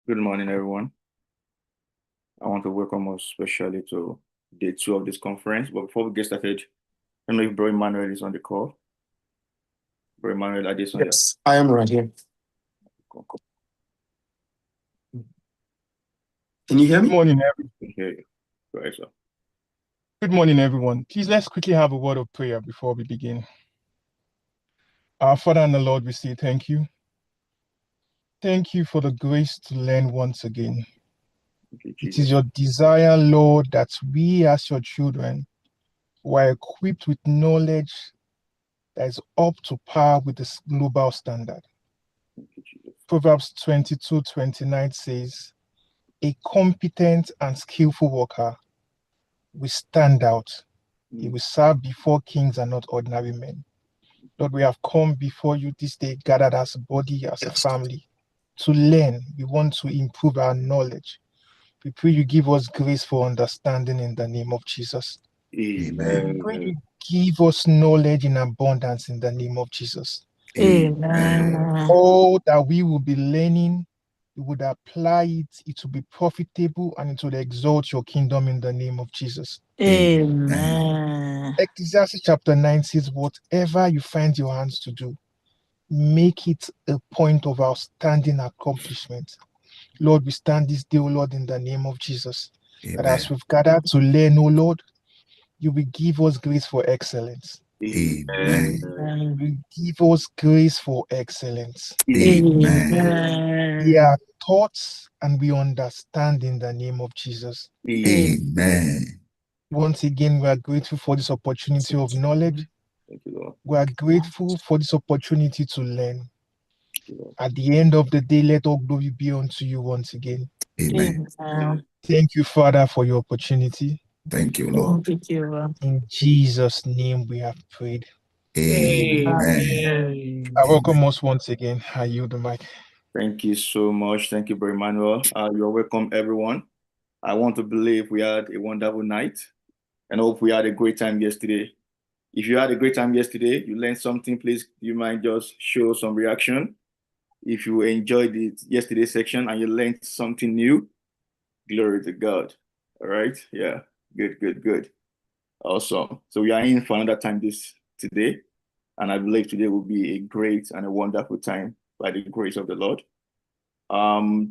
Good morning, everyone. I want to welcome us especially to day 2 of this conference. But before we get started, I don't know if Bro Emmanuel is on the call. Bro Emmanuel Adesonya. Yes, I am right here. Cool. Can you hear Good me? morning, everyone. I can hear you. Go ahead, sir. Good morning, everyone. Please let's quickly have a word of prayer before we begin. Our Father and the Lord, we say thank you. Thank you for the grace to learn once again. Thank you, It is Jesus. your desire, Lord, that we as your children were equipped with knowledge that is up to par with the global standard. Thank you, Jesus. Proverbs 22:29 says, a competent and skillful worker will stand out. He will serve before kings and not ordinary men. Lord, we have come before you this day, gathered as a body, as a family, to learn. We want to improve our knowledge. We pray you give us grace for understanding in the name of Jesus. Amen. We pray you give us knowledge in abundance in the name of Jesus. Amen. All that we will be learning, we would apply it, it will be profitable, and it will exalt your kingdom in the name of Jesus. Amen. Ecclesiastes chapter 9 says, whatever you find your hands to do, make it a point of outstanding accomplishment. Lord, we stand this day, O Lord, in the name of Jesus. That as we've gathered to learn, O Lord, you will give us grace for excellence. Amen. Amen. You give us grace for excellence. Amen. We are taught and we understand in the name of Jesus. Amen. Once again, we are grateful for this opportunity of knowledge. Thank you, Lord. We are grateful for this opportunity to learn. Thank you, Lord. At the end of the day, let all glory be unto you once again. Amen. Thank you, Father, for your opportunity. Thank you, Lord. Thank you. In Jesus' name we have prayed. Amen. I welcome us once again. I yield the mic. Thank you so much. Thank you, Bro Emmanuel. You're welcome, everyone. I want to believe we had a wonderful night and hope we had a great time yesterday. If you had a great time yesterday, you learned something, please, do you mind just show some reaction? If you enjoyed the yesterday's section and you learned something new, glory to God. All right. Yeah. Good. Awesome. So we are in for another time today. And I believe today will be a great and a wonderful time by the grace of the Lord.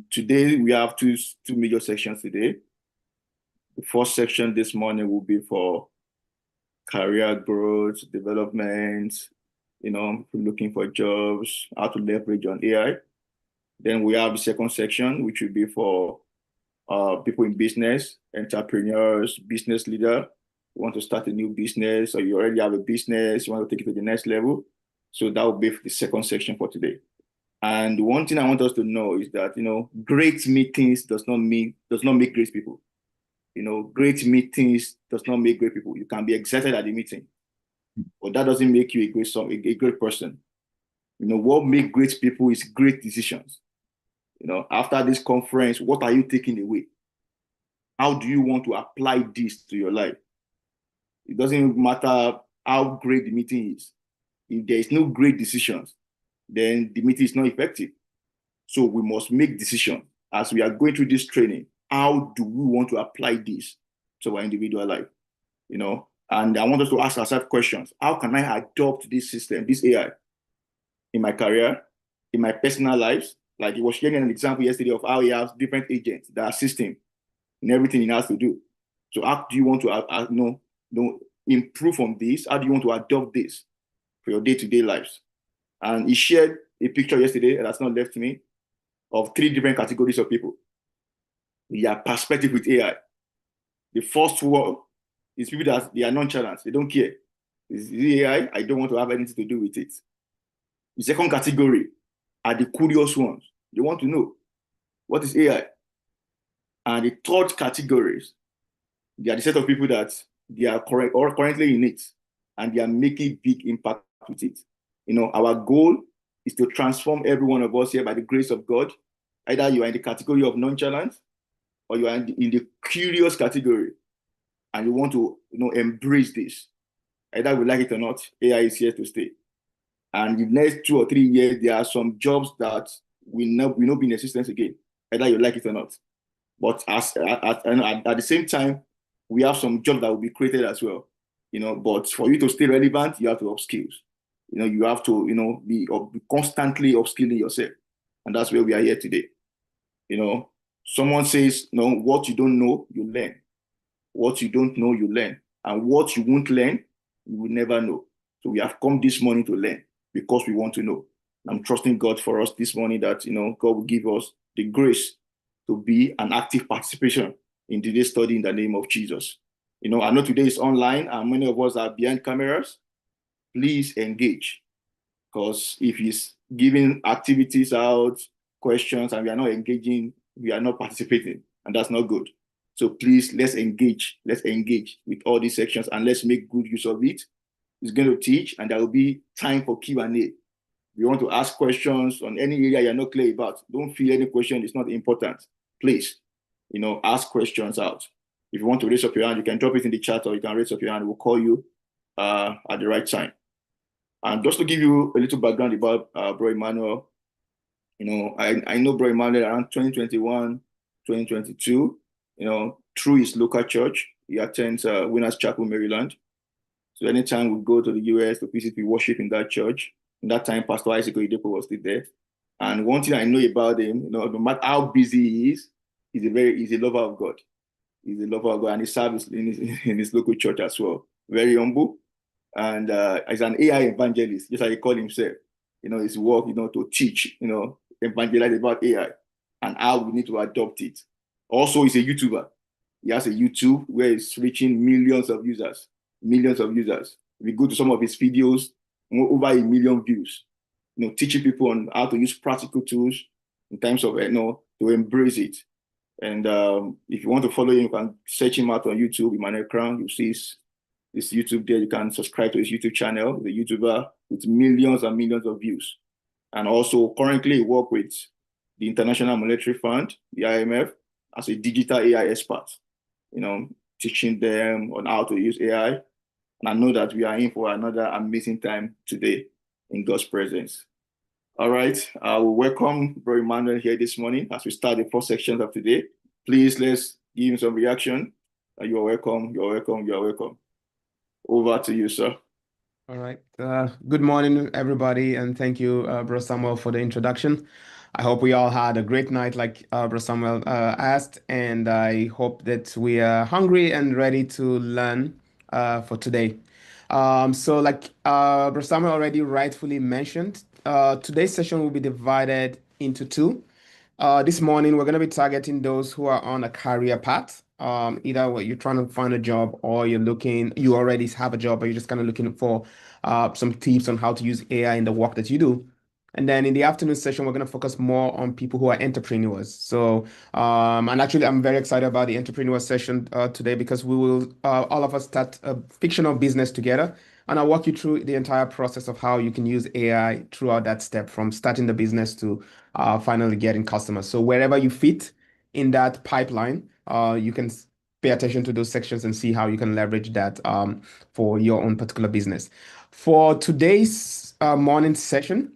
Today we have two major sections today. The first section this morning will be for career growth, development, looking for jobs, how to leverage on AI. Then we have the second section, which will be for people in business, entrepreneurs, business leader. You want to start a new business, or you already have a business, you want to take it to the next level. So that will be the second section for today. And one thing I want us to know is that, great meetings does not make great people. Great meetings does not make great people. You can be excited at the meeting, but that doesn't make you a great person. What makes great people is great decisions. After this conference, what are you taking away? How do you want to apply this to your life? It doesn't matter how great the meeting is. If there is no great decisions, then the meeting is not effective. So we must make decisions as we are going through this training. How do we want to apply this to our individual life? And I want us to ask ourselves questions. How can I adopt this system, this AI, in my career, in my personal lives? Like he was sharing an example yesterday of how he has different agents that assist him in everything he has to do. So how do you want to improve on this? How do you want to adopt this for your day-to-day lives? And he shared a picture yesterday that's not left to me of 3 different categories of people. Their perspective with AI. The first one is people that they are nonchalant. They don't care. It's AI. I don't want to have anything to do with it. The second category are the curious ones. They want to know what is AI. And the third categories, they are the set of people that they are currently in it and they are making big impact with it. Our goal is to transform every one of us here by the grace of God. Either you are in the category of nonchalant or you are in the curious category and you want to embrace this. Either we like it or not, AI is here to stay. And in the next 2 or 3 years, there are some jobs that will not be in existence again. either you like it or not. But at the same time, we have some jobs that will be created as well. But for you to stay relevant, you have to upskill. You have to, be constantly upskilling yourself. And that's where we are here today. Someone says, no, what you don't know, you learn. What you don't know, you learn. And what you won't learn, you will never know. So we have come this morning to learn because we want to know. I'm trusting God for us this morning that, God will give us the grace to be an active participation in today's study in the name of Jesus. I know today is online and many of us are behind cameras. Please engage, because if he's giving activities out, questions, and we are not engaging, we are not participating, and that's not good. So please, let's engage with all these sections and let's make good use of it. He's going to teach, and there will be time for Q&A. If you want to ask questions on any area you're not clear about, don't feel any question is not important. Please, ask questions out. If you want to raise up your hand, you can drop it in the chat, or you can raise up your hand. We'll call you at the right time. And just to give you a little background about Bro Emmanuel, I know Bro Emmanuel around 2021, 2022, through his local church. He attends Winners Chapel, Maryland. So anytime we go to the US to visit, we worship in that church. In that time, Pastor Isaac Oyedepo was still there. And one thing I know about him, no matter how busy he is, he's a lover of God. He's a lover of God, and he serves in his local church as well. Very humble. And as an AI evangelist, just like he called himself, his work, to teach, evangelize about AI and how we need to adopt it. Also, he's a YouTuber. He has a YouTube where he's reaching millions of users. If you go to some of his videos, over 1 million views, teaching people on how to use practical tools in terms of, to embrace it. And if you want to follow him, you can search him out on YouTube, Emmanuel Crown. You see his YouTube there. You can subscribe to his YouTube channel, the YouTuber with millions and millions of views. And also currently work with the International Monetary Fund, the IMF, as a digital AI expert, teaching them on how to use AI. And I know that we are in for another amazing time today in God's presence. All right, I will welcome Bro Emmanuel here this morning as we start the first section of today. Please, let's give him some reaction. You are welcome, you are welcome, you are welcome. Over to you, sir. All right. Good morning, everybody, and thank you, Bro Samuel, for the introduction. I hope we all had a great night, like Bro Samuel asked, and I hope that we are hungry and ready to learn for today. So like Bro Samuel already rightfully mentioned, today's session will be divided into two. This morning, we're going to be targeting those who are on a career path. Either you're trying to find a job, or you already have a job, but you're just kind of looking for some tips on how to use AI in the work that you do. And then in the afternoon session, we're going to focus more on people who are entrepreneurs. So, and actually, I'm very excited about the entrepreneur session today, because we will all of us start a fictional business together. And I'll walk you through the entire process of how you can use AI throughout that step, from starting the business to finally getting customers. So wherever you fit in that pipeline, you can pay attention to those sections and see how you can leverage that for your own particular business. For today's morning session,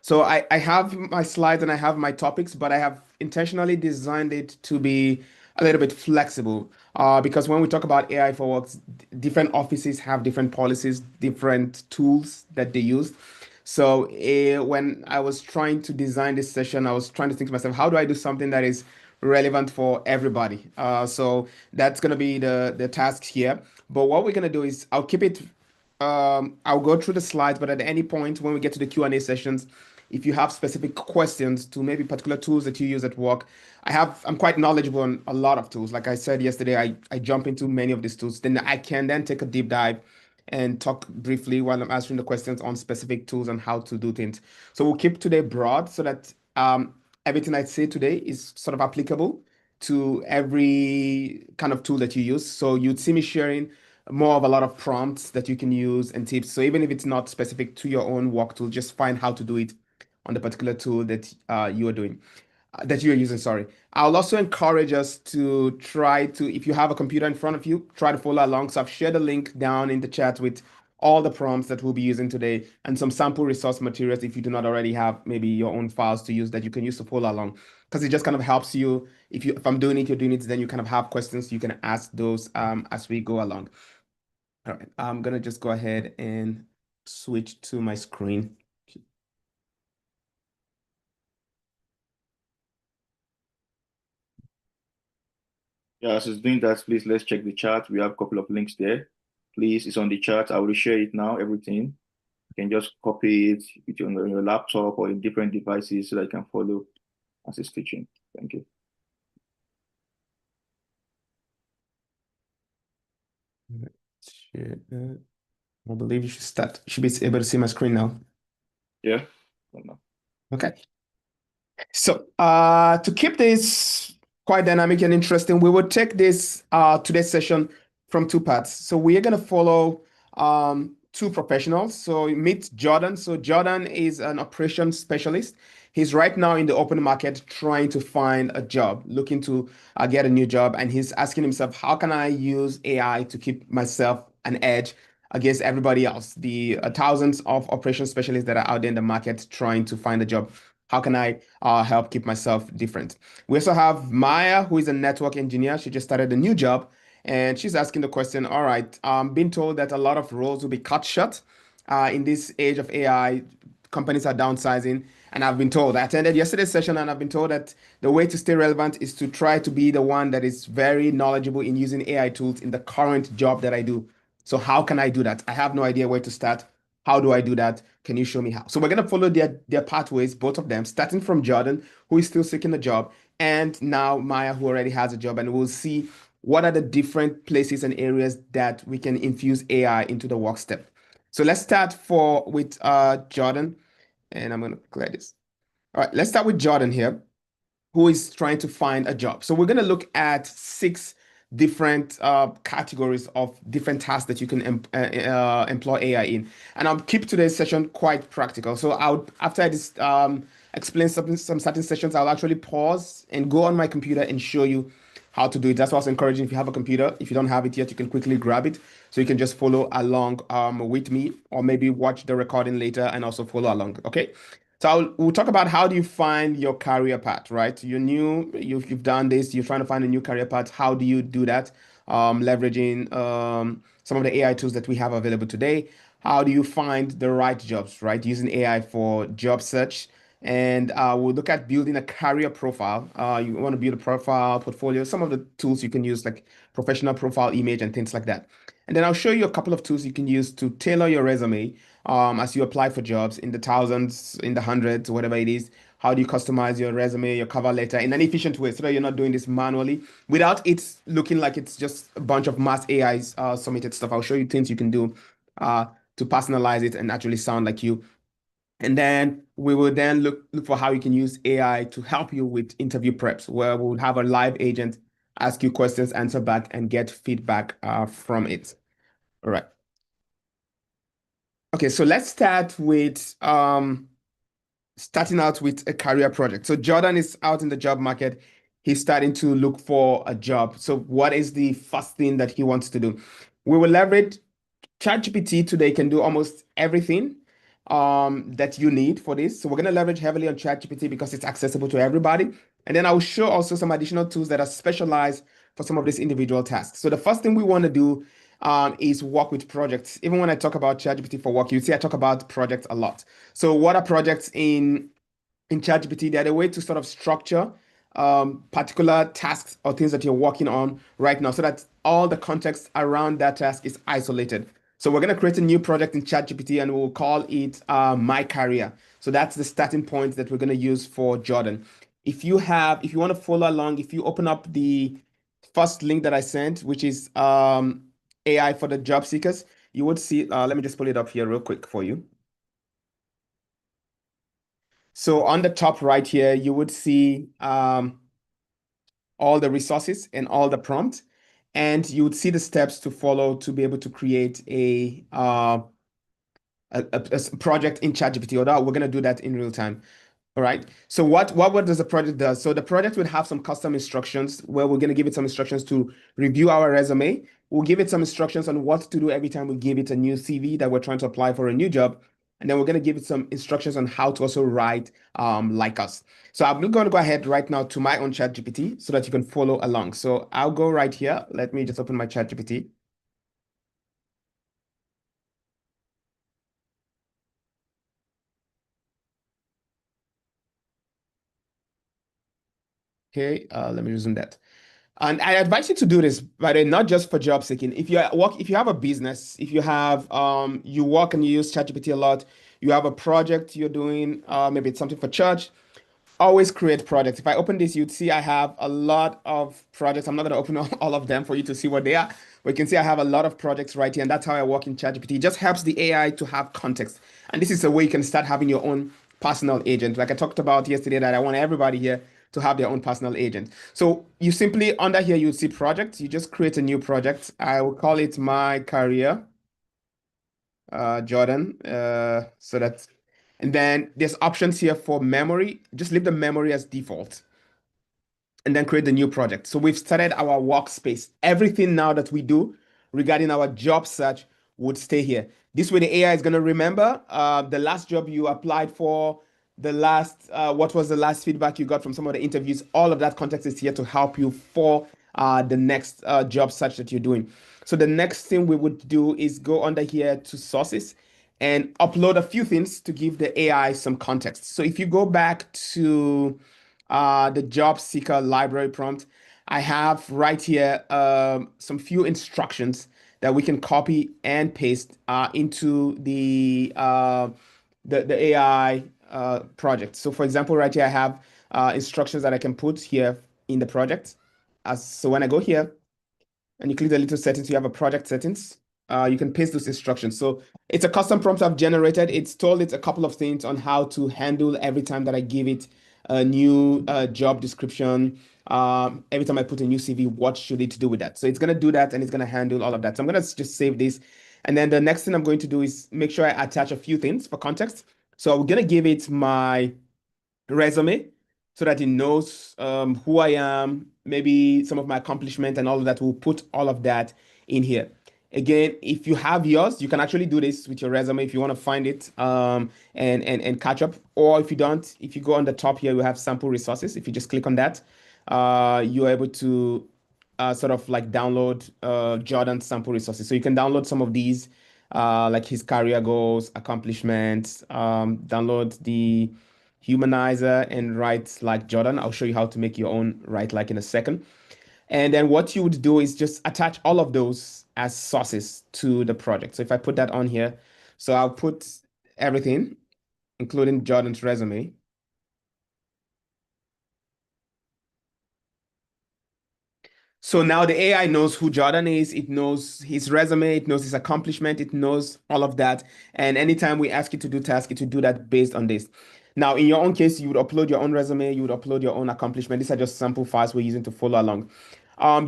so I have my slides and I have my topics, but I have intentionally designed it to be a little bit flexible because when we talk about AI for works, different offices have different policies, different tools that they use. So when I was trying to design this session, I was trying to think to myself, how do I do something that is relevant for everybody? So that's going to be the task here. But what we're going to do is I'll keep it I'll go through the slides, but at any point when we get to the Q&A sessions, if you have specific questions to maybe particular tools that you use at work, I'm quite knowledgeable on a lot of tools. Like I said yesterday, I jump into many of these tools. Then I can then take a deep dive and talk briefly while I'm answering the questions on specific tools and how to do things. So we'll keep today broad so that everything I say today is sort of applicable to every kind of tool that you use. So you'd see me sharing more of a lot of prompts that you can use and tips. So even if it's not specific to your own work tool, just find how to do it on the particular tool that you are doing, that you are using, sorry. I'll also encourage us to try to, if you have a computer in front of you, try to follow along. So I've shared a link down in the chat with all the prompts that we'll be using today, and some sample resource materials if you do not already have maybe your own files to use that you can use to follow along. Because it just kind of helps you if I'm doing it, you're doing it, then you kind of have questions, you can ask those as we go along. All right, I'm gonna just go ahead and switch to my screen. Yeah, as it's doing that, please let's check the chat. We have a couple of links there. Please, it's on the chat. I will share it now, everything. You can just copy it with your laptop or in different devices so that you can follow as it's teaching. Thank you. I believe you should be able to see my screen now. Yeah. Okay. So to keep this quite dynamic and interesting, we will take this today's session from two parts. So we are going to follow two professionals. So meet Jordan. So Jordan is an operations specialist. He's right now in the open market trying to find a job, looking to get a new job. And he's asking himself, how can I use AI to keep myself an edge against everybody else? The thousands of operations specialists that are out there in the market trying to find a job. How can I help keep myself different? We also have Maya, who is a network engineer. She just started a new job. And she's asking the question, all right, being told that a lot of roles will be cut short in this age of AI, companies are downsizing. And I've been told, I attended yesterday's session and I've been told that the way to stay relevant is to try to be the one that is very knowledgeable in using AI tools in the current job that I do. So how can I do that? I have no idea where to start. How do I do that? Can you show me how? So we're going to follow their pathways, both of them, starting from Jordan, who is still seeking a job, and now Maya, who already has a job, and we'll see what are the different places and areas that we can infuse AI into the work step. So let's start with Jordan, and I'm going to clear this. All right, let's start with Jordan here, who is trying to find a job. So we're going to look at 6 different categories of different tasks that you can employ AI in. And I'll keep today's session quite practical. So after I just explain some certain sessions, I'll actually pause and go on my computer and show you how to do it. That's why I was encouraging, if you have a computer, if you don't have it yet, you can quickly grab it so you can just follow along with me, or maybe watch the recording later and also follow along. Okay. So we'll talk about how do you find your career path, right? You're new, you've done this, you're trying to find a new career path. How do you do that? Leveraging some of the AI tools that we have available today. How do you find the right jobs, right? Using AI for job search. And we'll look at building a career profile. You want to build a profile, portfolio, some of the tools you can use, like professional profile image and things like that. And then I'll show you a couple of tools you can use to tailor your resume as you apply for jobs in the thousands, in the hundreds, whatever it is. How do you customize your resume, your cover letter in an efficient way so that you're not doing this manually without it looking like it's just a bunch of mass AIs submitted stuff. I'll show you things you can do to personalize it and actually sound like you. And then we will then look for how you can use AI to help you with interview preps, where we'll have a live agent ask you questions, answer back, and get feedback from it. All right. Okay, so let's start with starting out with a career project. So Jordan is out in the job market. He's starting to look for a job. So what is the first thing that he wants to do? We will leverage ChatGPT today, can do almost everything that you need for this. So we're going to leverage heavily on ChatGPT because it's accessible to everybody. And then I'll show also some additional tools that are specialized for some of these individual tasks. So the first thing we want to do is work with projects. Even when I talk about ChatGPT for work, you see I talk about projects a lot. So what are projects in ChatGPT? They're the way to sort of structure particular tasks or things that you're working on right now so that all the context around that task is isolated. So we're going to create a new project in ChatGPT and we'll call it My Career. So that's the starting point that we're going to use for Jordan. If you want to follow along, if you open up the first link that I sent, which is AI for the job seekers, you would see, let me just pull it up here real quick for you. So on the top right here, you would see all the resources and all the prompts, and you would see the steps to follow to be able to create a project in ChatGPT. Although we're gonna do that in real time. All right. So what does the project do? So the project would have some custom instructions where we're going to give it some instructions to review our resume, We'll give it some instructions on what to do every time we give it a new CV that we're trying to apply for a new job. And then we're going to give it some instructions on how to also write like us. So I'm going to go ahead right now to my own ChatGPT so that you can follow along. So I'll go right here. Let me just open my ChatGPT. Okay, let me resume that. And I advise you to do this, but not just for job seeking. If you have a business, if you have you work and you use ChatGPT a lot, you have a project you're doing, maybe it's something for church, always create projects. If I open this, you'd see I have a lot of projects. I'm not going to open all of them for you to see what they are, but you can see I have a lot of projects right here, and that's how I work in ChatGPT. It just helps the AI to have context. And this is a way you can start having your own personal agent. Like I talked about yesterday, that I want everybody here to have their own personal agent. So you simply, under here, you see projects. You just create a new project. I will call it My Career, Jordan, so that, and then there's options here for memory. Just leave the memory as default and then create the new project. So we've started our workspace. Everything now that we do regarding our job search would stay here. This way the AI is going to remember the last job you applied for, the last, what was the last feedback you got from some of the interviews. All of that context is here to help you for the next job search that you're doing. So the next thing we would do is go under here to sources and upload a few things to give the AI some context. So if you go back to the job seeker library prompt, I have right here some few instructions that we can copy and paste into the AI project. So for example, right here, I have instructions that I can put here in the project. So when I go here and you click the little settings, you have a project settings. You can paste those instructions. So it's a custom prompt I've generated. It's told it a couple of things on how to handle every time that I give it a new job description. Every time I put a new CV, what should it do with that? So it's going to do that and it's going to handle all of that. So I'm going to just save this. And then the next thing I'm going to do is make sure I attach a few things for context. So I'm going to give it my resume so that it knows who I am, maybe some of my accomplishments and all of that. We'll put all of that in here. Again, if you have yours, you can actually do this with your resume if you want to find it and catch up. Or if you don't, if you go on the top here, we have sample resources. If you just click on that, you're able to sort of like download Jordan's sample resources. So you can download some of these, like his career goals, accomplishments, download the humanizer and write like Jordan. I'll show you how to make your own write like in a second. And then what you would do is just attach all of those as sources to the project. So if I put that on here, so I'll put everything, including Jordan's resume. So now the AI knows who Jordan is, it knows his resume, it knows his accomplishment, it knows all of that. And anytime we ask it to do task, it will do that based on this. Now, in your own case, you would upload your own resume, you would upload your own accomplishment. These are just sample files we're using to follow along.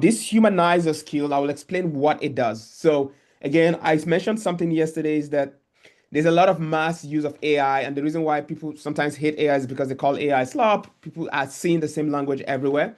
This humanizer skill, I will explain what it does. So again, I mentioned something yesterday is that there's a lot of mass use of AI, and the reason why people sometimes hate AI is because they call AI slop. People are seeing the same language everywhere.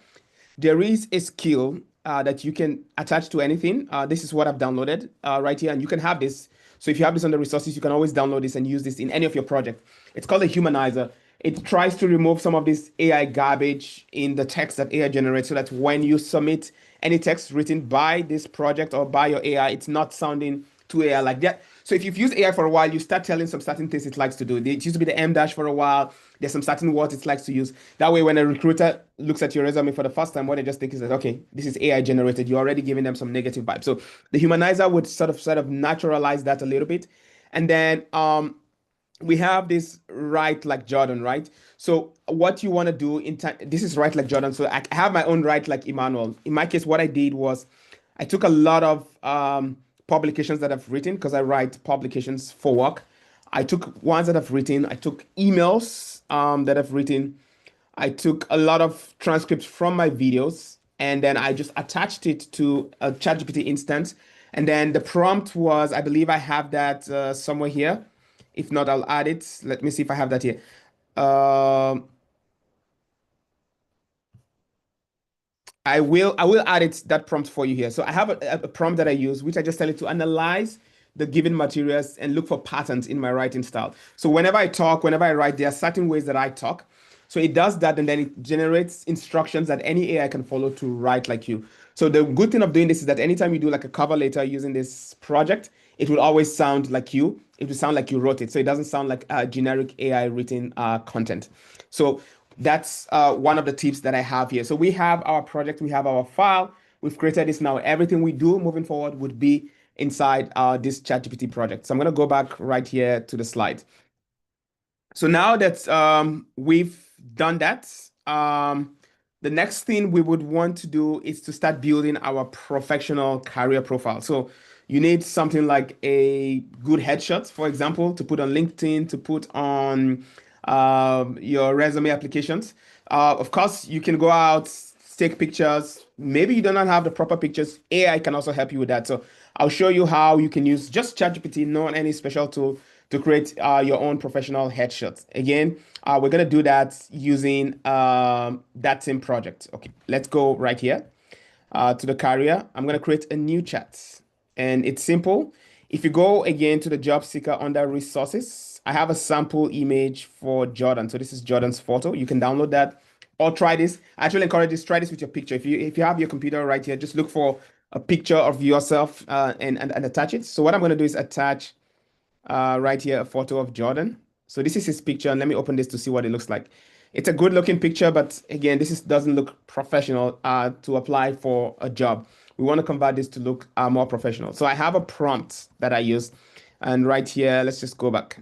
There is a skill that you can attach to anything. This is what I've downloaded right here, and you can have this. So if you have this on the resources, you can always download this and use this in any of your projects. It's called a humanizer. It tries to remove some of this AI garbage in the text that AI generates so that when you submit any text written by this project or by your AI, it's not sounding too AI like that. So if you've used AI for a while, you start telling some certain things it likes to do. It used to be the M dash for a while. There's some certain words it likes to use. That way, when a recruiter looks at your resume for the first time, what they just think is that, okay, this is AI generated. You're already giving them some negative vibes. So the humanizer would sort of naturalize that a little bit. And then we have this write like Jordan, right? So what you want to do in time, this is write like Jordan. So I have my own write like Emmanuel. In my case, what I did was I took a lot of publications that I've written because I write publications for work. I took ones that I've written. I took emails that I've written. I took a lot of transcripts from my videos, and then I just attached it to a ChatGPT instance. And then the prompt was, I believe I have that somewhere here. If not, I'll add it. Let me see if I have that here. Um, I will add that prompt for you here. So I have a prompt that I use, which I just tell it to analyze the given materials and look for patterns in my writing style. So whenever I talk, whenever I write, there are certain ways that I talk. So it does that, and then it generates instructions that any AI can follow to write like you. So the good thing of doing this is that anytime you do like a cover letter using this project, it will always sound like you. It will sound like you wrote it. So it doesn't sound like generic AI written content. So that's one of the tips that I have here. So we have our project, we have our file, we've created this now. Everything we do moving forward would be inside this ChatGPT project. So I'm going to go back right here to the slide. So now that we've done that, the next thing we would want to do is to start building our professional career profile. So you need something like a good headshot, for example, to put on LinkedIn, to put on your resume applications. Of course, you can go out, take pictures. Maybe you do not have the proper pictures. AI can also help you with that. So I'll show you how you can use just ChatGPT, not any special tool, to create your own professional headshots. Again, we're going to do that using that same project. Okay, let's go right here to the career. I'm going to create a new chat, and it's simple. If you go again to the job seeker under resources, I have a sample image for Jordan. So this is Jordan's photo. You can download that or try this. I actually encourage this. Try this with your picture. If you have your computer right here, just look for a picture of yourself and attach it. So what I'm going to do is attach right here a photo of Jordan. So this is his picture, and let me open this to see what it looks like. It's a good looking picture, but again, doesn't look professional to apply for a job. We want to convert this to look more professional. So I have a prompt that I use, and right here, let's just go back.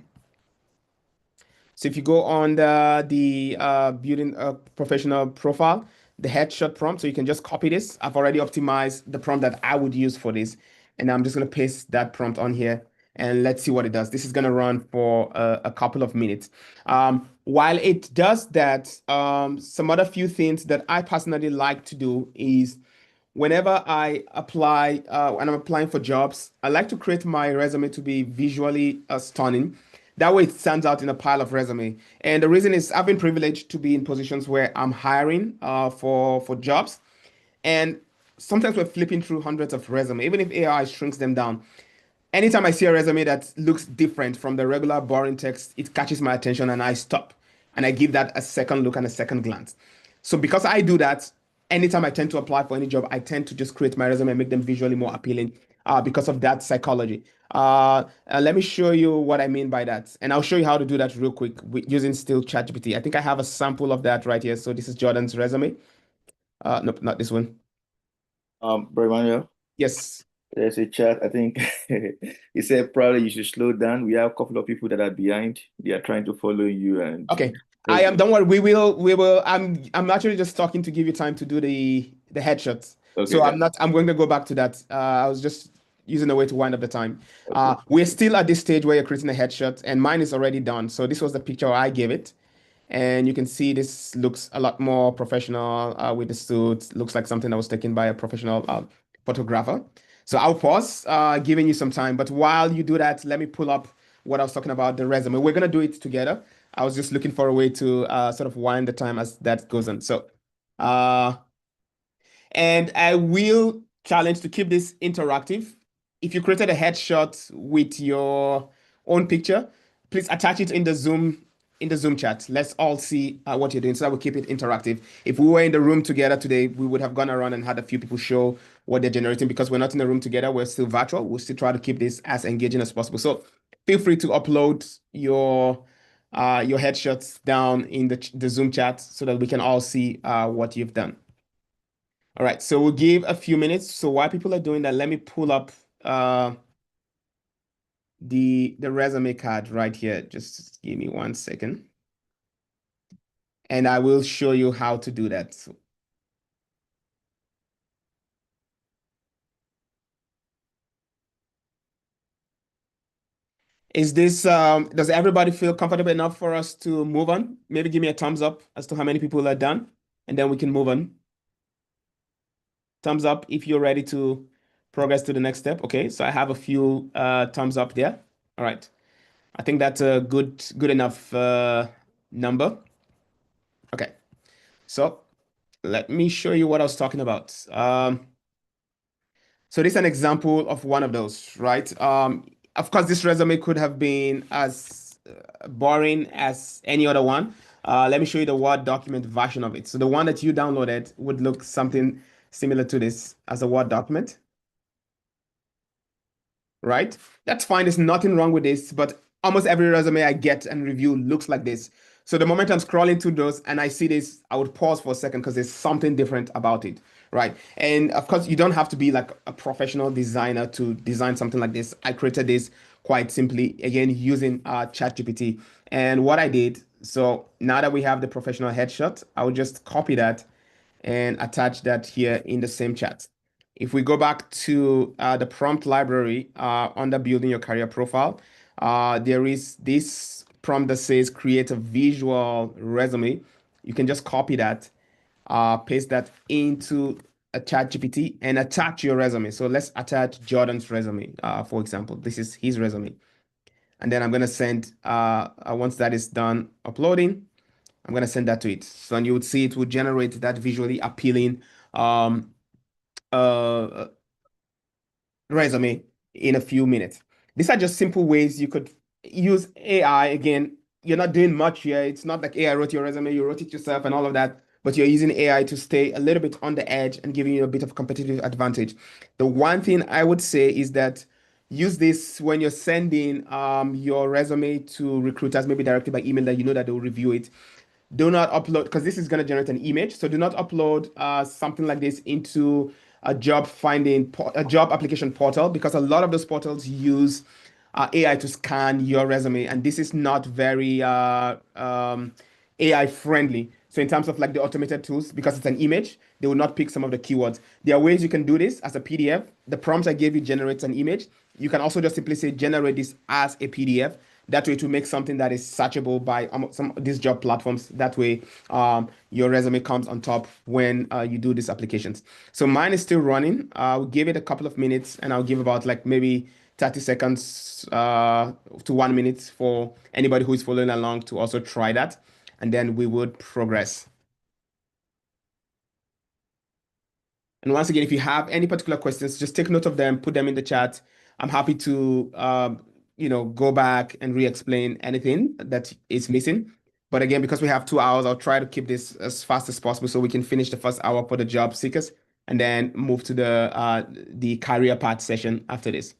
So if you go on the building a professional profile, the headshot prompt, so you can just copy this. I've already optimized the prompt that I would use for this, and I'm just going to paste that prompt on here, and let's see what it does. This is going to run for a couple of minutes. While it does that, some other few things that I personally like to do is whenever I apply, when I'm applying for jobs, I like to create my resume to be visually stunning. That way it stands out in a pile of resume. And the reason is I've been privileged to be in positions where I'm hiring for jobs. And sometimes we're flipping through hundreds of resume, even if AI shrinks them down. Anytime I see a resume that looks different from the regular boring text, it catches my attention and I stop and I give that a second look and a second glance. So because I do that, anytime I tend to apply for any job, I tend to just create my resume and make them visually more appealing because of that psychology. Let me show you what I mean by that. And I'll show you how to do that real quick using still ChatGPT. I think I have a sample of that right here. So this is Jordan's resume. Nope, not this one. Bro Emmanuel, Yes. there's a chat. I think he said probably you should slow down. We have a couple of people that are behind. They are trying to follow you and Okay. I am. Don't worry. We will. I'm actually just talking to give you time to do the headshots. Okay, So got I'm going to go back to that. I was just using a way to wind up the time. okay. We're still at this stage where you're creating a headshot, and mine is already done. So this was the picture I gave it, and you can see this looks a lot more professional with the suit. Looks like something that was taken by a professional photographer. So I'll pause, giving you some time. But while you do that, let me pull up what I was talking about, the resume. We're gonna do it together. I was just looking for a way to sort of wind the time as that goes on. So, uh, and I will challenge to keep this interactive. If you created a headshot with your own picture, please attach it in the Zoom chat. Let's all see what you're doing so that we keep it interactive. If we were in the room together today, we would have gone around and had a few people show what they're generating. Because we're not in the room together, we're still virtual. We'll still try to keep this as engaging as possible. So feel free to upload your headshots down in the Zoom chat so that we can all see what you've done. All right, so we'll give a few minutes. So while people are doing that, let me pull up the resume card right here. Just give me 1 second. And I will show you how to do that. So, does everybody feel comfortable enough for us to move on? Maybe give me a thumbs up as to how many people are done, and then we can move on. Thumbs up if you're ready to progress to the next step. Okay, so I have a few thumbs up there. All right. I think that's a good enough number. Okay. So let me show you what I was talking about. So this is an example of one of those, right? Of course, this resume could have been as boring as any other one. Let me show you the Word document version of it. So the one that you downloaded would look something similar to this as a Word document, right? That's fine. There's nothing wrong with this, but almost every resume I get and review looks like this. So the moment I'm scrolling through those and I see this, I would pause for a second because there's something different about it, right? And of course, you don't have to be like a professional designer to design something like this. I created this quite simply, again, using ChatGPT. And what I did, so now that we have the professional headshot, I would just copy that and attach that here in the same chat. If we go back to the prompt library under building your career profile, there is this prompt that says create a visual resume. You can just copy that, paste that into a chat GPT and attach your resume. So let's attach Jordan's resume, for example. This is his resume. And then I'm going to send, once that is done uploading, I'm going to send that to it. So and you would see it would generate that visually appealing uh, resume in a few minutes. These are just simple ways you could use AI. Again, you're not doing much here. It's not like AI wrote your resume, you wrote it yourself and all of that, but you're using AI to stay a little bit on the edge and giving you a bit of competitive advantage. The one thing I would say is that use this when you're sending your resume to recruiters, maybe directly by email that you know that they'll review it. Do not upload, because this is going to generate an image. So do not upload something like this into a a job application portal, because a lot of those portals use AI to scan your resume, and this is not very AI friendly. So in terms of like the automated tools, because it's an image, they will not pick some of the keywords. There are ways you can do this as a PDF. The prompt I gave you generates an image. You can also just simply say generate this as a PDF. That way, to make something that is searchable by some of these job platforms. That way, your resume comes on top when you do these applications. So mine is still running. I'll give it a couple of minutes, and I'll give about like maybe 30 seconds to 1 minute for anybody who is following along to also try that, and then we would progress. And once again, if you have any particular questions, just take note of them, put them in the chat. I'm happy to go back and re-explain anything that is missing. But again, because we have 2 hours, I'll try to keep this as fast as possible so we can finish the first hour for the job seekers and then move to the career path session after this.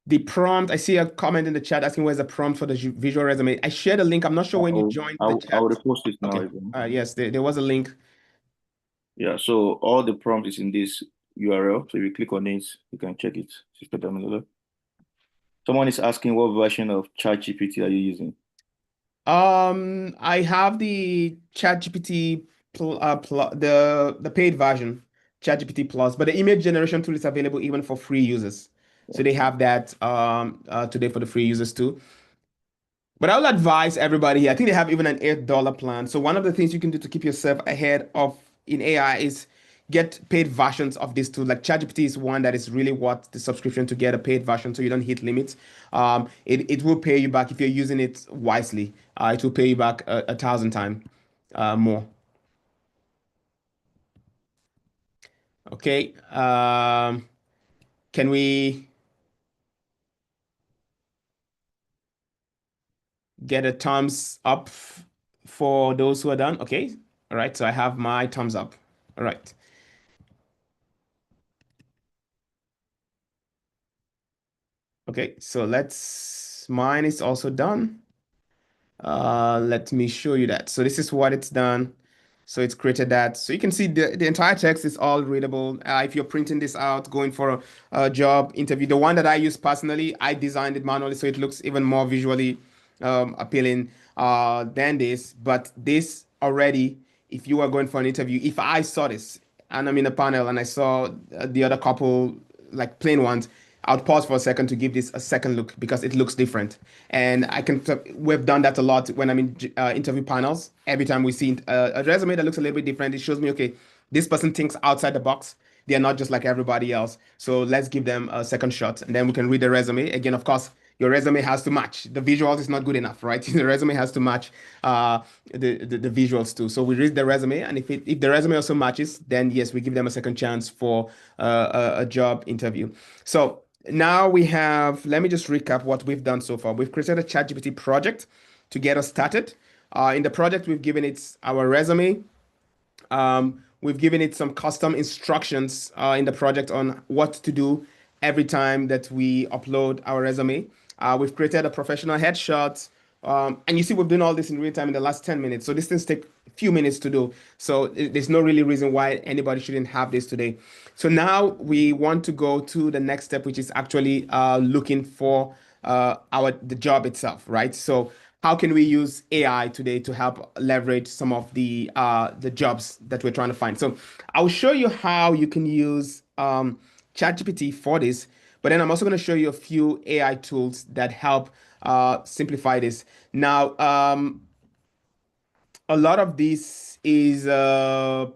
The prompt, I see a comment in the chat asking where's the prompt for the visual resume. I shared a link. I'm not sure when you joined the chat. I'll repost it now. Okay. Yes, there was a link. Yeah, so all the prompt is in this URL. So if you click on it, you can check it. Sister Damilola. Someone is asking what version of ChatGPT are you using? I have the ChatGPT the paid version, ChatGPT Plus, but the image generation tool is available even for free users. So they have that today for the free users too. But I will advise everybody here. I think they have even an $8 plan. So one of the things you can do to keep yourself ahead of in AI is get paid versions of this tool. Like ChatGPT is one that is really worth the subscription to get a paid version, so you don't hit limits. It will pay you back if you're using it wisely. It will pay you back 1,000 times more. Okay. Can we get a thumbs up for those who are done? Okay. All right. So I have my thumbs up. All right. Okay, so mine is also done. Let me show you that. So this is what it's done. So it's created that. So you can see the entire text is all readable. If you're printing this out, going for a job interview, the one that I use personally, I designed it manually, so it looks even more visually appealing than this. But this already, if you were going for an interview, if I saw this and I'm in a panel and I saw the other couple, like plain ones, I would pause for a second to give this a second look because it looks different. And we've done that a lot when I'm in interview panels. Every time we see a resume that looks a little bit different, it shows me, okay, this person thinks outside the box. They're not just like everybody else. So let's give them a second shot and then we can read the resume. Again, of course, your resume has to match. The visuals is not good enough, right? The resume has to match the visuals too. So we read the resume, and if the resume also matches, then yes, we give them a second chance for a job interview. So now we have, let me just recap what we've done so far. We've created a ChatGPT project to get us started. In the project, we've given it our resume. We've given it some custom instructions in the project on what to do every time that we upload our resume. We've created a professional headshot. And you see, we've done all this in real time in the last 10 minutes. So these things take a few minutes to do. So there's no really reason why anybody shouldn't have this today. So now we want to go to the next step, which is actually looking for the job itself, right? So how can we use AI today to help leverage some of the jobs that we're trying to find? So I'll show you how you can use ChatGPT for this, but then I'm also going to show you a few AI tools that help simplify this. Now, a lot of this is I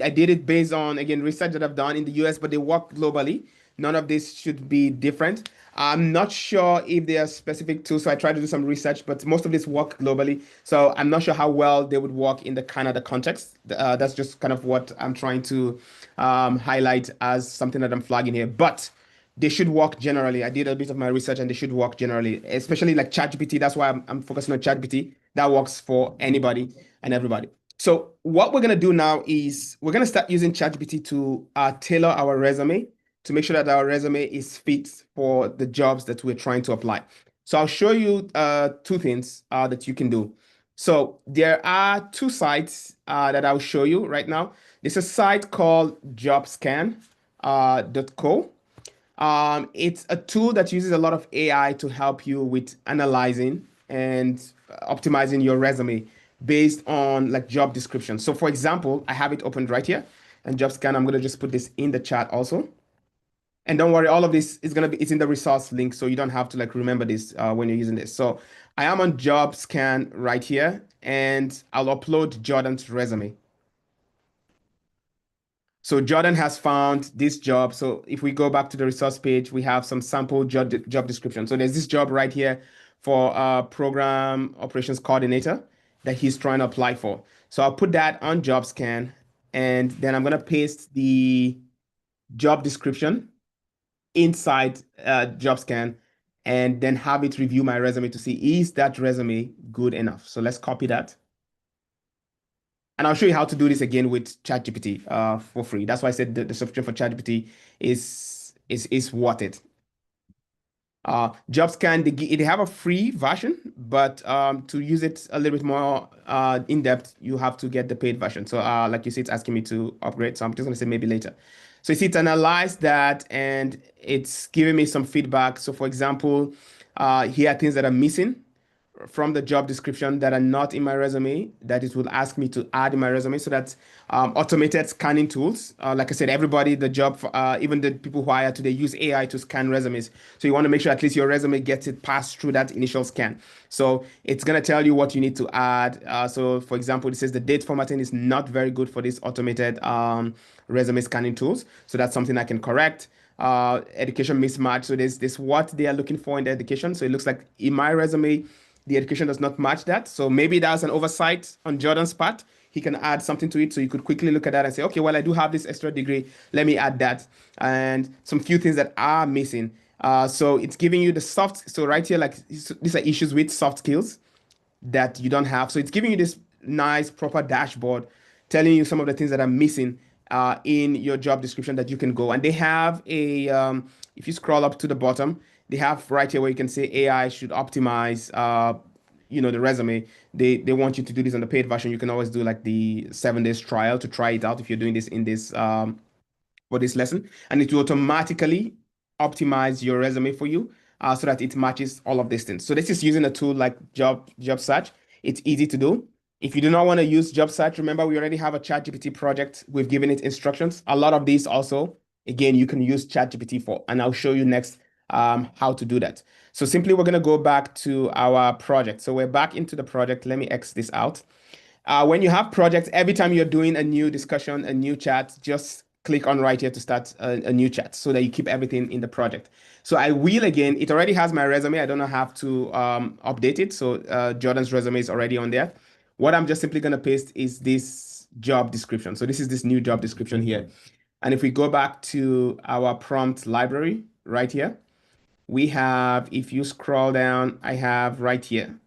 did it based on, again, research that I've done in the US, but they work globally. None of this should be different. I'm not sure if they are specific tools, so I tried to do some research, but most of this work globally. So I'm not sure how well they would work in the Canada context. That's just kind of what I'm trying to highlight as something that I'm flagging here. But they should work generally. I did a bit of my research and they should work generally, especially like ChatGPT. That's why I'm focusing on ChatGPT. That works for anybody and everybody. So what we're going to do now is we're going to start using ChatGPT to tailor our resume to make sure that our resume is fit for the jobs that we're trying to apply. So I'll show you two things that you can do. So there are two sites that I'll show you right now. There's a site called jobscan.co. It's a tool that uses a lot of AI to help you with analyzing and optimizing your resume based on like job description. So for example, I have it opened right here and JobScan. I'm going to just put this in the chat also. And don't worry, all of this is going to be, it's in the resource link. So you don't have to like remember this when you're using this. So I am on JobScan right here and I'll upload Jordan's resume. So Jordan has found this job. So if we go back to the resource page, we have some sample job description. So there's this job right here for program operations coordinator that he's trying to apply for. So I'll put that on JobScan, and then I'm going to paste the job description inside JobScan, and then have it review my resume to see, is that resume good enough? So let's copy that. And I'll show you how to do this again with ChatGPT for free. That's why I said the subscription for ChatGPT is worth it. JobScan, they have a free version, but to use it a little bit more in depth, you have to get the paid version. So like you see, it's asking me to upgrade. So I'm just gonna say maybe later. So you see, it's analyzed that and it's giving me some feedback. So for example, here are things that are missing from the job description that are not in my resume that it will ask me to add in my resume. So that's automated scanning tools. Like I said, everybody, the job, even the people who hire today use AI to scan resumes. So you want to make sure at least your resume gets it passed through that initial scan. So it's going to tell you what you need to add. So for example, it says the date formatting is not very good for this automated resume scanning tools. So that's something I can correct. Education mismatch. So there's what they are looking for in the education. So it looks like in my resume, the education does not match that. So maybe that's an oversight on Jordan's part. He can add something to it. So you could quickly look at that and say, okay, well, I do have this extra degree. Let me add that. And some few things that are missing. So it's giving you the soft. So right here, like these are issues with soft skills that you don't have. So it's giving you this nice proper dashboard telling you some of the things that are missing in your job description that you can go. And they have a, if you scroll up to the bottom, they have right here where you can say AI should optimize, the resume. They want you to do this on the paid version. You can always do like the 7 days trial to try it out if you're doing this in this for this lesson, and it will automatically optimize your resume for you so that it matches all of these things. So this is using a tool like Job Search. It's easy to do. If you do not want to use Job Search, remember we already have a ChatGPT project. We've given it instructions. A lot of these also, again, you can use ChatGPT for, and I'll show you next how to do that. So simply, we're going to go back to our project. So we're back into the project. Let me X this out. When you have projects, every time you're doing a new discussion, a new chat, just click on right here to start a new chat so that you keep everything in the project. So I will again, it already has my resume. I don't have to update it. So Jordan's resume is already on there. What I'm just simply going to paste is this job description. So this is this new job description here. And if we go back to our prompt library right here, we have, if you scroll down, I have right here.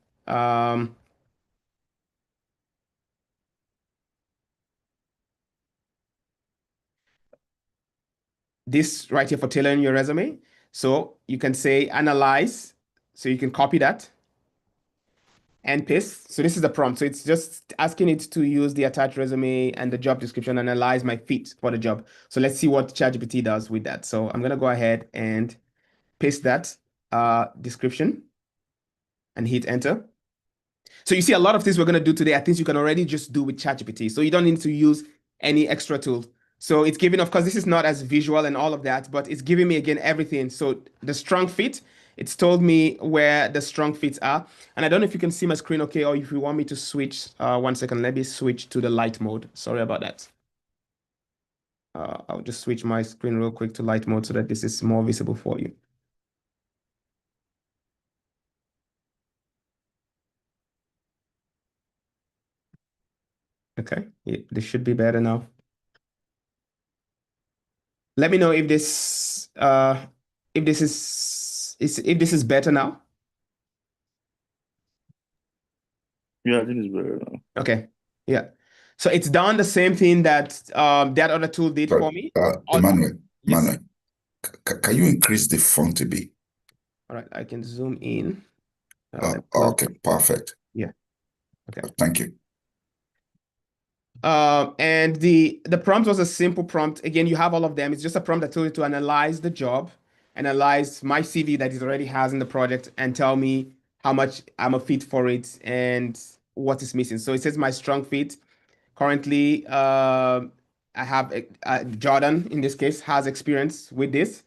This right here for tailoring your resume. So you can say analyze. So you can copy that and paste. So this is the prompt. So it's just asking it to use the attached resume and the job description, analyze my fit for the job. So let's see what ChatGPT does with that. So I'm gonna go ahead and paste that description and hit enter. So you see a lot of things we're gonna do today are things you can already just do with ChatGPT. So you don't need to use any extra tools. So it's giving, of course, this is not as visual and all of that, but it's giving me again everything. So the strong fit, it's told me where the strong fits are. And I don't know if you can see my screen okay, or if you want me to switch, 1 second, let me switch to the light mode. Sorry about that. I'll just switch my screen real quick to light mode so that this is more visible for you. Okay, yeah, this should be better now. Let me know if this is better now. Yeah, I think it's better now. Okay. Yeah. So it's done the same thing that that other tool did for me. Emmanuel, Yes. Emmanuel, can you increase the font a bit? All right, I can zoom in. Okay, perfect. Yeah. Okay. Thank you. And the prompt was a simple prompt. Again, you have all of them. It's just a prompt that told you to analyze the job, analyze my CV that it already has in the project, and tell me how much I'm a fit for it and what is missing. So it says my strong fit. Currently, I have Jordan, in this case, has experience with this.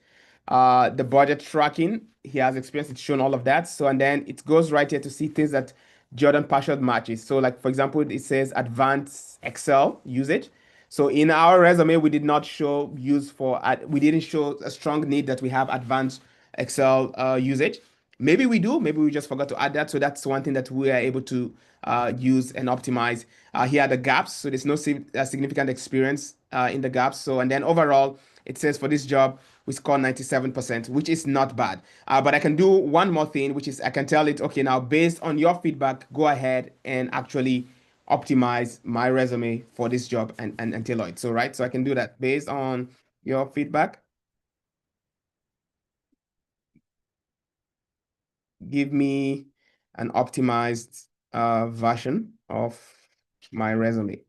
The budget tracking, he has experience. It's shown all of that. So, and then it goes right here to see things that Jordan partial matches. So, like, for example, it says advanced Excel usage. So in our resume, we did not show use for, we didn't show a strong need that we have advanced Excel usage. Maybe we do, maybe we just forgot to add that. So that's one thing that we are able to use and optimize. Here are the gaps. So there's no significant experience in the gaps. So, and then overall, it says for this job, we score 97%, which is not bad. But I can do one more thing, which is I can tell it, okay, now based on your feedback, go ahead and actually optimize my resume for this job and tailor it. So, right, so I can do that based on your feedback. Give me an optimized version of my resume.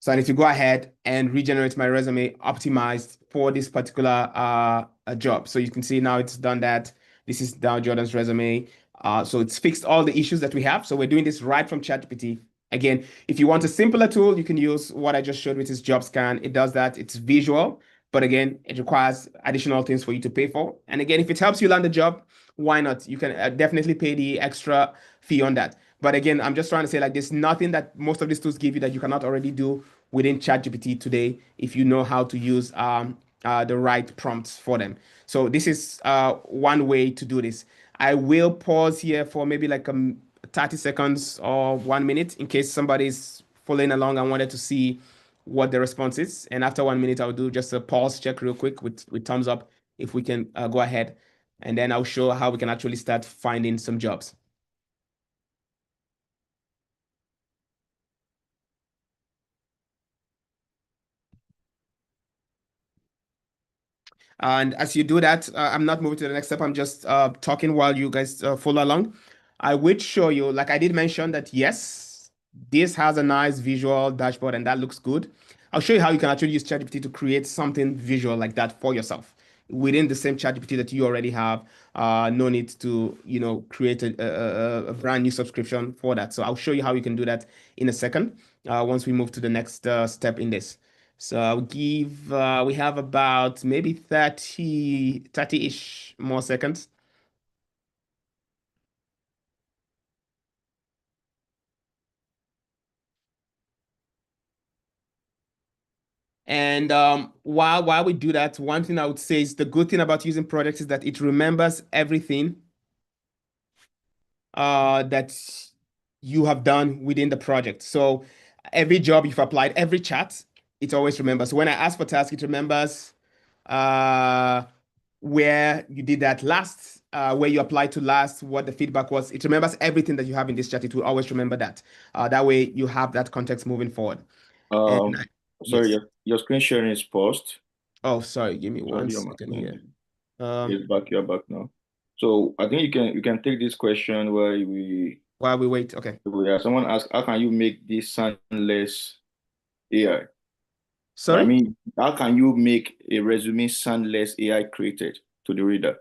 So I need to go ahead and regenerate my resume optimized for this particular job. So you can see now it's done that. This is now Jordan's resume. So it's fixed all the issues that we have. So we're doing this right from ChatGPT. Again, if you want a simpler tool, you can use what I just showed, which is JobScan. It does that. It's visual, but again, it requires additional things for you to pay for. And again, if it helps you land the job, why not? You can definitely pay the extra fee on that. But again, I'm just trying to say like there's nothing that most of these tools give you that you cannot already do within ChatGPT today if you know how to use the right prompts for them. So this is one way to do this. I will pause here for maybe like 30 seconds or 1 minute in case somebody's following along and wanted to see what the response is. And after 1 minute, I'll do just a pause check real quick with thumbs up if we can go ahead. And then I'll show how we can actually start finding some jobs. And as you do that, I'm not moving to the next step. I'm just talking while you guys follow along. I would show you, like I did mention that, yes, this has a nice visual dashboard and that looks good. I'll show you how you can actually use ChatGPT to create something visual like that for yourself within the same ChatGPT that you already have. No need to, create a brand new subscription for that. So I'll show you how you can do that in a second once we move to the next step in this. So I'll give, we have about maybe 30-ish more seconds. And while we do that, one thing I would say is the good thing about using projects is that it remembers everything that you have done within the project. So every job you've applied, every chat, it always remembers. So when I ask for task, it remembers where you did that last, where you applied to last, what the feedback was. It remembers everything that you have in this chat. It will always remember that. That way you have that context moving forward. And Sorry, yes. your screen sharing is paused. Oh, sorry. Give me one Sorry, second here. it's back. You're back now. So I think you can take this question while we wait. Okay. Someone asked, how can you make this soundless AI? Sorry? I mean, how can you make a resume soundless AI created to the reader?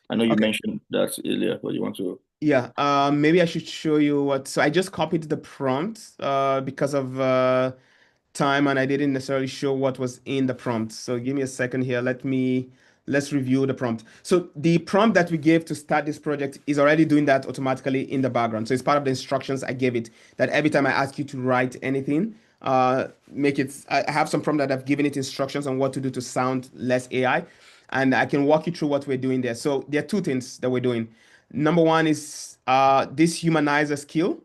I know you Okay. mentioned that earlier, but you want to. Yeah, maybe I should show you what. So I just copied the prompt because of time, and I didn't necessarily show what was in the prompt. So give me a second here. Let's review the prompt. So the prompt that we gave to start this project is already doing that automatically in the background. So it's part of the instructions I gave it, that every time I ask you to write anything, make it. I have some prompt that I've given it instructions on what to do to sound less AI, and I can walk you through what we're doing there. So there are two things that we're doing. Number one is this humanizer skill.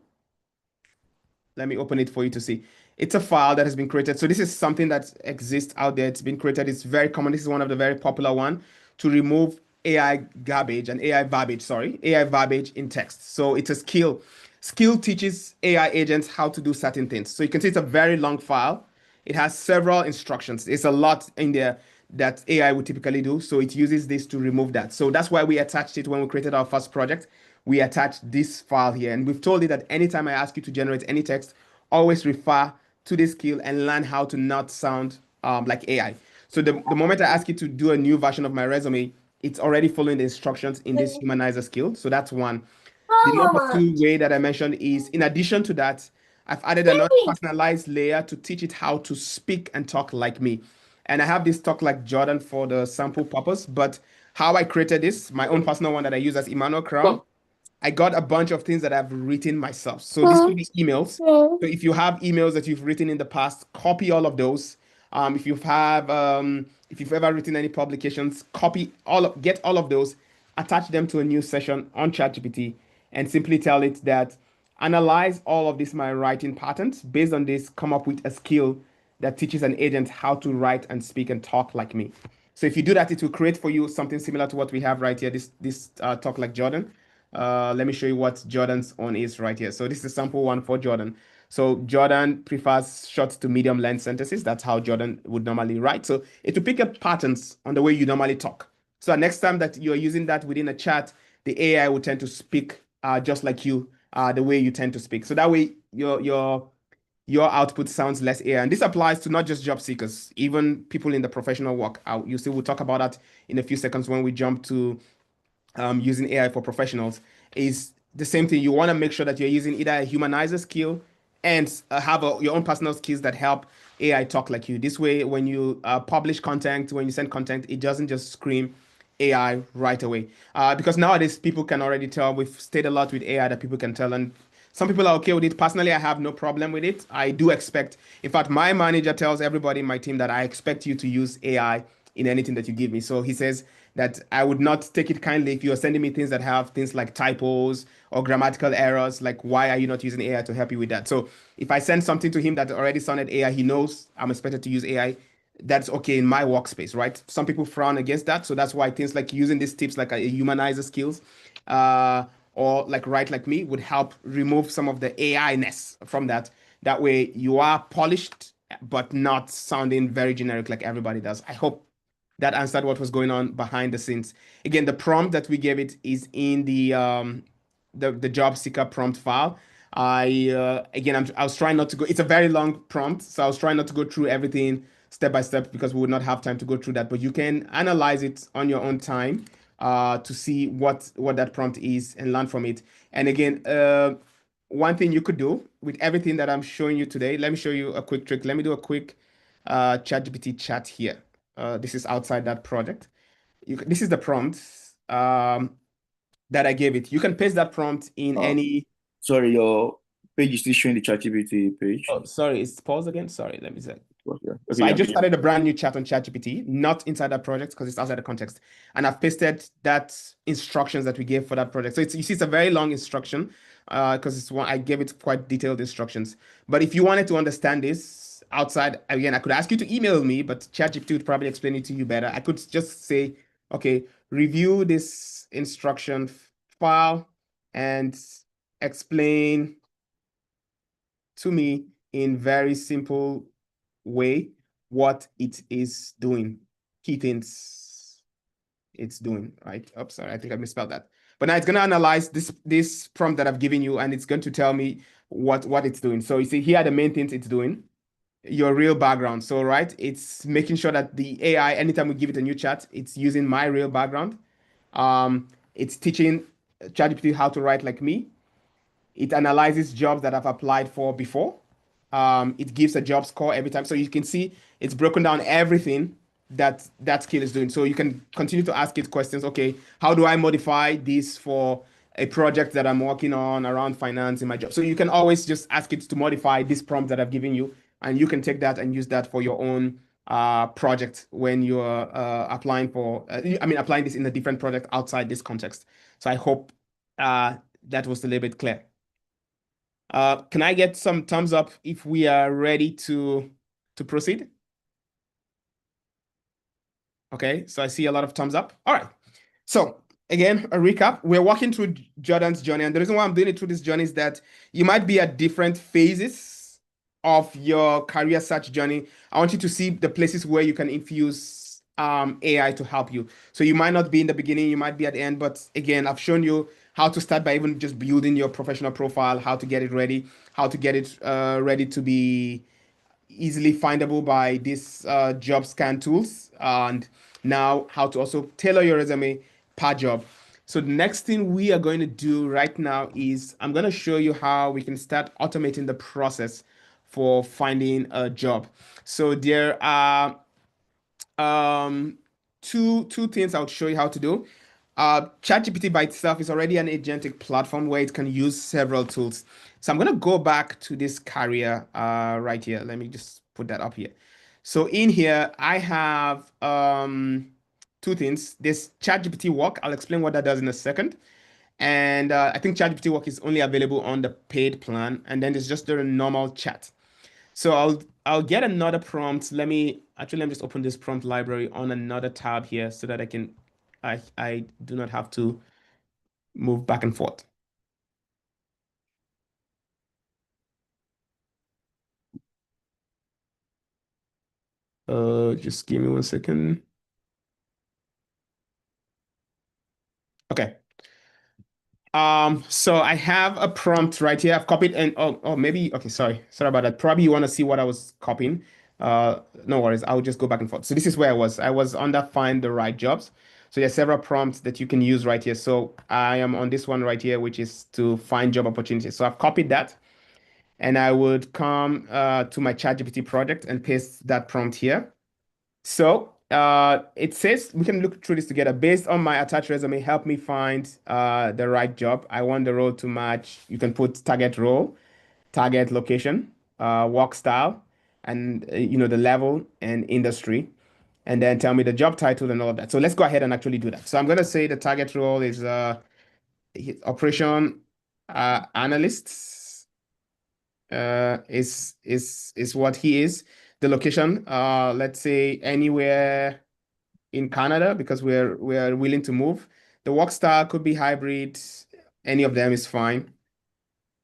Let me open it for you to see. It's a file that has been created. So this is something that exists out there. It's been created. It's very common. This is one of the very popular one to remove AI garbage and AI verbiage in text. So it's a skill. Skill teaches AI agents how to do certain things. So you can see it's a very long file. It has several instructions. It's a lot in there that AI would typically do. So it uses this to remove that. So that's why we attached it when we created our first project. We attached this file here, and we've told it that anytime I ask you to generate any text, always refer to this skill and learn how to not sound like AI. So the moment I ask you to do a new version of my resume, it's already following the instructions in this humanizer skill. So that's one. The number two way that I mentioned is, in addition to that, I've added another personalized layer to teach it how to speak and talk like me. And I have this talk like Jordan for the sample purpose, but how I created this, my own personal one that I use as Emmanuel Crown, I got a bunch of things that I've written myself. So this could be emails. So if you have emails that you've written in the past, copy all of those. If you've ever written any publications, get all of those, attach them to a new session on ChatGPT, and simply tell it that analyze all of these my writing patterns. Based on this, come up with a skill that teaches an agent how to write and speak and talk like me. So if you do that, it will create for you something similar to what we have right here. This talk like Jordan. Let me show you what Jordan's on is right here. So this is a sample one for Jordan. So Jordan prefers short to medium length sentences. That's how Jordan would normally write. So it will pick up patterns on the way you normally talk. So next time that you're using that within a chat, the AI will tend to speak just like you, the way you tend to speak. So that way your output sounds less AI. And this applies to not just job seekers, even people in the professional work. You see, we'll talk about that in a few seconds when we jump to using AI for professionals. Is the same thing. You want to make sure that you're using either a humanizer skill and have your own personal skills that help AI talk like you. This way, when you publish content, when you send content, it doesn't just scream AI right away. Because nowadays, people can already tell. We've stayed a lot with AI that people can tell. And some people are okay with it. Personally, I have no problem with it. I do expect, in fact, my manager tells everybody in my team that I expect you to use AI in anything that you give me. So he says that I would not take it kindly if you're sending me things that have things like typos or grammatical errors. Like, why are you not using AI to help you with that? So if I send something to him that already sounded AI, he knows I'm expected to use AI. That's okay in my workspace, right? Some people frown against that. So that's why things like using these tips like a humanizer skills, or like write like me would help remove some of the AI-ness from that. That way you are polished, but not sounding very generic like everybody does. I hope that answered what was going on behind the scenes. Again, the prompt that we gave it is in the job seeker prompt file. I was trying not to go. It's a very long prompt, so I was trying not to go through everything step by step because we would not have time to go through that. But you can analyze it on your own time to see what that prompt is and learn from it. And again, one thing you could do with everything that I'm showing you today, let me show you a quick trick. Let me do a quick ChatGPT chat here. This is outside that project. This is the prompt that I gave it. You can paste that prompt in any. Sorry, your page is still showing the ChatGPT page. Oh, sorry, it's paused again. Sorry, let me see. Okay, So I yeah. just started a brand new chat on ChatGPT, not inside that project because it's outside the context. And I've pasted that instructions that we gave for that project. So you see, it's a very long instruction because it's one I gave it quite detailed instructions. But if you wanted to understand this outside, again, I could ask you to email me, but ChatGPT would probably explain it to you better. I could just say, okay, review this instruction file and explain to me in very simple way what it is doing, key things it's doing, right? Oh, sorry, I think I misspelled that. But now it's going to analyze this prompt that I've given you, and it's going to tell me what it's doing. So you see here are the main things it's doing. Your real background. So, right, it's making sure that the AI, anytime we give it a new chat, it's using my real background. It's teaching ChatGPT how to write like me. It analyzes jobs that I've applied for before. It gives a job score every time. So you can see it's broken down everything that skill is doing. So you can continue to ask it questions. Okay, how do I modify this for a project that I'm working on around finance in my job? So you can always just ask it to modify this prompt that I've given you, and you can take that and use that for your own project when you're applying for, applying this in a different project outside this context. So I hope that was a little bit clear. Can I get some thumbs up if we are ready to proceed? Okay, so I see a lot of thumbs up. All right. So again, a recap. We're walking through Jordan's journey, and the reason why I'm doing it through this journey is that you might be at different phases of your career search journey. I want you to see the places where you can infuse AI to help you. So you might not be in the beginning, you might be at the end, but again, I've shown you how to start by even just building your professional profile, how to get it ready, how to get it ready to be easily findable by these job scan tools, and now how to also tailor your resume per job. So the next thing we are going to do right now is I'm going to show you how we can start automating the process for finding a job. So there are two things I'll show you how to do. ChatGPT by itself is already an agentic platform where it can use several tools. So I'm going to go back to this career right here. Let me just put that up here. So in here, I have two things. This ChatGPT Work. I'll explain what that does in a second. And I think ChatGPT Work is only available on the paid plan. And then there's just the normal chat. So I'll get another prompt. Let me just open this prompt library on another tab here so that I do not have to move back and forth. Just give me 1 second. Okay. So I have a prompt right here. I've copied and maybe okay, sorry about that. Probably you want to see what I was copying. No worries, I'll just go back and forth. So this is where I was under find the right jobs. So there's several prompts that you can use right here. So I am on this one right here, which is to find job opportunities. So I've copied that, and I would come to my ChatGPT project and paste that prompt here. So it says we can look through this together. Based on my attached resume, help me find the right job. I want the role to match. You can put target role, target location, work style, and the level and industry, and then tell me the job title and all of that. So let's go ahead and actually do that. So I'm gonna say the target role is operation analyst. Is what he is. The location, let's say anywhere in Canada because we're willing to move. The work style could be hybrid. Any of them is fine.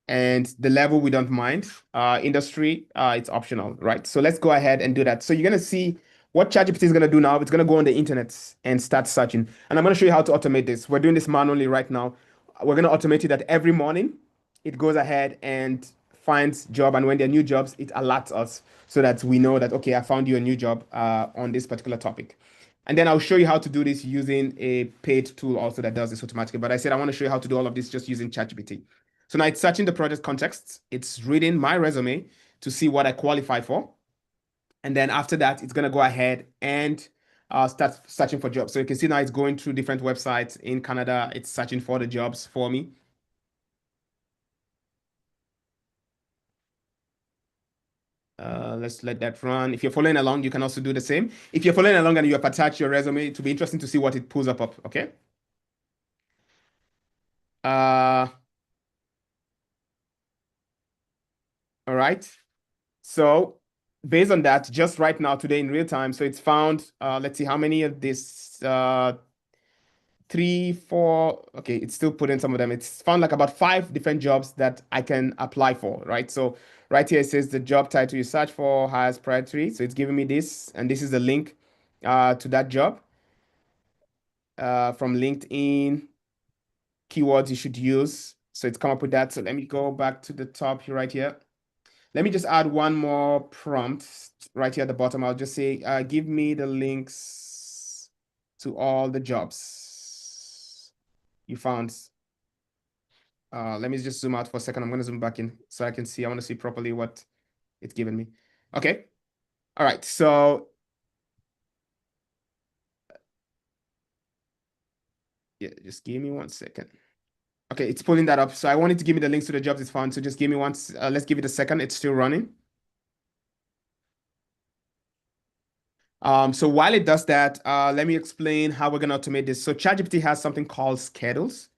And the level we don't mind. Industry, it's optional, right? So let's go ahead and do that. So you're gonna see what ChatGPT is gonna do now. It's gonna go on the internet and start searching. And I'm gonna show you how to automate this. We're doing this manually right now. We're gonna automate it that every morning it goes ahead and finds job, and when there are new jobs, it alerts us so that we know that okay, I found you a new job on this particular topic. And then I'll show you how to do this using a paid tool also that does this automatically. But I said I want to show you how to do all of this just using ChatGPT. So now it's searching the project context. It's reading my resume to see what I qualify for. And then after that, it's going to go ahead and start searching for jobs. So you can see now it's going through different websites in Canada. It's searching for the jobs for me. Let's let that run. If you're following along, you can also do the same. If you're following along and you have attached your resume, it will be interesting to see what it pulls up, okay? All right. So based on that, just right now, today in real time, so it's found, let's see how many of this, 3, 4, okay, it's still putting some of them. It's found like about 5 different jobs that I can apply for, right? So right here it says the job title you search for has priority. So it's giving me this, and this is the link to that job from LinkedIn, keywords you should use. So it's come up with that. So let me go back to the top here, right here. Let me just add one more prompt right here at the bottom. I'll just say, give me the links to all the jobs you found. Let me just zoom out for a second. I'm going to zoom back in so I can see. I want to see properly what it's given me. Okay. All right. So yeah, just give me 1 second. Okay, it's pulling that up. So I wanted to give me the links to the jobs it's found. So just give me let's give it a second. It's still running. So while it does that, let me explain how we're going to automate this. So ChatGPT has something called schedules,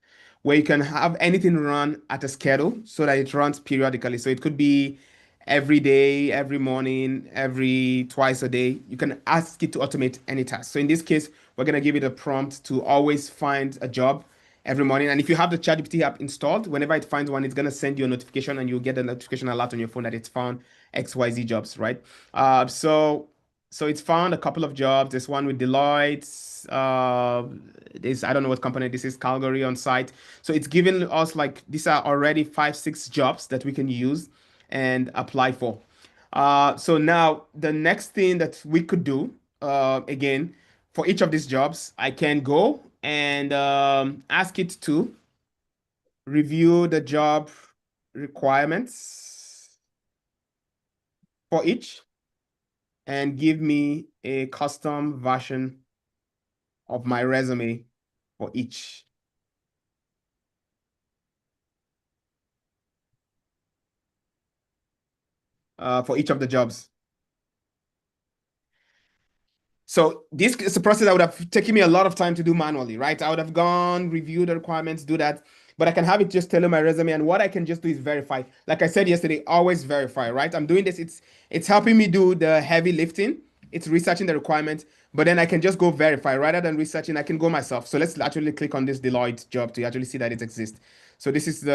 where you can have anything run at a schedule so that it runs periodically. So it could be every day, every morning, every twice a day. You can ask it to automate any task. So in this case, we're going to give it a prompt to always find a job every morning. And if you have the ChatGPT app installed, whenever it finds one, it's going to send you a notification and you'll get a notification alert on your phone that it's found XYZ jobs, right? So it's found a couple of jobs. There's one with Deloitte. I don't know what company this is, Calgary on site. So it's given us like these are already 5, 6 jobs that we can use and apply for. So now the next thing that we could do, again, for each of these jobs, I can go and ask it to review the job requirements for each and give me a custom version of my resume for each. For each of the jobs. So this is a process that would have taken me a lot of time to do manually, right? I would have gone, review the requirements, do that, but I can have it just tailor my resume, and what I can just do is verify. Like I said yesterday, always verify, right? I'm doing this, it's helping me do the heavy lifting. It's researching the requirements, but then I can just go verify rather than researching. I can go myself. So let's actually click on this Deloitte job to actually see that it exists. So this is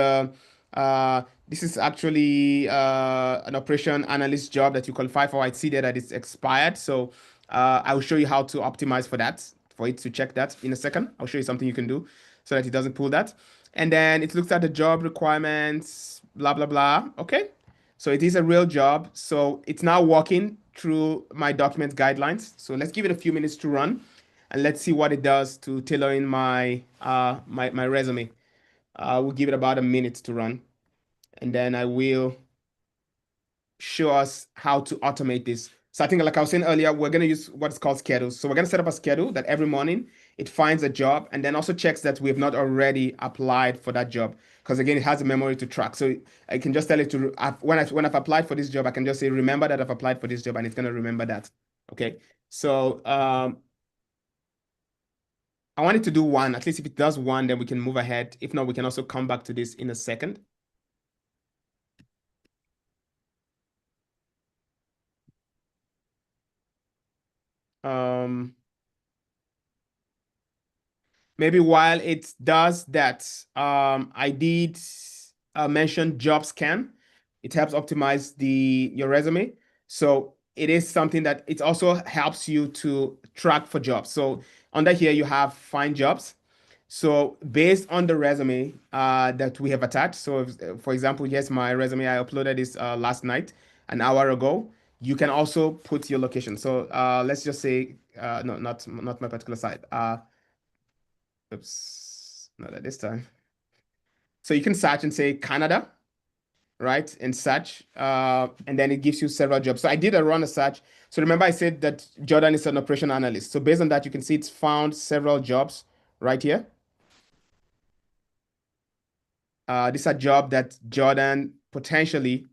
actually an operation analyst job that you qualify for. I see there that it's expired. So I will show you how to optimize for that, for it to check that in a second. I'll show you something you can do so that it doesn't pull that. And then it looks at the job requirements, blah, blah, blah. Okay. So it is a real job. So it's now walking through my document guidelines. So let's give it a few minutes to run and let's see what it does to tailor in my my resume. We'll give it about a minute to run, and then I will show us how to automate this. So I think, like I was saying earlier, we're going to use what's called schedules. So we're going to set up a schedule that every morning it finds a job and then also checks that we have not already applied for that job. Because again, it has a memory to track. So I can just tell it to, when I've applied for this job, I can just say, remember that I've applied for this job, and it's going to remember that. Okay. So I want it to do one. At least if it does one, then we can move ahead. If not, we can also come back to this in a second. Maybe while it does that, I did mention job scan. It helps optimize your resume. So it is something that it also helps you to track for jobs. So under here, you have find jobs. So based on the resume that we have attached, so for example, here's my resume. I uploaded this last night, an hour ago. You can also put your location. So let's just say, no, not my particular site. Oops, not at this time. So you can search and say Canada, right? And search, and then it gives you several jobs. So I did run a search. So remember I said that Jordan is an operation analyst. So based on that, you can see it's found several jobs right here. This is a job that Jordan potentially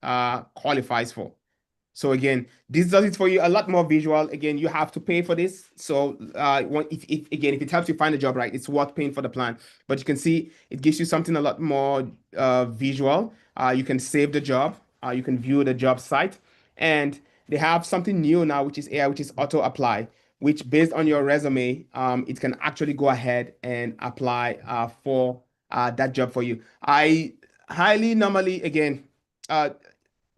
qualifies for. So again, this does it for you a lot more visual. Again, you have to pay for this. So if it helps you find a job, right, it's worth paying for the plan. But you can see it gives you something a lot more visual. You can save the job. You can view the job site, and they have something new now, which is AI, which is auto apply, which based on your resume, it can actually go ahead and apply for that job for you. I highly normally again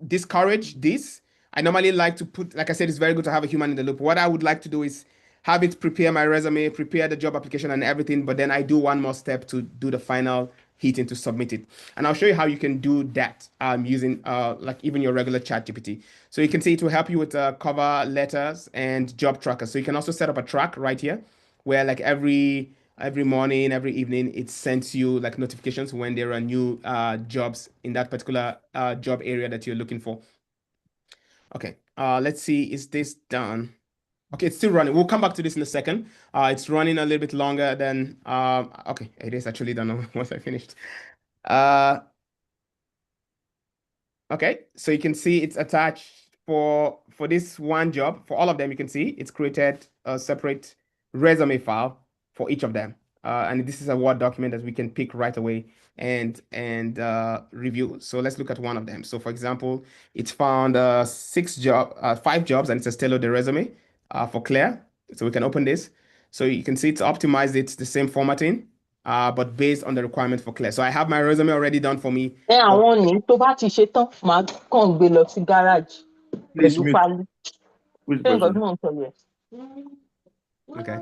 discourage this. I normally like to put, like I said, it's very good to have a human in the loop. What I would like to do is have it prepare my resume, prepare the job application and everything, but then I do one more step to do the final hitting to submit it. And I'll show you how you can do that using like even your regular ChatGPT. So you can see it will help you with cover letters and job trackers. So you can also set up a track right here where like every morning, every evening, it sends you like notifications when there are new jobs in that particular job area that you're looking for. Okay, let's see, is this done? Okay, it's still running. We'll come back to this in a second. It's running a little bit longer than, okay, it is actually done once I finished. Okay, so you can see it's attached for this one job. For all of them, you can see it's created a separate resume file for each of them. And this is a Word document that we can pick right away and review. So let's look at one of them. So for example, it's found 5 jobs, and it says tailor the resume for Claire. So we can open this. So you can see it's optimized. It's the same formatting, but based on the requirement for Claire. So I have my resume already done for me. Àwọn ní tó bá ti ṣe tán máa kàn gbé lọ sí garage Please pẹ̀lú mute. pálí. Which Ṣé nǹkan tí person? mò ń sọ yẹn? Okay.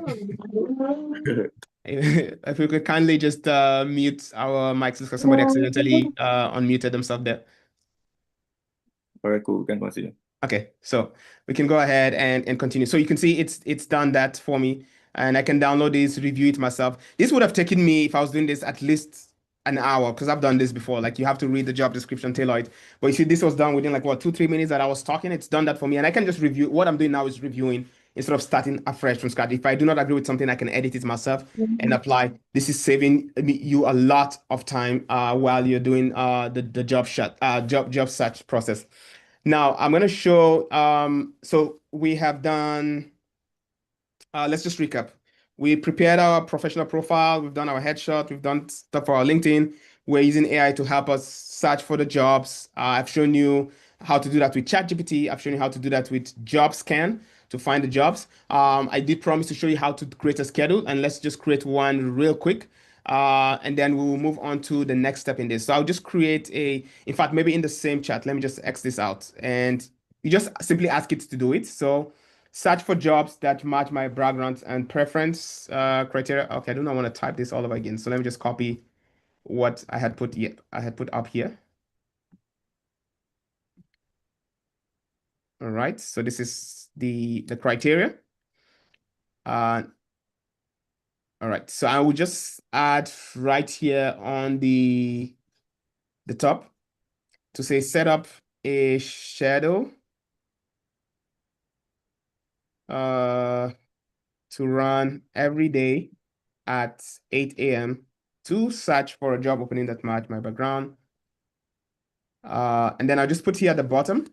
If we could kindly just mute our mics because somebody accidentally unmuted themselves there. All right, cool. We can continue. Okay, so we can go ahead and continue. So you can see it's done that for me, and I can download this, review it myself. This would have taken me, if I was doing this, at least an hour, because I've done this before. Like you have to read the job description, tailor it. But you see, this was done within like what, 2-3 minutes that I was talking. It's done that for me, and I can just review. What I'm doing now is reviewing instead of starting afresh from scratch. If I do not agree with something, I can edit it myself and apply. This is saving you a lot of time while you're doing the job search process. Now I'm going to show, so we have done, let's just recap. We prepared our professional profile. We've done our headshot. We've done stuff for our LinkedIn. We're using AI to help us search for the jobs. I've shown you how to do that with ChatGPT. I've shown you how to do that with JobScan to find the jobs. I did promise to show you how to create a schedule, and let's just create one real quick. And then we will move on to the next step in this. So I'll just create in fact, maybe in the same chat, let me just X this out. And you just simply ask it to do it. So search for jobs that match my background and preference criteria. Okay, I do not want to type this all over again. So let me just copy what I had put up here. All right, so this is the criteria. All right, so I will just add right here on the top to say set up a schedule to run every day at 8 a.m. to search for a job opening that match my background. And then I'll just put here at the bottom,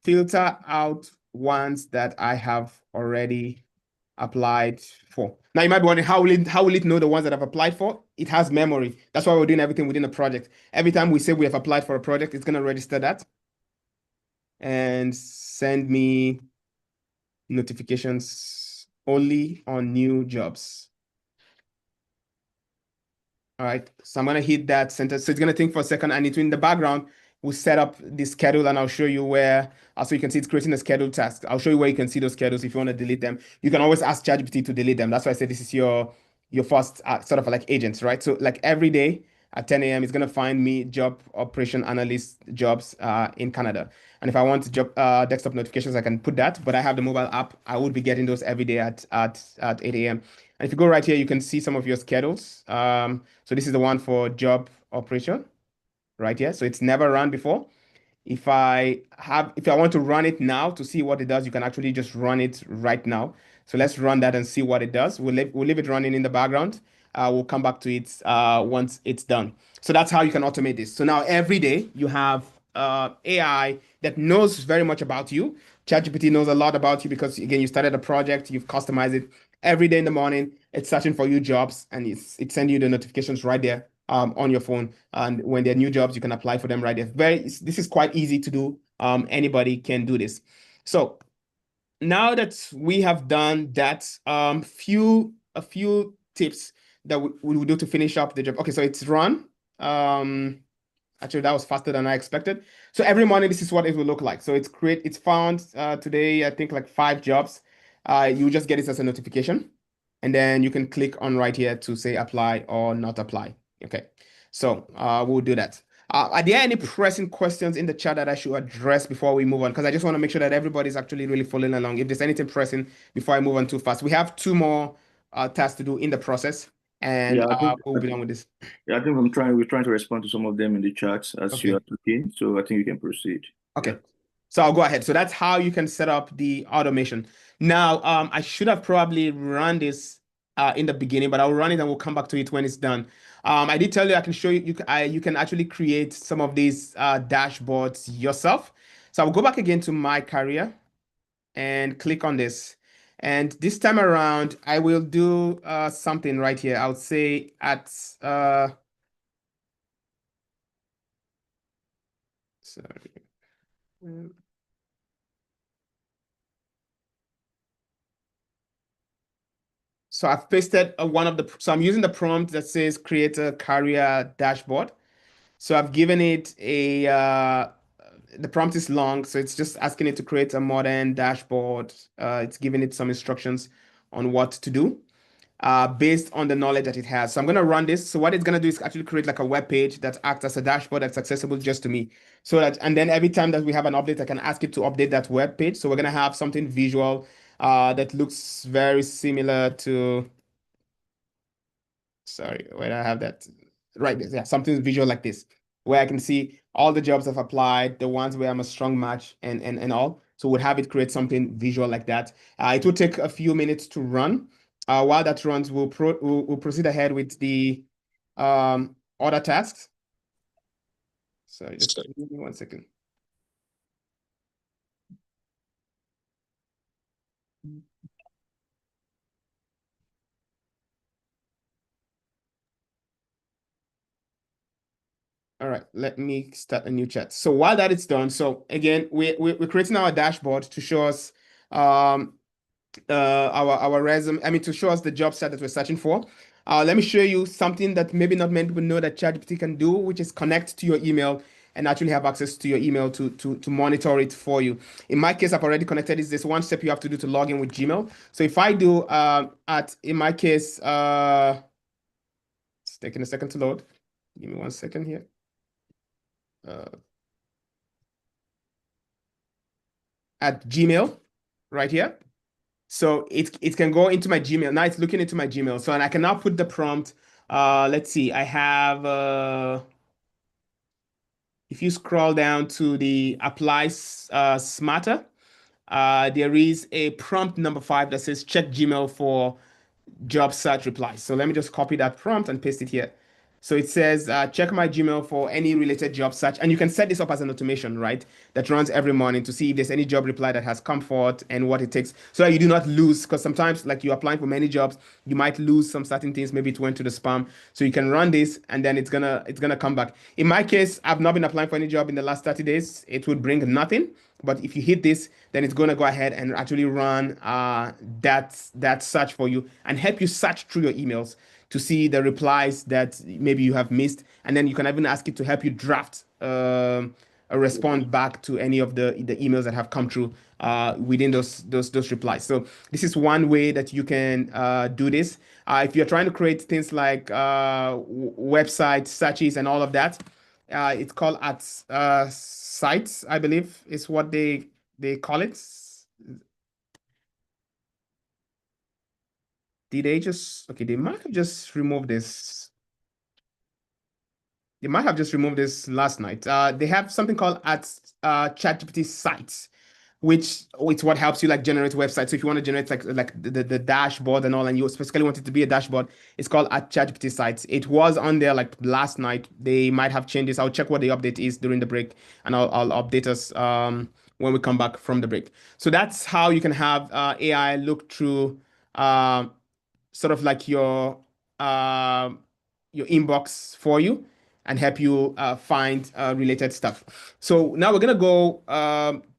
filter out ones that I have already applied for. Now you might be wondering, how will it know the ones that I've applied for? It has memory. That's why we're doing everything within a project. Every time we say we have applied for a project, it's going to register that and send me notifications only on new jobs. All right, so I'm going to hit that sentence. So it's going to think for a second, and in the background, we'll set up the schedule, and I'll show you where, so you can see it's creating a scheduled task. I'll show you where you can see those schedules if you want to delete them. You can always ask ChatGPT to delete them. That's why I said this is your first sort of like agents, right? So like every day at 10 a.m., it's going to find me job operation analyst jobs in Canada. And if I want job desktop notifications, I can put that, but I have the mobile app. I would be getting those every day at 8 a.m. And if you go right here, you can see some of your schedules. So this is the one for job operation right here. So it's never run before. If I want to run it now to see what it does, you can actually just run it right now. So let's run that and see what it does. We'll leave it running in the background. We'll come back to it once it's done. So that's how you can automate this. So now every day you have AI that knows very much about you. ChatGPT knows a lot about you because again, you started a project, you've customized it. Every day in the morning, it's searching for you jobs and it's sending you the notifications right there on your phone. And when there are new jobs, you can apply for them right there. This is quite easy to do. Anybody can do this. So now that we have done that, a few tips that we will do to finish up the job. Okay, so it's run. Actually, that was faster than I expected. So every morning, this is what it will look like. So it's found today, I think like 5 jobs. You just get it as a notification, and then you can click on right here to say apply or not apply. Okay, so we'll do that. Are there any pressing questions in the chat that I should address before we move on? Because I just want to make sure that everybody's actually really following along. If there's anything pressing before I move on too fast, we have 2 more tasks to do in the process, and Yeah, we'll be done with this. Yeah, I think we're trying to respond to some of them in the chat as Okay. you are talking. So I think you can proceed. Okay. So I'll go ahead. So that's how you can set up the automation. Now, I should have probably run this in the beginning, but I'll run it and we'll come back to it when it's done. I did tell you I can show you, you can actually create some of these dashboards yourself. So I'll go back again to my career and click on this. And this time around, I will do something right here. I'll say at, sorry. So I've pasted one of the, so I'm using the prompt that says create a career dashboard. So I've given it a, the prompt is long, so it's just asking it to create a modern dashboard. It's giving it some instructions on what to do based on the knowledge that it has. So I'm going to run this. So what it's going to do is actually create like a web page that acts as a dashboard that's accessible just to me. So that, and then every time that we have an update, I can ask it to update that web page. So we're going to have something visual that looks very similar to, sorry, where do I have that? Right, yeah, something visual like this, where I can see all the jobs I've applied, the ones where I'm a strong match and all. So we'll have it create something visual like that. It will take a few minutes to run. While that runs, we'll proceed ahead with the other tasks. So just give me 1 second. All right, let me start a new chat. So while that is done, so again, we're creating our dashboard to show us our resume. I mean, to show us the job set that we're searching for. Let me show you something that maybe not many people know that ChatGPT can do, which is connect to your email and actually have access to your email to monitor it for you. In my case, I've already connected. It's this one step you have to do to log in with Gmail. So if I do in my case, it's taking a second to load. Give me 1 second here. At Gmail, right here. So it can go into my Gmail. Now it's looking into my Gmail. So and I can now put the prompt. Let's see. I have if you scroll down to the apply smarter, there is a prompt number 5 that says check Gmail for job search replies. So let me just copy that prompt and paste it here. So it says, check my Gmail for any related job search. And you can set this up as an automation, right? That runs every morning to see if there's any job reply that has come forth and what it takes. So that you do not lose, because sometimes like you're applying for many jobs, you might lose some certain things. Maybe it went to the spam. So you can run this and then it's gonna come back. In my case, I've not been applying for any job in the last 30 days. It would bring nothing. But if you hit this, then it's going to go ahead and actually run that search for you and help you search through your emails to see the replies that maybe you have missed. And then you can even ask it to help you draft a response back to any of the emails that have come through within those replies. So this is one way that you can do this. If you're trying to create things like website searches and all of that, it's called at sites, I believe, is what they call it. Did they just, okay, they might have just removed this. They might have just removed this last night. They have something called at ChatGPT sites, which it's what helps you like generate websites. So if you want to generate like the dashboard and all, and you specifically want it to be a dashboard, it's called at ChatGPT Sites. It was on there like last night. They might have changes. I'll check what the update is during the break, and I'll update us when we come back from the break. So that's how you can have AI look through sort of like your inbox for you and help you find related stuff. So now we're gonna go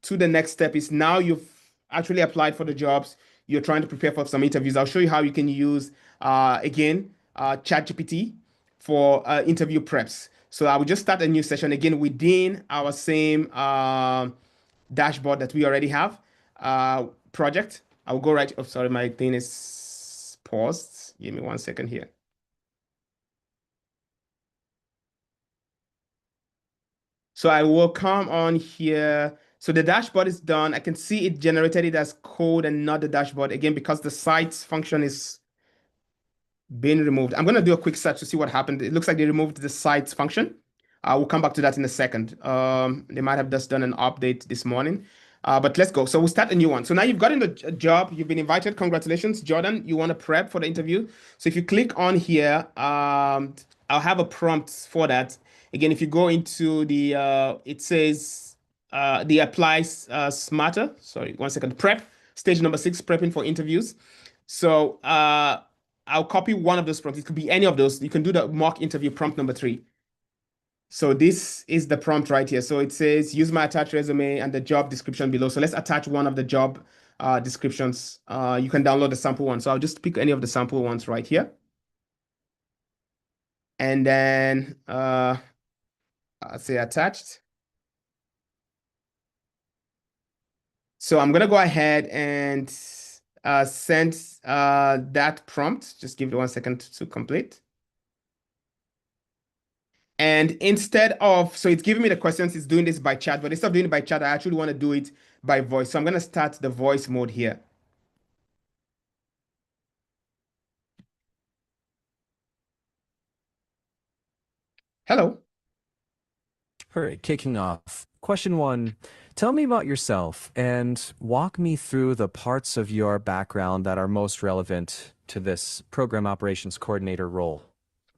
to the next step. Is now you've actually applied for the jobs. You're trying to prepare for some interviews. I'll show you how you can use again ChatGPT for interview preps. So I will just start a new session again within our same dashboard that we already have project. I'll go right. Oh, sorry, my thing is paused. Give me 1 second here. So I will come on here. So the dashboard is done. I can see it generated it as code and not the dashboard again because the sites function is being removed. I'm going to do a quick search to see what happened. It looks like they removed the sites function. We'll come back to that in a second. They might have just done an update this morning. But let's go. So we'll start a new one. So now you've gotten the job. You've been invited. Congratulations, Jordan. You want to prep for the interview. So if you click on here, I'll have a prompt for that. Again, if you go into the, it says the apply smarter. Sorry, 1 second. Prep, stage number 6, prepping for interviews. So I'll copy one of those prompts. It could be any of those. You can do the mock interview prompt number 3. So this is the prompt right here. So it says, use my attached resume and the job description below. So let's attach one of the job descriptions. You can download the sample one. So I'll just pick any of the sample ones right here. And then I'll say attached. So I'm going to go ahead and send that prompt. Just give it 1 second to complete. And instead of, so it's giving me the questions, it's doing this by chat, but instead of doing it by chat, I actually want to do it by voice. So I'm going to start the voice mode here. Hello. All right, kicking off. Question 1, tell me about yourself and walk me through the parts of your background that are most relevant to this program operations coordinator role.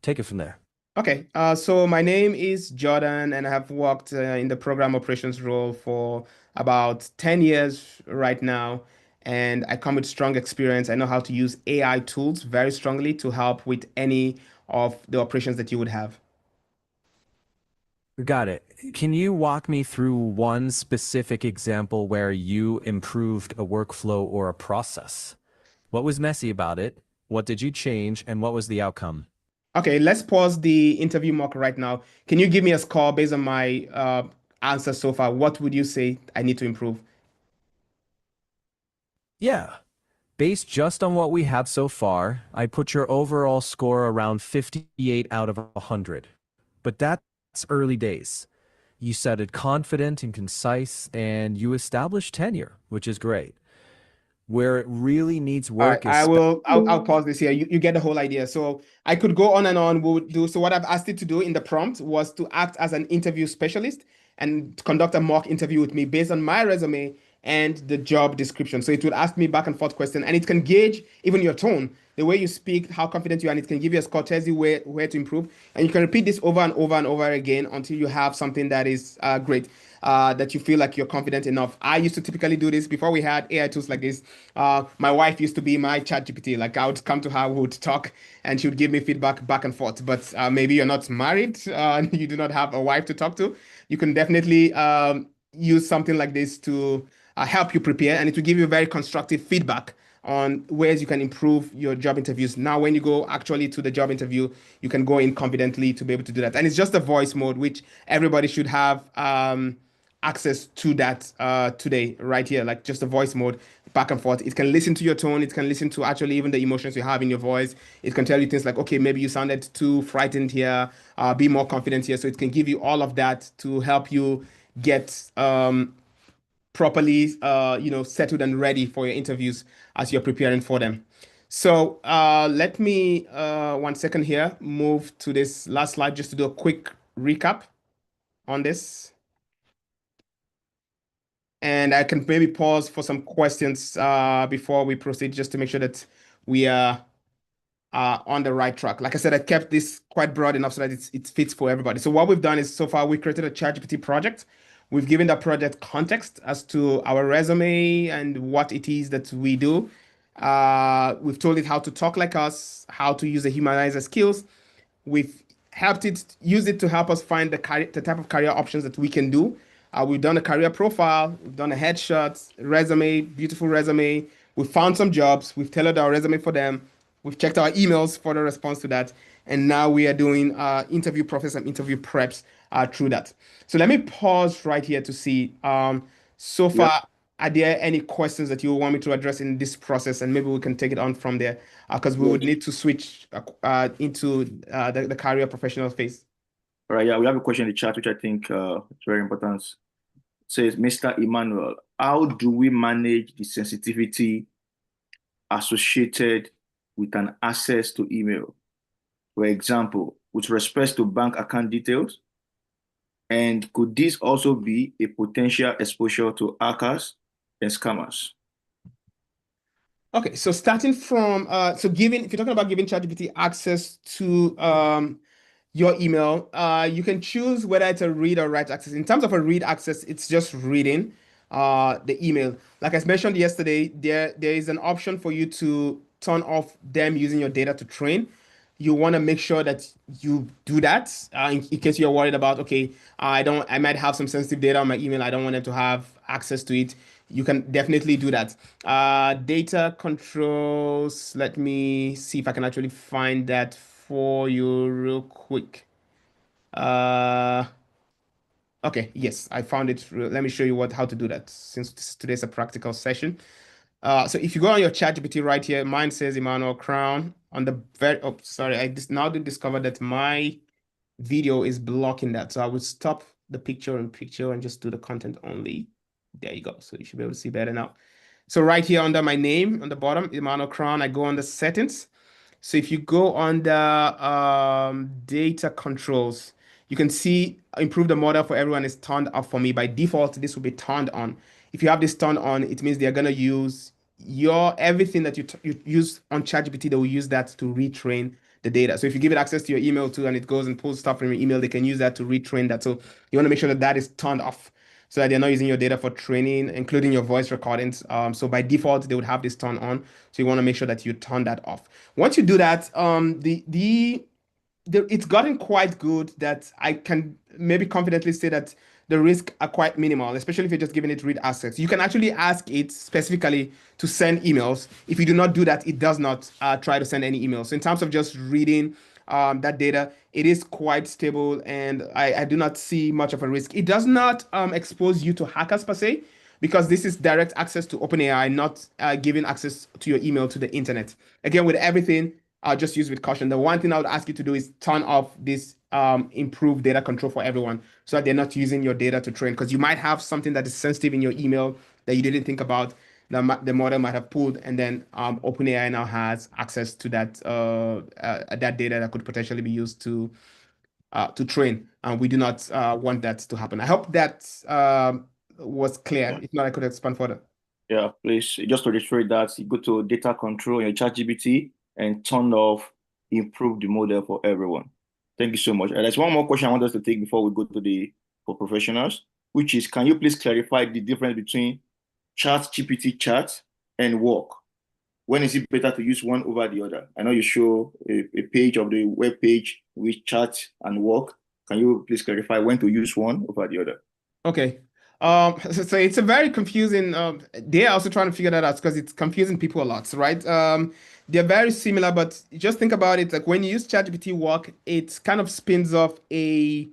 Take it from there. Okay, so my name is Jordan, and I have worked in the program operations role for about 10 years right now. And I come with strong experience. I know how to use AI tools very strongly to help with any of the operations that you would have. Got it. Can you walk me through one specific example where you improved a workflow or a process? What was messy about it? What did you change? And what was the outcome? Okay, let's pause the interview mock right now. Can you give me a score based on my answer so far? What would you say I need to improve? Yeah. Based just on what we have so far, I put your overall score around 58 out of 100. But that's early days. You sounded confident and concise, and you established tenure, which is great. Where it really needs work is I'll pause this here. You get the whole idea. So I could go on and on. So what I've asked it to do in the prompt was to act as an interview specialist and conduct a mock interview with me based on my resume and the job description. So it will ask me back and forth question, and it can gauge even your tone, the way you speak, how confident you are, and it can give you a score, tells you where to improve. And you can repeat this over and over and over again until you have something that is great. That you feel like you're confident enough. I used to typically do this before we had AI tools like this. My wife used to be my ChatGPT. Like I would come to her, we would talk, and she would give me feedback back and forth. But maybe you're not married, you do not have a wife to talk to. You can definitely use something like this to help you prepare, and it will give you very constructive feedback on ways you can improve your job interviews. Now, when you go actually to the job interview, you can go in confidently to be able to do that. And it's just a voice mode, which everybody should have access to that today, right here, like just a voice mode back and forth. It can listen to your tone. It can listen to actually even the emotions you have in your voice. It can tell you things like, okay, maybe you sounded too frightened here, be more confident here. So it can give you all of that to help you get properly, settled and ready for your interviews as you're preparing for them. So let me, 1 second here, move to this last slide just to do a quick recap on this. And I can maybe pause for some questions before we proceed, just to make sure that we are on the right track. Like I said, I kept this quite broad enough so that it fits for everybody. So what we've done is, so far we created a ChatGPT project. We've given that project context as to our resume and what it is that we do. We've told it how to talk like us, how to use the humanizer skills. We've helped it use it to help us find the type of career options that we can do. We've done a career profile, we've done a headshot, resume, beautiful resume. We've found some jobs, we've tailored our resume for them. We've checked our emails for the response to that. And now we are doing interview process and interview preps through that. So let me pause right here to see, so Yeah. far, are there any questions that you want me to address in this process? And maybe we can take it on from there, because we would need to switch into the career professional phase. All right, yeah, we have a question in the chat, which I think is very important. It says, Mr. Emmanuel, how do we manage the sensitivity associated with an access to email? For example, with respect to bank account details? And could this also be a potential exposure to hackers and scammers? Okay, so starting from if you're talking about giving ChatGPT access to your email, you can choose whether it's a read or write access. In terms of a read access, it's just reading the email. Like I mentioned yesterday, there is an option for you to turn off them using your data to train. You want to make sure that you do that in case you're worried about, okay, I might have some sensitive data on my email. I don't want them to have access to it. You can definitely do that. Data controls. Let me see if I can actually find that for you real quick. Okay, yes, I found it. Let me show you how to do that, since today's a practical session. So if you go on your ChatGPT right here, mine says Emmanuel Crown on the very, oh, sorry, I just now did discover that my video is blocking that. So I will stop the picture and just do the content only. There you go. So you should be able to see better now. So right here under my name on the bottom, Emmanuel Crown, I go on the settings. So if you go on the data controls, you can see improve the model for everyone is turned off for me. By default, this will be turned on. If you have this turned on, it means they're gonna use everything that you use on ChatGPT. They will use that to retrain the data. So if you give it access to your email too, and it goes and pulls stuff from your email, they can use that to retrain that. So you want to make sure that that is turned off, so that they're not using your data for training, including your voice recordings. So by default, they would have this turned on. So you want to make sure that you turn that off. Once you do that, it's gotten quite good that I can maybe confidently say that the risks are quite minimal, especially if you're just giving it read access. You can actually ask it specifically to send emails. If you do not do that, it does not try to send any emails. So in terms of just reading that data, it is quite stable, and I do not see much of a risk. It does not expose you to hackers per se, because this is direct access to OpenAI, not giving access to your email to the internet. Again, with everything, just use with caution. The one thing I would ask you to do is turn off this improved data control for everyone, so that they're not using your data to train, because you might have something that is sensitive in your email that you didn't think about, the model might have pulled, and then OpenAI now has access to that data that could potentially be used to train, and we do not want that to happen. I hope that was clear. If not, I could expand further. Yeah, please, just to reiterate that, you go to data control in your ChatGPT and turn off improve the model for everyone. Thank you so much. And there's one more question I want us to take before we go to for professionals, which is, can you please clarify the difference between ChatGPT chat and work? When is it better to use one over the other? I know you show a page of the web page with chat and work. Can you please clarify when to use one over the other? Okay. So it's a very confusing. They're also trying to figure that out, because it's confusing people a lot, right? They're very similar, but just think about it. Like when you use ChatGPT Work, it kind of spins off a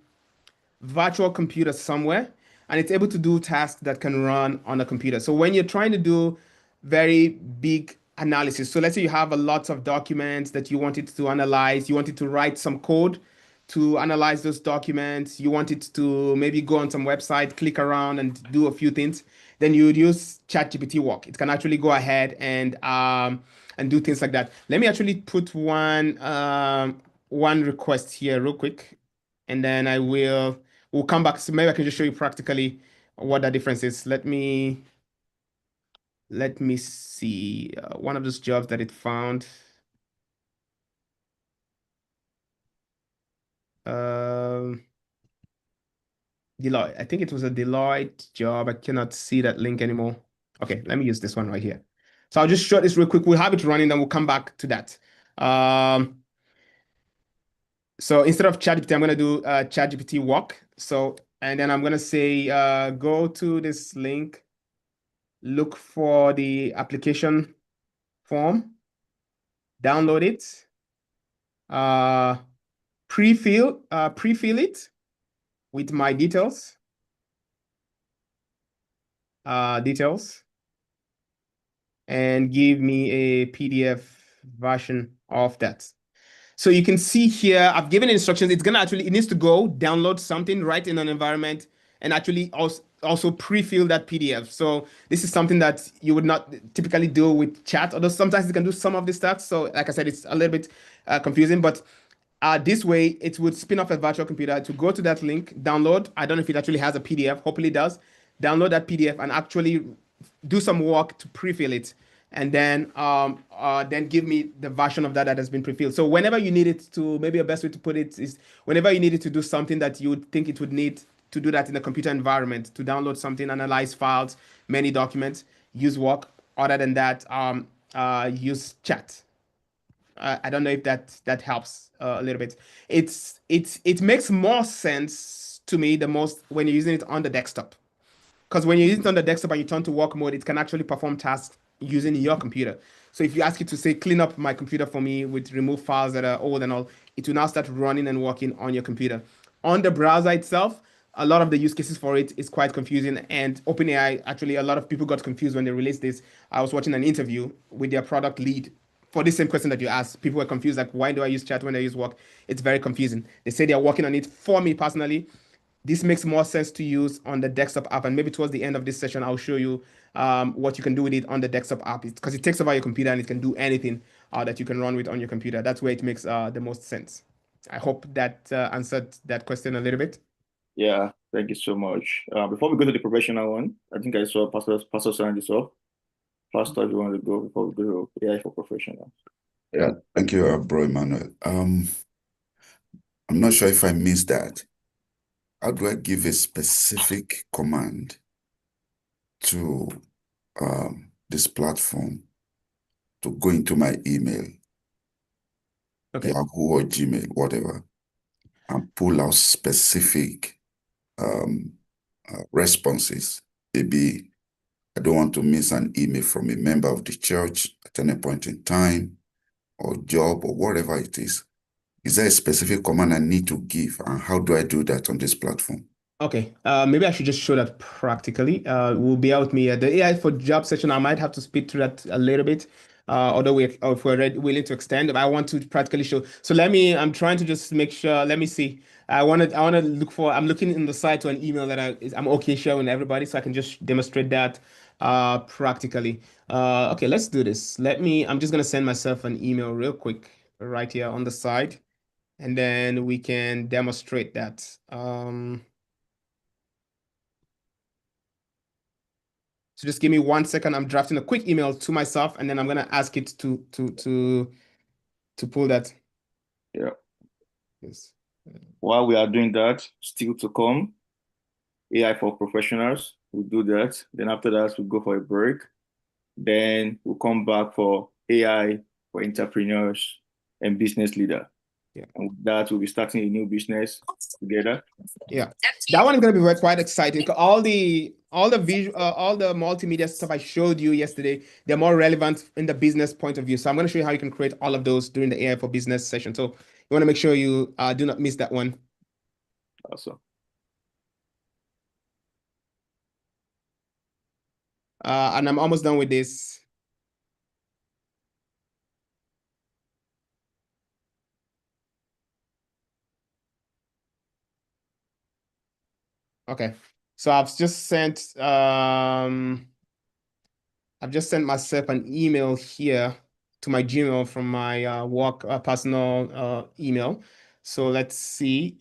virtual computer somewhere, and it's able to do tasks that can run on a computer. So when you're trying to do very big analysis, so let's say you have a lot of documents that you wanted to analyze, you wanted to write some code to analyze those documents, you wanted to maybe go on some website, click around and do a few things, then you would use ChatGPT Work. It can actually go ahead and do things like that. Let me actually put one request here real quick, and then we'll come back. So maybe I can just show you practically what the difference is. Let me see one of those jobs that it found. Deloitte. I think it was a Deloitte job. I cannot see that link anymore. Okay, let me use this one right here. So I'll just show this real quick. We'll have it running, then we'll come back to that. So instead of ChatGPT, I'm gonna do ChatGPT walk. So, and then I'm gonna say, go to this link, look for the application form, download it, pre-fill it with my details, and give me a PDF version of that. So you can see here, I've given instructions. It's gonna it needs to go download something right in an environment and actually also pre-fill that PDF. So this is something that you would not typically do with chat, although sometimes it can do some of the stuff. So like I said, it's a little bit confusing, but this way it would spin off a virtual computer to go to that link, download. I don't know if it actually has a PDF, hopefully it does. Download that PDF and actually do some work to pre-fill it, and then give me the version of that has been pre-filled. So whenever you need it to, maybe a best way to put it is whenever you need it to do something that you would think it would need to do that in a computer environment, to download something, analyze files, many documents, use work. Other than that, use chat. I don't know if that helps a little bit. It makes more sense to me the most when you're using it on the desktop. Because when you use it on the desktop and you turn to work mode, it can actually perform tasks using your computer. So if you ask it to say, clean up my computer for me with remove files that are old and all, it will now start running and working on your computer. On the browser itself, a lot of the use cases for it is quite confusing. And OpenAI, actually, a lot of people got confused when they released this. I was watching an interview with their product lead for the same question that you asked. People were confused, like, why do I use chat when I use work? It's very confusing. They say they're working on it. For me personally, this makes more sense to use on the desktop app, and maybe towards the end of this session, I'll show you what you can do with it on the desktop app, because it takes over your computer and it can do anything that you can run with on your computer. That's where it makes the most sense. I hope that answered that question a little bit. Yeah, thank you so much. Before we go to the professional one, I think I saw Pastor sign this off. Pastor, you want to go before we go to AI for professionals? Yeah, thank you, Bro Emmanuel. I'm not sure if I missed that. How do I give a specific command to this platform to go into my email, Okay. Yahoo or Gmail, whatever, and pull out specific responses? Maybe I don't want to miss an email from a member of the church at any point in time, or job, or whatever it is. Is there a specific command I need to give, and how do I do that on this platform? Okay, maybe I should just show that practically. Will be out me the AI for job session. I might have to speed through that a little bit, although if we're willing to extend. But I want to practically show. So I'm trying to just make sure. Let me see. I want to look for. I'm looking in the site to an email that I'm okay showing everybody, so I can just demonstrate that practically. Okay, let's do this. I'm just gonna send myself an email real quick right here on the side, and then we can demonstrate that. So just give me 1 second. I'm drafting a quick email to myself, and then I'm gonna ask it to pull that. Yeah. Yes. While we are doing that, still to come, AI for professionals. We'll do that. Then after that, we'll go for a break. Then we'll come back for AI for entrepreneurs and business leader. Yeah. And with that, we'll be starting a new business together. Yeah, that one is going to be quite exciting. All the visual, all the multimedia stuff I showed you yesterday, they're more relevant in the business point of view. So I'm going to show you how you can create all of those during the AI for business session. So you want to make sure you do not miss that one. Awesome. And I'm almost done with this. Okay, so I've just sent myself an email here to my Gmail from my work personal email. So let's see.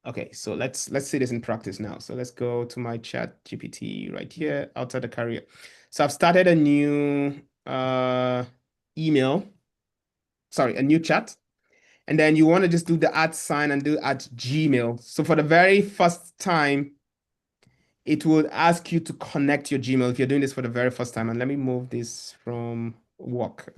Okay, so let's see this in practice now. So let's go to my chat GPT right here outside the career. So I've started a new email, sorry, a new chat. And then you want to just do the @ and do @Gmail. So for the very first time, it will ask you to connect your Gmail if you're doing this for the very first time. And let me move this from work.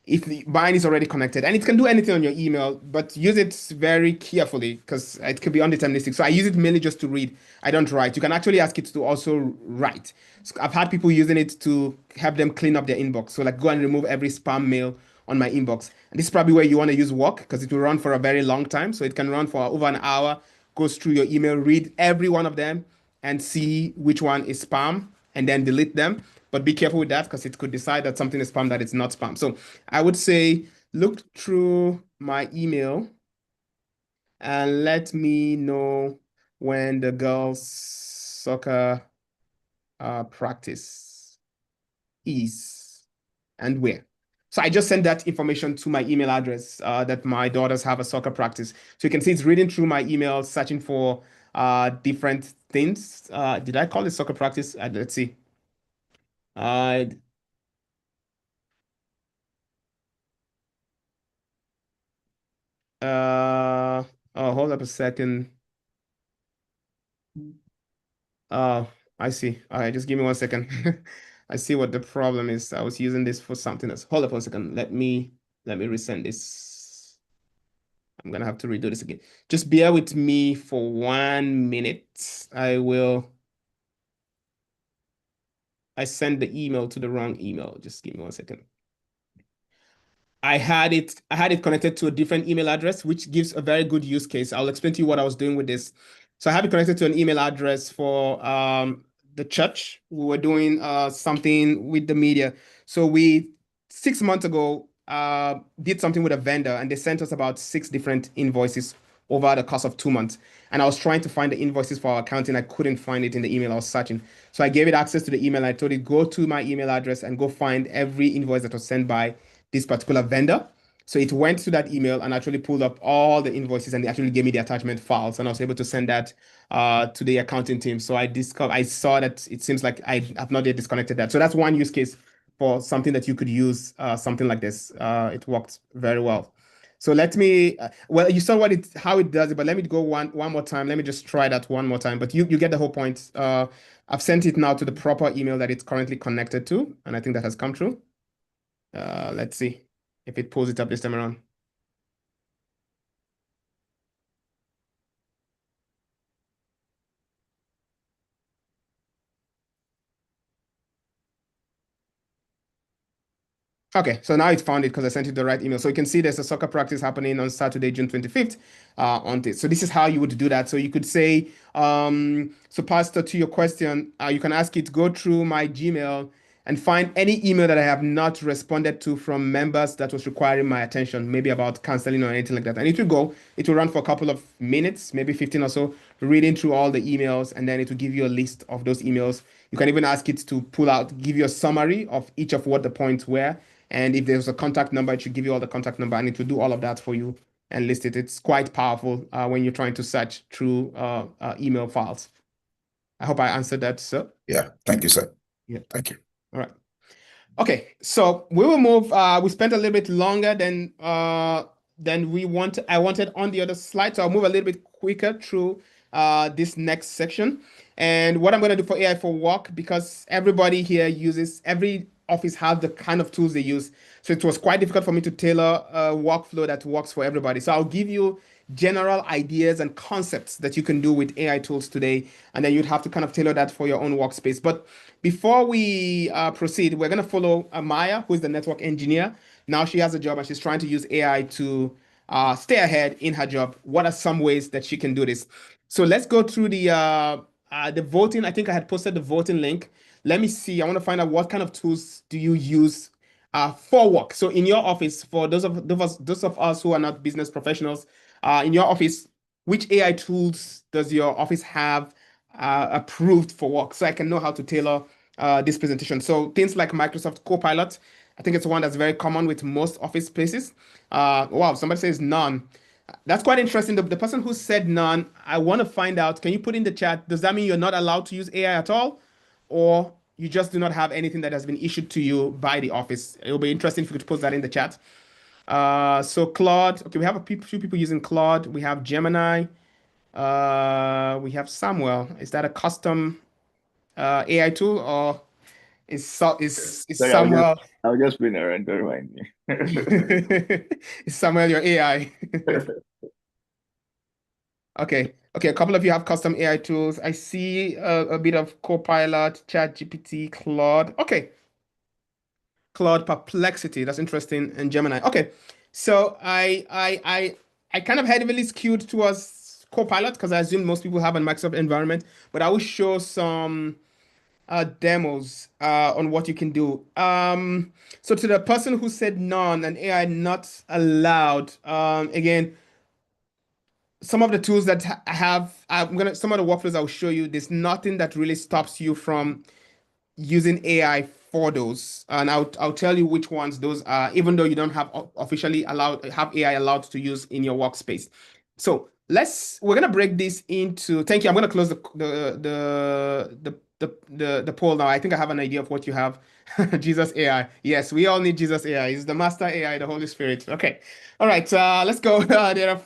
If mine is already connected, and it can do anything on your email, but use it very carefully because it could be undeterministic. So I use it mainly just to read. I don't write. You can actually ask it to also write. So I've had people using it to help them clean up their inbox. So like go and remove every spam mail on my inbox. And this is probably where you want to use work because it will run for a very long time. So it can run for over an hour, goes through your email, read every one of them, and see which one is spam and then delete them. But be careful with that because it could decide that something is spam that it's not spam. So I would say look through my email and let me know when the girls' soccer practice is and where. So I just sent that information to my email address that my daughters have a soccer practice. So you can see it's reading through my email, searching for different things. Did I call it soccer practice? Let's see. Oh, hold up a second. Oh, I see. All right, just give me 1 second. I see what the problem is. I was using this for something else. Hold up a second. Let me resend this. I'm gonna have to redo this again. Just bear with me for 1 minute. I sent the email to the wrong email. Just give me 1 second. I had it connected to a different email address, which gives a very good use case. I'll explain to you what I was doing with this. So I have it connected to an email address for the church. We were doing something with the media. So we 6 months ago did something with a vendor, and they sent us about 6 different invoices over the course of 2 months. And I was trying to find the invoices for our accounting. I couldn't find it in the email I was searching. So I gave it access to the email. I told it, go to my email address and go find every invoice that was sent by this particular vendor. So it went to that email and actually pulled up all the invoices, and they actually gave me the attachment files, and I was able to send that to the accounting team. So I saw that it seems like I have not yet disconnected that. So that's one use case for something that you could use something like this. It worked very well. So let me, well, you saw how it does it, but let me go one more time. Let me just try that one more time. But you get the whole point. I've sent it now to the proper email that it's currently connected to, and I think that has come through. Let's see if it pulls it up this time around. Okay, so now it found it because I sent it the right email. So you can see there's a soccer practice happening on Saturday, June 25th on this. So this is how you would do that. So you could say, so Pastor, to your question, you can ask it, go through my Gmail and find any email that I have not responded to from members that was requiring my attention, maybe about counseling or anything like that. And it will run for a couple of minutes, maybe 15 or so, reading through all the emails, and then it will give you a list of those emails. You can even ask it to give you a summary of each of what the points were. And if there's a contact number, it should give you all the contact number, and it will do all of that for you and list it. It's quite powerful when you're trying to search through email files. I hope I answered that, sir. Yeah, thank you, sir. Yeah. Thank you. All right. Okay, so we will move. We spent a little bit longer than I wanted on the other slide, so I'll move a little bit quicker through this next section. And what I'm going to do for AI for Work, because everybody here every office has the kind of tools they use. So it was quite difficult for me to tailor a workflow that works for everybody. So I'll give you general ideas and concepts that you can do with AI tools today, and then you'd have to kind of tailor that for your own workspace. But before we proceed, we're going to follow Maya, who is the network engineer. Now she has a job and she's trying to use AI to stay ahead in her job. What are some ways that she can do this? So let's go through the voting. I think I had posted the voting link. Let me see. I want to find out what kind of tools do you use for work. So in your office, for those of us who are not business professionals, in your office, which AI tools does your office have approved for work? So I can know how to tailor this presentation. So things like Microsoft Copilot, I think it's one that's very common with most office spaces. Wow, somebody says none. That's quite interesting. The person who said none, I want to find out. Can you put in the chat? Does that mean you're not allowed to use AI at all? Or you just do not have anything that has been issued to you by the office? It'll be interesting if you could post that in the chat. So Claude, okay, we have few people using Claude. We have Gemini. We have Samuel. Is that a custom AI tool, or is Sorry, Samuel I was just being around, don't remind me. is Samuel your AI? Okay. Okay, a couple of you have custom AI tools. I see a bit of Copilot, ChatGPT, Claude. Okay. Claude, Perplexity. That's interesting. And Gemini. Okay. So I kind of heavily skewed towards Copilot because I assume most people have a Microsoft environment, but I will show some demos on what you can do. So to the person who said none and AI not allowed, again, some of the tools that I have, some of the workflows I'll show you, there's nothing that really stops you from using AI for those. And I'll tell you which ones those are, even though you don't have officially have AI allowed to use in your workspace. So we're gonna break this into, thank you. I'm gonna close the poll now. I think I have an idea of what you have. Jesus AI. Yes, we all need Jesus AI. He's the master AI, the Holy Spirit. Okay. All right, let's go. There are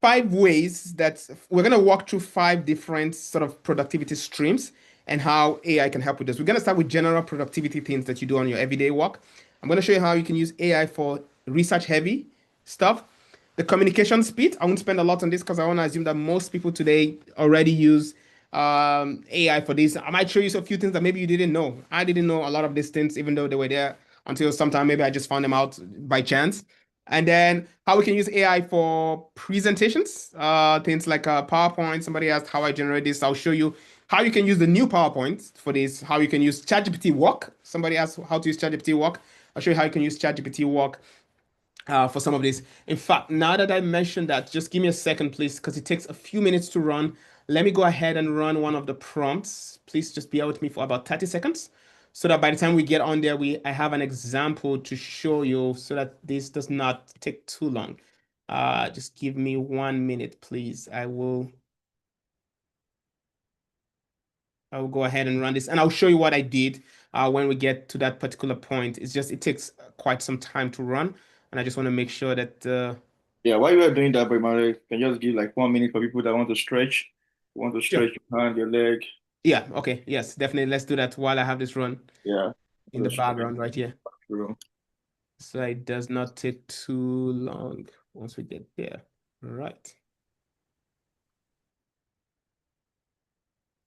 five ways that we're going to walk through five different sort of productivity streams and how AI can help with this. We're going to start with general productivity things that you do on your everyday work. I'm going to show you how you can use AI for research heavy stuff. The communication speed, I won't spend a lot on this because I want to assume that most people today already use AI for this. I might show you a few things that maybe you didn't know. I didn't know a lot of these things, even though they were there until sometime maybe I just found them out by chance. And then how we can use AI for presentations, things like PowerPoint. Somebody asked how I generate this. I'll show you how you can use the new PowerPoint for this, how you can use ChatGPT Work. Somebody asked how to use ChatGPT Work. I'll show you how you can use ChatGPT Work for some of this. In fact, now that I mentioned that, just give me a second, please, because it takes a few minutes to run. Let me go ahead and run one of the prompts. Please just bear with me for about 30 seconds so that by the time we get on there, I have an example to show you so that this does not take too long. Just give me 1 minute, please. I will go ahead and run this, and I'll show you what I did when we get to that particular point. It's just, it takes quite some time to run, and I just want to make sure that Yeah, while you are doing that, but can you just give like 1 minute for people that want to stretch? Want to Sure. stretch your hand, your leg? Yeah, okay. Yes, definitely. Let's do that while I have this run Yeah. in the background right here. True. So it does not take too long once we get there. All right.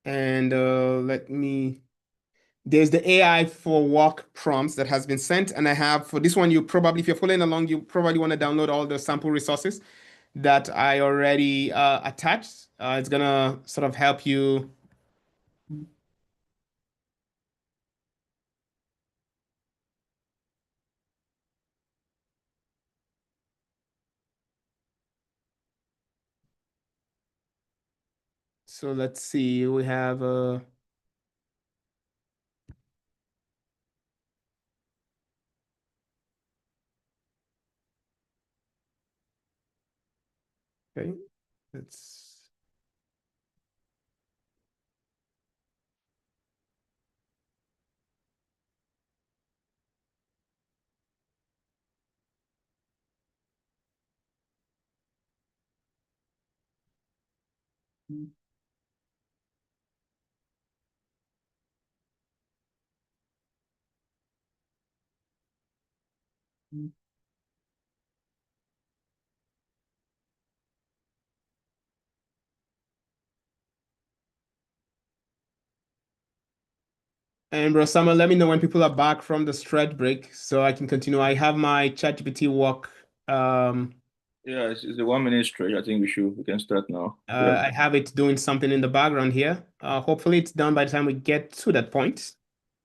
And there's the AI for work prompts that has been sent. And I have, for this one, if you're following along, you probably want to download all the sample resources that I already attached. It's gonna sort of help you. So let's see, we have okay, let's And bro, Samuel, let me know when people are back from the stretch break so I can continue. I have my ChatGPT work. Yeah, it's a 1 minute stretch. I think we can start now. I have it doing something in the background here. Hopefully it's done by the time we get to that point.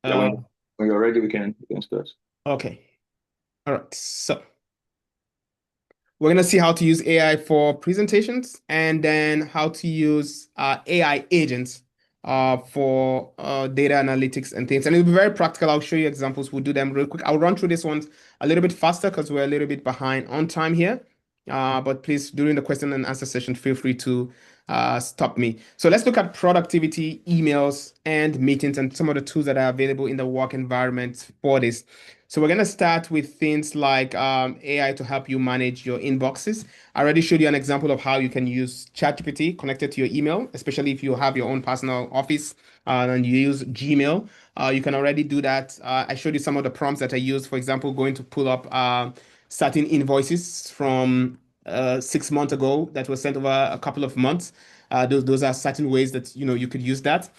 Yeah, when you're ready, we can start. Okay. All right. So we're gonna see how to use AI for presentations and then how to use AI agents for data analytics and things. And it'll be very practical. I'll show you examples. We'll do them real quick. I'll run through this one a little bit faster because we're a little bit behind on time here. But please, during the question and answer session, feel free to stop me. So let's look at productivity, emails, and meetings, and some of the tools that are available in the work environment for this. So we're going to start with things like AI to help you manage your inboxes. I already showed you an example of how you can use ChatGPT connected to your email, especially if you have your own personal office and you use Gmail. You can already do that. I showed you some of the prompts that I use, for example, going to pull up certain invoices from 6 months ago that were sent over a couple of months. Those are certain ways that you could use that.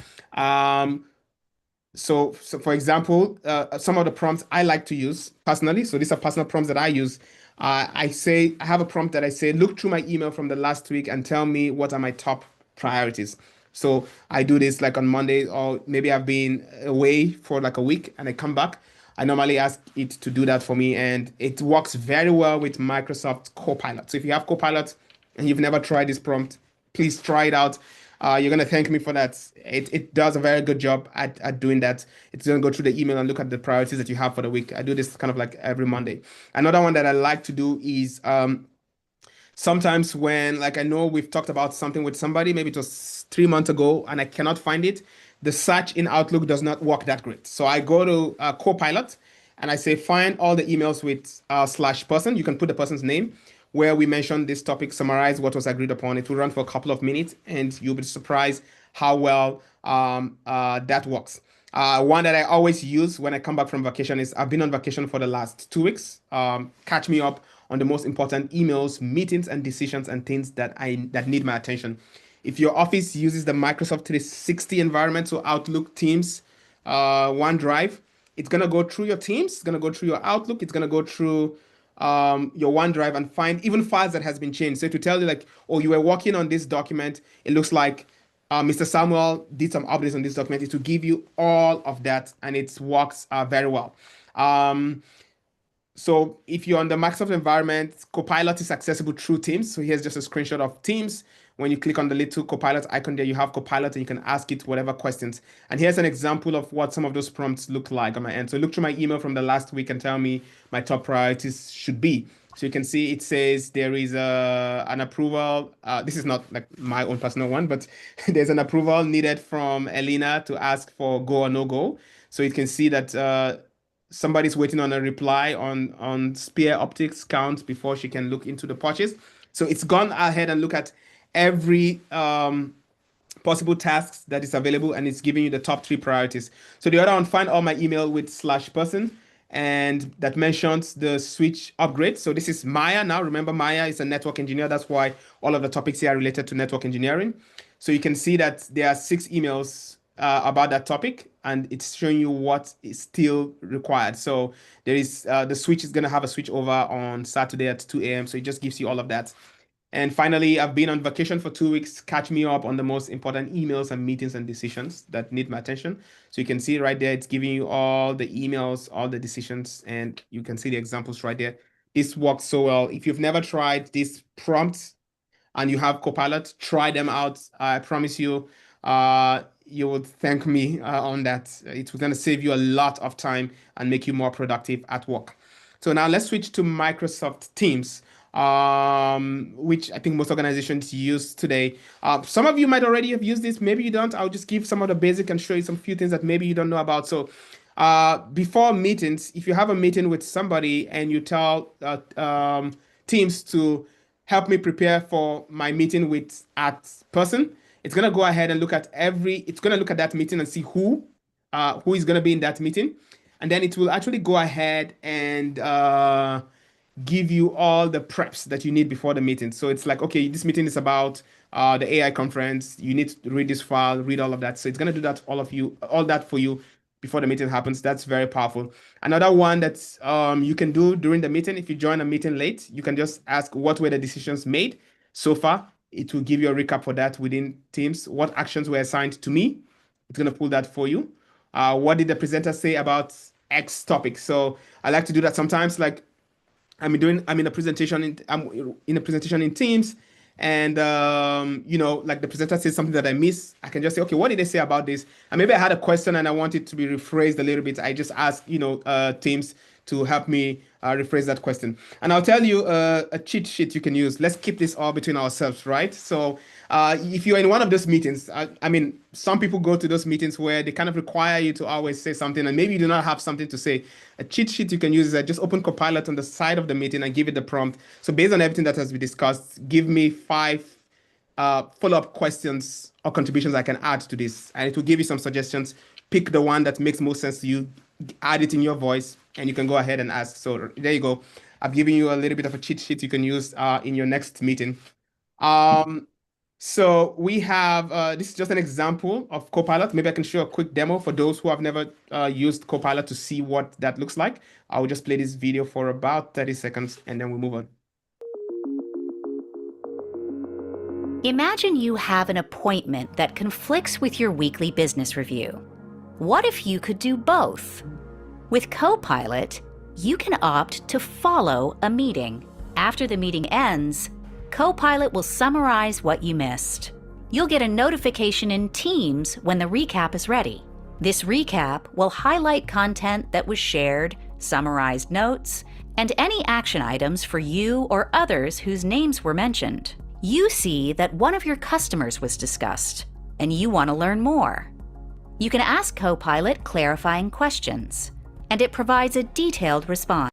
So for example, some of the prompts I like to use personally, so these are personal prompts that I use. I have a prompt that I say, look through my email from the last week and tell me what are my top priorities. So I do this like on Monday, or maybe I've been away for like a week and I come back. I normally ask it to do that for me, and it works very well with Microsoft Copilot. So if you have Copilot and you've never tried this prompt, please try it out. You're going to thank me for that. It does a very good job at doing that. It's going to go through the email and look at the priorities that you have for the week. I do this kind of like every Monday. Another one that I like to do is sometimes when, like, I know we've talked about something with somebody, maybe it was 3 months ago, and I cannot find it, the search in Outlook does not work that great. So I go to Copilot and I say, find all the emails with /person. You can put the person's name where we mentioned this topic, summarize what was agreed upon. It will run for a couple of minutes, and you'll be surprised how well that works. One that I always use when I come back from vacation is I've been on vacation for the last 2 weeks. Catch me up on the most important emails, meetings, and decisions and things that need my attention. If your office uses the Microsoft 360 environment, so Outlook, Teams, OneDrive, it's gonna go through your Teams, it's gonna go through your Outlook, it's gonna go through your OneDrive and find even files that has been changed. So to tell you like, oh, you were working on this document, it looks like Mr. Samuel did some updates on this document. It will give you all of that, and it works very well. So if you're on the Microsoft environment, Copilot is accessible through Teams. So here's just a screenshot of Teams. When you click on the little Copilot icon there, you have Copilot and you can ask it whatever questions. And here's an example of what some of those prompts look like on my end. So look through my email from the last week and tell me my top priorities should be. So you can see it says there is an approval. This is not like my own personal one, but there's an approval needed from Elena to ask for go or no go. So you can see that somebody's waiting on a reply on Spear Optics count before she can look into the purchase. So it's gone ahead and look at every possible tasks that is available, and it's giving you the top 3 priorities. So the other one, find all my email with /person, and that mentions the switch upgrade. So this is Maya now. Remember, Maya is a network engineer. That's why all of the topics here are related to network engineering. So you can see that there are 6 emails about that topic, and it's showing you what is still required. So there is the switch is going to have a switch over on Saturday at 2 a.m. So it just gives you all of that. And finally, I've been on vacation for 2 weeks. Catch me up on the most important emails and meetings and decisions that need my attention. So you can see right there, it's giving you all the emails, all the decisions, and you can see the examples right there. This works so well. If you've never tried these prompts and you have Copilot, try them out. I promise you, you would thank me on that. It's going to save you a lot of time and make you more productive at work. So now let's switch to Microsoft Teams, which I think most organizations use today. Some of you might already have used this. Maybe you don't. I'll just give some of the basic and show you some few things that maybe you don't know about. So before meetings, if you have a meeting with somebody and you tell Teams to help me prepare for my meeting with @person, it's going to go ahead and look at it's going to look at that meeting and see who is going to be in that meeting. And then it will actually go ahead and give you all the preps that you need before the meeting. So it's like, okay, this meeting is about the AI conference. You need to read this file, read all of that. So it's going to do that, all that for you before the meeting happens. That's very powerful. Another one that you can do during the meeting, if you join a meeting late, you can just ask what were the decisions made so far. It will give you a recap for that within Teams. What actions were assigned to me? It's going to pull that for you. What did the presenter say about X topic? So I like to do that sometimes. Like I'm in a presentation in Teams, and like the presenter says something that I miss. I can just say, okay, what did they say about this? And maybe I had a question and I want it to be rephrased a little bit. I just ask Teams to help me rephrase that question. And I'll tell you a cheat sheet you can use. Let's keep this all between ourselves, right? So if you're in one of those meetings, I mean, some people go to those meetings where they kind of require you to always say something, and maybe you do not have something to say. A cheat sheet you can use is that just open Copilot on the side of the meeting and give it the prompt. So based on everything that has been discussed, give me 5 follow-up questions or contributions I can add to this, and it will give you some suggestions. Pick the one that makes most sense to you, add it in your voice, and you can go ahead and ask. So there you go. I've given you a little bit of a cheat sheet you can use in your next meeting. So we have, this is just an example of Copilot. Maybe I can show a quick demo for those who have never used Copilot to see what that looks like. I will just play this video for about 30 seconds and then we'll move on. Imagine you have an appointment that conflicts with your weekly business review. What if you could do both? With Copilot, you can opt to follow a meeting. After the meeting ends, Copilot will summarize what you missed. You'll get a notification in Teams when the recap is ready. This recap will highlight content that was shared, summarized notes, and any action items for you or others whose names were mentioned. You see that one of your customers was discussed, and you want to learn more. You can ask Copilot clarifying questions, and it provides a detailed response.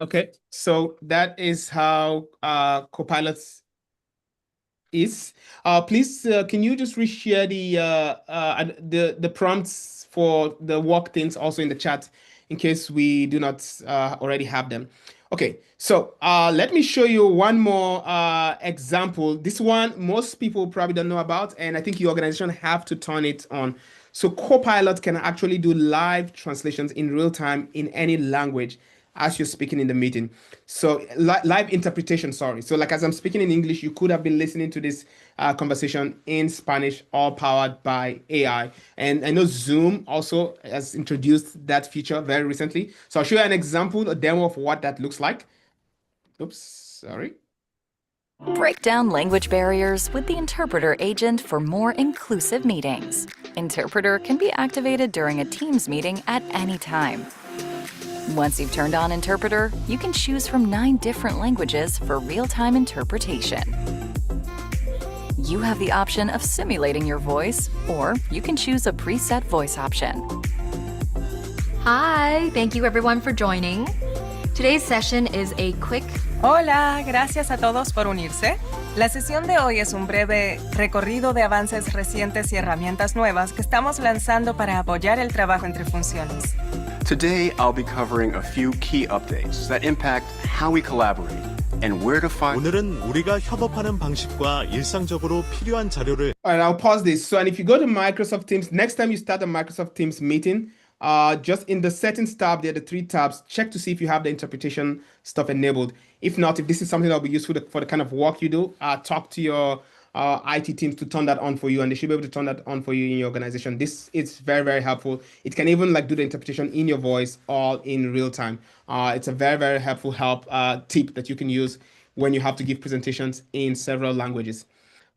Okay, so that is how Copilot is. Please, can you just reshare the prompts for the work things also in the chat in case we do not already have them? Okay, so let me show you one more example. This one most people probably don't know about, and I think your organization have to turn it on. So Copilot can actually do live translations in real time in any language as you're speaking in the meeting. So live interpretation, sorry. So like as I'm speaking in English, you could have been listening to this conversation in Spanish, all powered by AI. And I know Zoom also has introduced that feature very recently. So I'll show you an example, a demo of what that looks like. Oops, sorry. Break down language barriers with the Interpreter agent for more inclusive meetings. Interpreter can be activated during a Teams meeting at any time. Once you've turned on Interpreter, you can choose from 9 different languages for real-time interpretation. You have the option of simulating your voice, or you can choose a preset voice option. Hi, thank you everyone for joining. Today's session is a quick... Hola, gracias a todos por unirse. La sesión de hoy es un breve recorrido de avances recientes y herramientas nuevas que estamos lanzando para apoyar el trabajo entre funciones. Today, I'll be covering a few key updates that impact how we collaborate and where to find. 오늘은 우리가 협업하는 방식과 일상적으로 필요한 자료를. All right, I'll pause this. So, and if you go to Microsoft Teams, next time you start a Microsoft Teams meeting, just in the settings tab, there are the 3 tabs. Check to see if you have the interpretation stuff enabled. If not, if this is something that will be useful for the kind of work you do, talk to your IT teams to turn that on for you, and they should be able to turn that on for you in your organization. This is very, very helpful. It can even like do the interpretation in your voice all in real time. It's a very, very helpful tip that you can use when you have to give presentations in several languages.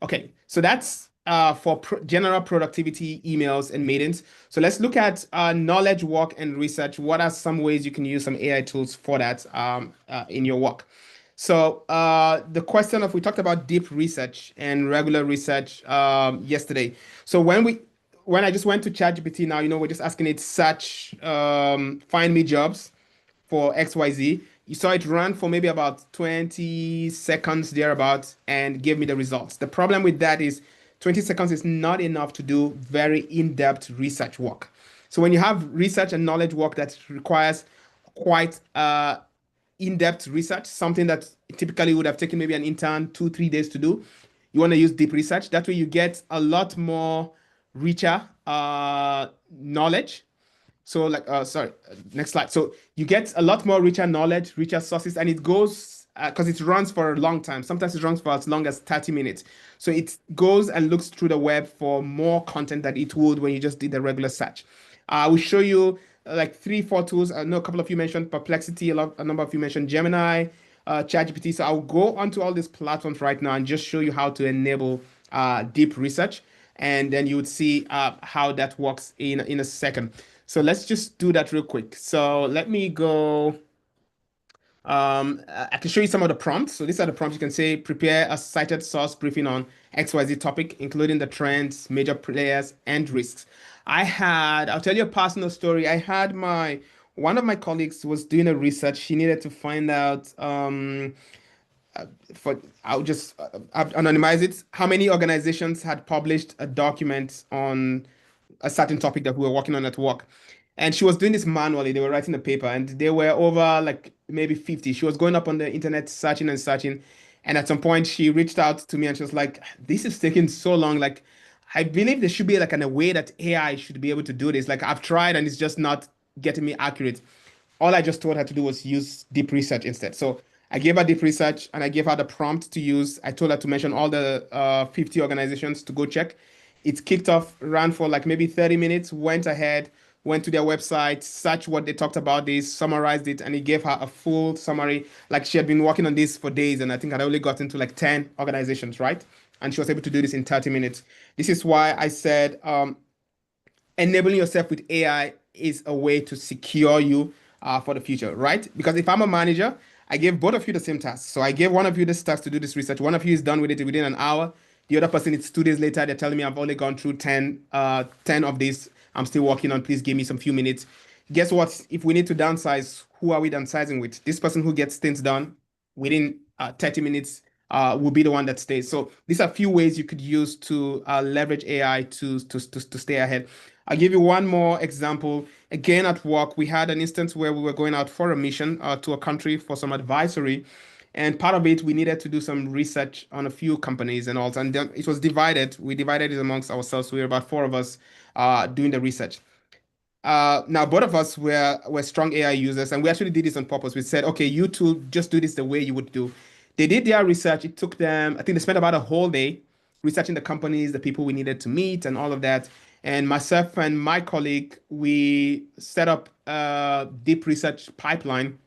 Okay, so that's for general productivity emails and meetings. So let's look at knowledge work and research. What are some ways you can use some AI tools for that in your work? So the question of, we talked about deep research and regular research yesterday. So when I just went to ChatGPT now, we're just asking it search, find me jobs for XYZ. You saw it run for maybe about 20 seconds thereabouts and gave me the results. The problem with that is 20 seconds is not enough to do very in-depth research work. So when you have research and knowledge work that requires quite in-depth research, something that typically would have taken maybe an intern 2-3 days to do, you want to use deep research. That way you get a lot more richer knowledge. So next slide. So you get a lot more richer knowledge, richer sources, and it goes, because it runs for a long time. Sometimes it runs for as long as 30 minutes. So it goes and looks through the web for more content than it would when you just did a regular search. I will show you like 3-4 tools. I know a couple of you mentioned Perplexity, a number of you mentioned Gemini, ChatGPT. So I'll go onto all these platforms right now and just show you how to enable deep research. and then you would see how that works in a second. So let's just do that real quick. So let me go. I can show you some of the prompts. So these are the prompts. You can say, prepare a cited source briefing on XYZ topic, including the trends, major players, and risks. I'll tell you a personal story. One of my colleagues was doing a research. She needed to find out, I'll just anonymize it, how many organizations had published a document on a certain topic that we were working on at work. And she was doing this manually. They were writing a paper, and they were over like maybe 50. She was going up on the internet, searching and searching. And at some point, she reached out to me and she was like, this is taking so long. Like, I believe there should be like a way that AI should be able to do this. Like, I've tried and it's just not getting me accurate. All I just told her to do was use deep research instead. So I gave her deep research and I gave her the prompt to use. I told her to mention all the 50 organizations to go check. It kicked off, ran for like maybe 30 minutes, went ahead, went to their website, searched what they talked about this, summarized it, and it gave her a full summary. Like she had been working on this for days, and I think I'd only gotten to like 10 organizations, right? And she was able to do this in 30 minutes. This is why I said enabling yourself with AI is a way to secure you for the future, right? Because if I'm a manager, I gave both of you the same task. So I gave one of you this task to do this research. One of you is done with it within an hour. The other person, it's 2 days later, they're telling me I've only gone through 10 of these. I'm still working on, please give me some few minutes. Guess what? If we need to downsize, who are we downsizing with? This person who gets things done within 30 minutes will be the one that stays. So these are a few ways you could use to leverage AI to stay ahead. I'll give you one more example. Again, at work, we had an instance where we were going out for a mission to a country for some advisory. And part of it, we needed to do some research on a few companies and all. And then it was divided. We divided it amongst ourselves. We were about 4 of us doing the research. Now, both of us were strong AI users, and we actually did this on purpose. We said, okay, you two just do this the way you would do. They did their research. It took them, I think they spent about a whole day researching the companies, the people we needed to meet, and all of that. And myself and my colleague, we set up a deep research pipeline.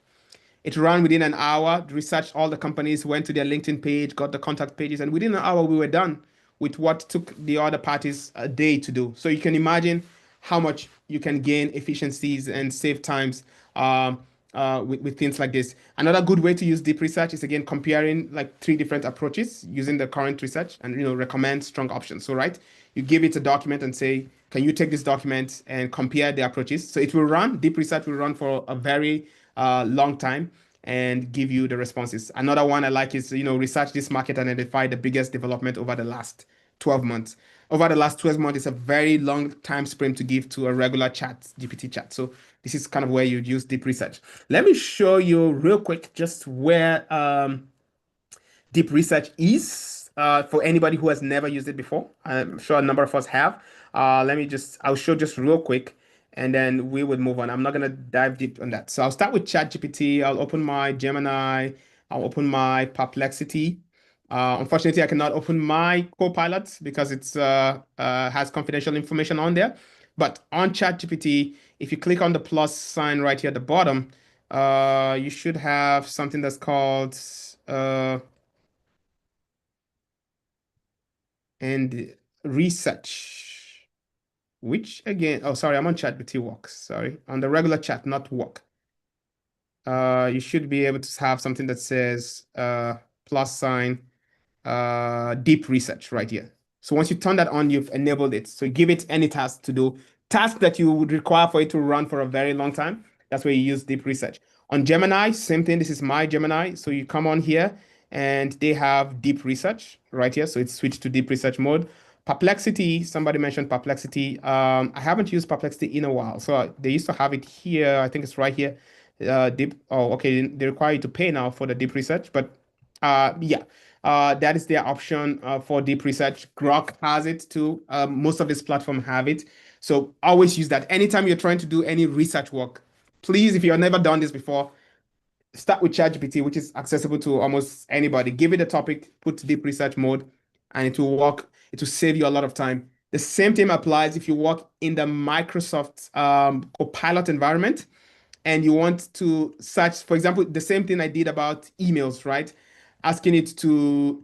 It ran within an hour, researched all the companies, went to their LinkedIn page, got the contact pages, and within an hour, we were done with what took the other parties a day to do. So you can imagine how much you can gain efficiencies and save times with things like this. Another good way to use deep research is, again, comparing like 3 different approaches using the current research and, recommend strong options. So, right, you give it a document and say, can you take this document and compare the approaches? So it will run, deep research will run for a very long time and give you the responses. Another one I like is, research this market and identify the biggest development over the last 12 months. Over the last 12 months is a very long time sprint to give to a regular chat, GPT chat. So this is kind of where you use deep research. Let me show you real quick just where deep research is for anybody who has never used it before. I'm sure a number of us have. I'll show just real quick, and then we would move on. I'm not going to dive deep on that. So I'll start with ChatGPT. I'll open my Gemini. I'll open my Perplexity. Unfortunately, I cannot open my Copilot because it's has confidential information on there. But on ChatGPT, if you click on the plus sign right here at the bottom, you should have something that's called and research, which again, oh, sorry, I'm on ChatGPT Works. Sorry, on the regular chat, not Work. You should be able to have something that says plus sign deep research right here. So once you turn that on, you've enabled it. So give it any task to do, task that you would require for it to run for a very long time. That's where you use deep research. On Gemini, same thing. This is my Gemini. So you come on here and they have deep research right here. So it's switched to deep research mode. Perplexity, somebody mentioned Perplexity. I haven't used Perplexity in a while. So they used to have it here. I think it's right here. Okay, they require you to pay now for the deep research. But yeah. That is their option for deep research. Grok has it too. Most of these platforms have it. So always use that. Anytime you're trying to do any research work, please, if you've never done this before, start with ChatGPT, which is accessible to almost anybody. Give it a topic, put deep research mode, and it will work. It will save you a lot of time. The same thing applies if you work in the Microsoft Copilot environment and you want to search, for example, the same thing I did about emails, right? asking it to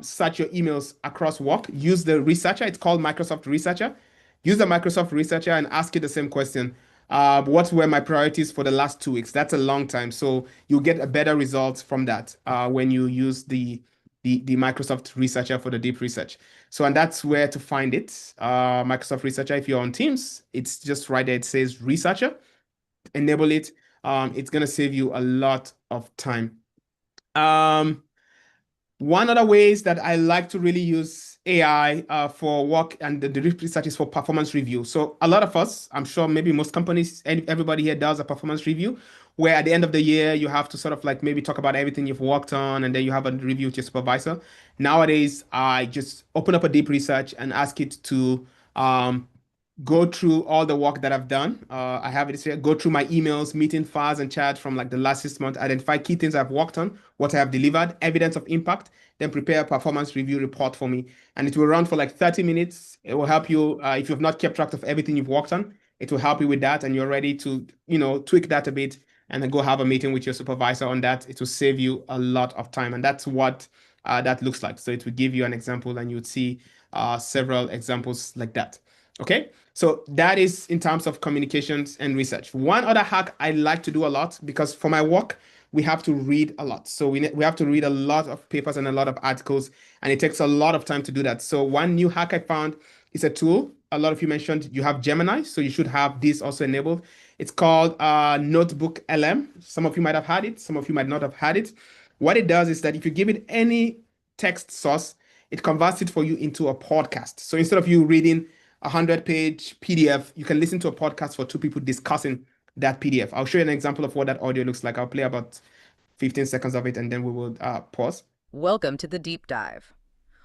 search your emails across work, use the researcher. It's called Microsoft Researcher. Use the Microsoft Researcher and ask it the same question. What were my priorities for the last 2 weeks? That's a long time. So you'll get a better results from that when you use the Microsoft Researcher for the deep research. So, and that's where to find it. Microsoft Researcher, if you're on Teams, it's just right there. It says Researcher. Enable it. It's going to save you a lot of time. One other ways that I like to really use AI for work and the deep research is for performance review. So a lot of us, I'm sure maybe most companies, everybody here does a performance review where at the end of the year, you have to sort of like maybe talk about everything you've worked on and then you have a review with your supervisor. Nowadays, I just open up a deep research and ask it to go through all the work that I've done. I have it here, go through my emails, meeting files and chats from like the last 6 months, identify key things I've worked on, what I have delivered, evidence of impact, then prepare a performance review report for me. And it will run for like 30 minutes. It will help you, if you've not kept track of everything you've worked on, it will help you with that and you're ready to, tweak that a bit and then go have a meeting with your supervisor on that. It will save you a lot of time. And that's what that looks like. So it will give you an example and you would see several examples like that. Okay, so that is in terms of communications and research. One other hack I like to do a lot, because for my work, we have to read a lot. So we have to read a lot of papers and a lot of articles, and it takes a lot of time to do that. So one new hack I found is a tool. A lot of you mentioned you have Gemini, so you should have this also enabled. It's called Notebook LM. Some of you might have had it. Some of you might not have had it. What it does is that if you give it any text source, it converts it for you into a podcast. So instead of you reading a 100-page PDF, you can listen to a podcast for 2 people discussing that PDF. I'll show you an example of what that audio looks like. I'll play about 15 seconds of it and then we will pause. Welcome to the deep dive.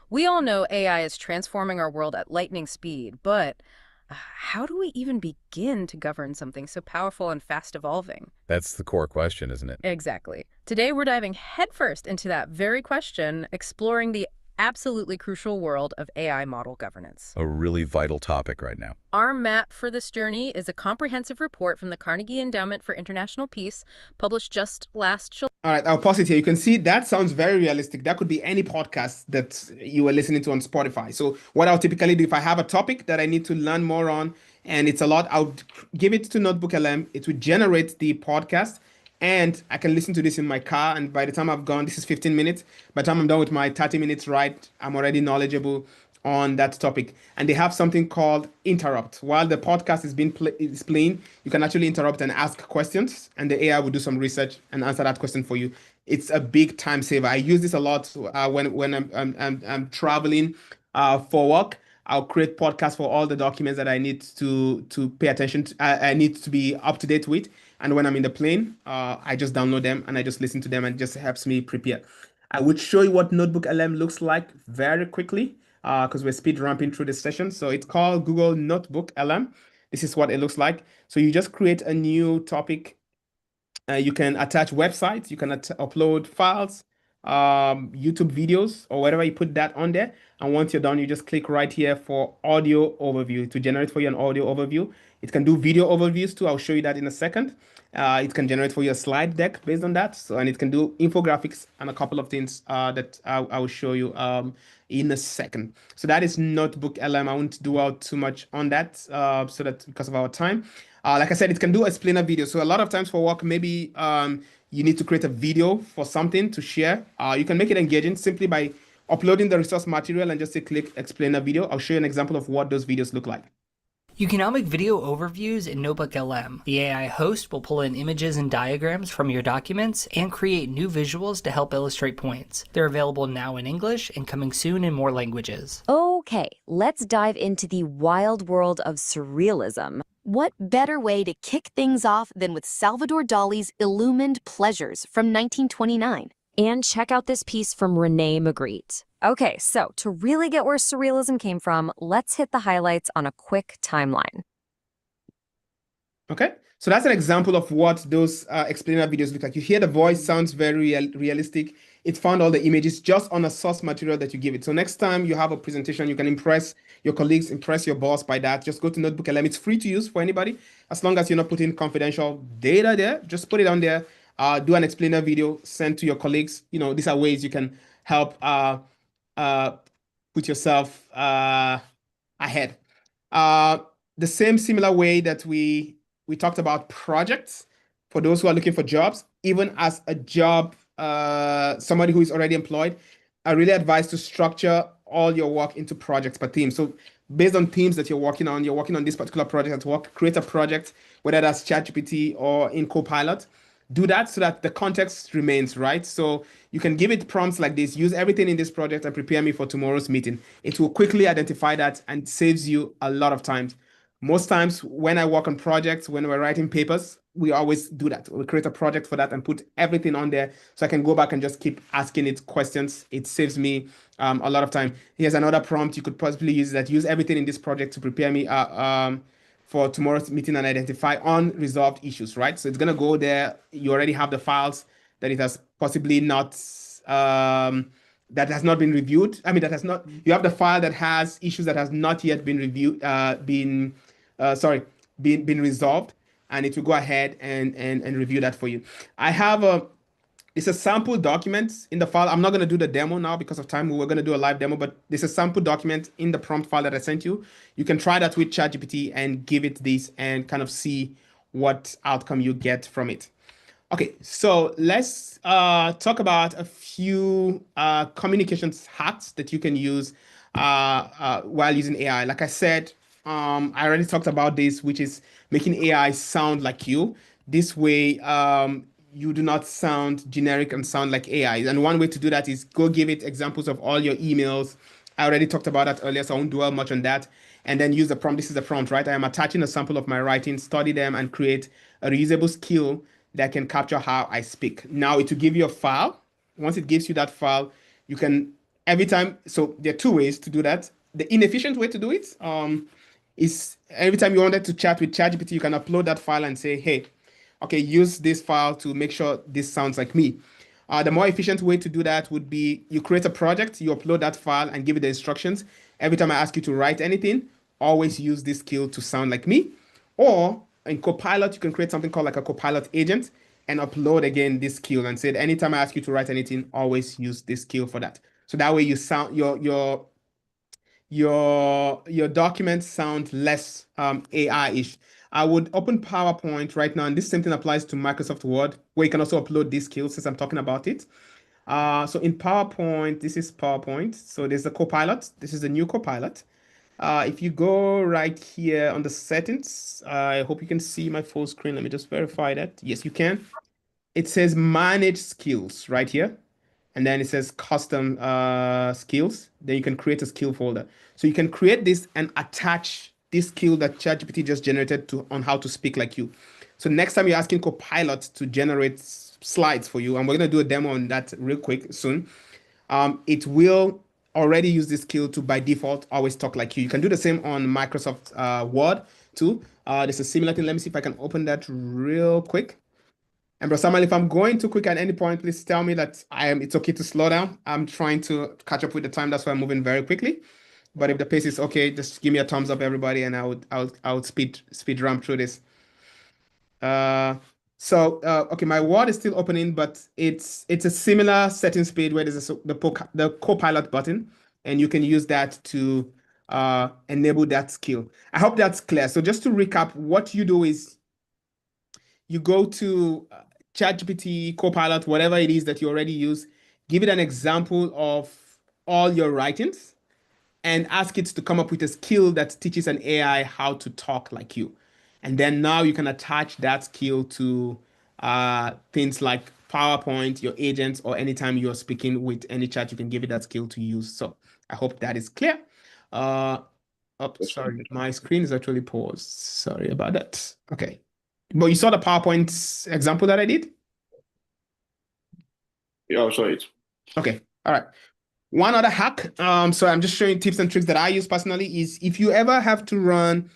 We all know AI is transforming our world at lightning speed, but how do we even begin to govern something so powerful and fast evolving? That's the core question, isn't it? Exactly. Today we're diving headfirst into that very question, exploring the absolutely crucial world of AI model governance. A really vital topic right now. Our map for this journey is a comprehensive report from the Carnegie Endowment for International Peace, published just last July. All right, I'll pause it here. You can see that sounds very realistic. That could be any podcast that you were listening to on Spotify. So what I'll typically do, if I have a topic that I need to learn more on, and it's a lot, I'll give it to Notebook LM. It will generate the podcast. And I can listen to this in my car. And by the time I've gone, this is 15 minutes. By the time I'm done with my 30 minutes ride, I'm already knowledgeable on that topic. And they have something called interrupt. While the podcast is playing, you can actually interrupt and ask questions. And the AI will do some research and answer that question for you. It's a big time saver. I use this a lot when I'm traveling for work. I'll create podcasts for all the documents that I need to pay attention to. I need to be up to date with. And when I'm in the plane, I just download them and I just listen to them and it just helps me prepare. I would show you what Notebook LM looks like very quickly because we're speed ramping through this session. So it's called Google Notebook LM. This is what it looks like. So you just create a new topic. You can attach websites. You can upload files, YouTube videos, or whatever you put that on there. And once you're done, you just click right here for audio overview to generate for you an audio overview. It can do video overviews too. I'll show you that in a second. It can generate for you a slide deck based on that. So, and it can do infographics and a couple of things that I will show you in a second. So that is Notebook LM. I won't dwell too much on that so that because of our time. Like I said, it can do explainer video. So a lot of times for work, maybe you need to create a video for something to share. You can make it engaging simply by uploading the resource material and just say click explainer video. I'll show you an example of what those videos look like. You can now make video overviews in Notebook LM. The AI host will pull in images and diagrams from your documents and create new visuals to help illustrate points. They're available now in English and coming soon in more languages. Okay, let's dive into the wild world of surrealism. What better way to kick things off than with Salvador Dali's Illumined Pleasures from 1929? And check out this piece from Rene Magritte. Okay, so to really get where surrealism came from, let's hit the highlights on a quick timeline. Okay, so that's an example of what those explainer videos look like. You hear the voice sounds very realistic. It found all the images just on a source material that you give it. So next time you have a presentation, you can impress your colleagues, impress your boss by that. Just go to Notebook LM. It's free to use for anybody. As long as you're not putting confidential data there, just put it on there Do an explainer video, send to your colleagues. These are ways you can help put yourself ahead. The same similar way that we talked about projects for those who are looking for jobs, even as a job, somebody who is already employed, I really advise to structure all your work into projects per team. So based on teams that you're working on this particular project at work, create a project, whether that's ChatGPT or in Copilot. Do that so that the context remains, right? So you can give it prompts like this: use everything in this project and prepare me for tomorrow's meeting. It will quickly identify that and saves you a lot of time. Most times when I work on projects, when we're writing papers, we always do that. We create a project for that and put everything on there so I can go back and just keep asking it questions. It saves me a lot of time. Here's another prompt you could possibly use: that use everything in this project to prepare me for tomorrow's meeting and identify unresolved issues, right? So it's going to go there. You already have the files that it has possibly not, that has not been reviewed. I mean, you have the file that has issues that has not yet been reviewed, been resolved, and it will go ahead and review that for you. I have it's a sample document in the file. I'm not going to do the demo now because of time. We're going to do a live demo, but there's a sample document in the prompt file that I sent you. You can try that with ChatGPT and give it this and kind of see what outcome you get from it. Okay, so let's talk about a few communications hacks that you can use while using AI. Like I said, I already talked about this, which is making AI sound like you. This way, you do not sound generic and sound like AI. And one way to do that is go give it examples of all your emails. I already talked about that earlier, so I won't dwell much on that. And then use the prompt. This is the prompt, right? I am attaching a sample of my writing, study them, and create a reusable skill that can capture how I speak. Now it will give you a file. Once it gives you that file, you can, every time, so there are two ways to do that. The inefficient way to do it is every time you wanted to chat with ChatGPT, you can upload that file and say, hey, okay, use this file to make sure this sounds like me. The more efficient way to do that would be you create a project, you upload that file and give it the instructions. Every time I ask you to write anything, always use this skill to sound like me. Or in Copilot, you can create something called like a Copilot agent and upload again this skill and say, anytime I ask you to write anything, always use this skill for that. So that way you sound your documents sound less AI-ish. I would open PowerPoint right now, and this same thing applies to Microsoft Word, where you can also upload these skills since I'm talking about it. So in PowerPoint, this is PowerPoint. So there's the Copilot. This is the new Copilot. If you go right here on the settings, I hope you can see my full screen. Let me just verify that. Yes, you can. It says Manage Skills right here. And then it says Custom Skills. Then you can create a skill folder. So you can create this and attach this skill that ChatGPT just generated on how to speak like you. So next time you're asking Copilot to generate slides for you, and we're going to do a demo on that real quick soon, it will already use this skill to, by default, always talk like you. You can do the same on Microsoft Word too. There's a similar thing. Let me see if I can open that real quick. And Bro Samuel, if I'm going too quick at any point, please tell me that it's okay to slow down. I'm trying to catch up with the time. That's why I'm moving very quickly. But if the pace is okay, just give me a thumbs up, everybody, and I would speed ramp through this. Okay, my Word is still opening, but it's a similar setting speed where there's the Copilot button, and you can use that to enable that skill. I hope that's clear. So just to recap, what you do is you go to ChatGPT, Copilot, whatever it is that you already use, give it an example of all your writings, and ask it to come up with a skill that teaches an AI how to talk like you. And then now you can attach that skill to things like PowerPoint, your agents, or anytime you're speaking with any chat, you can give it that skill to use. So I hope that is clear. Sorry, my screen is actually paused. Sorry about that. Okay. But you saw the PowerPoint example that I did? Yeah, I saw it. Okay. All right. One other hack, so I'm just showing tips and tricks that I use personally, is if you ever have to run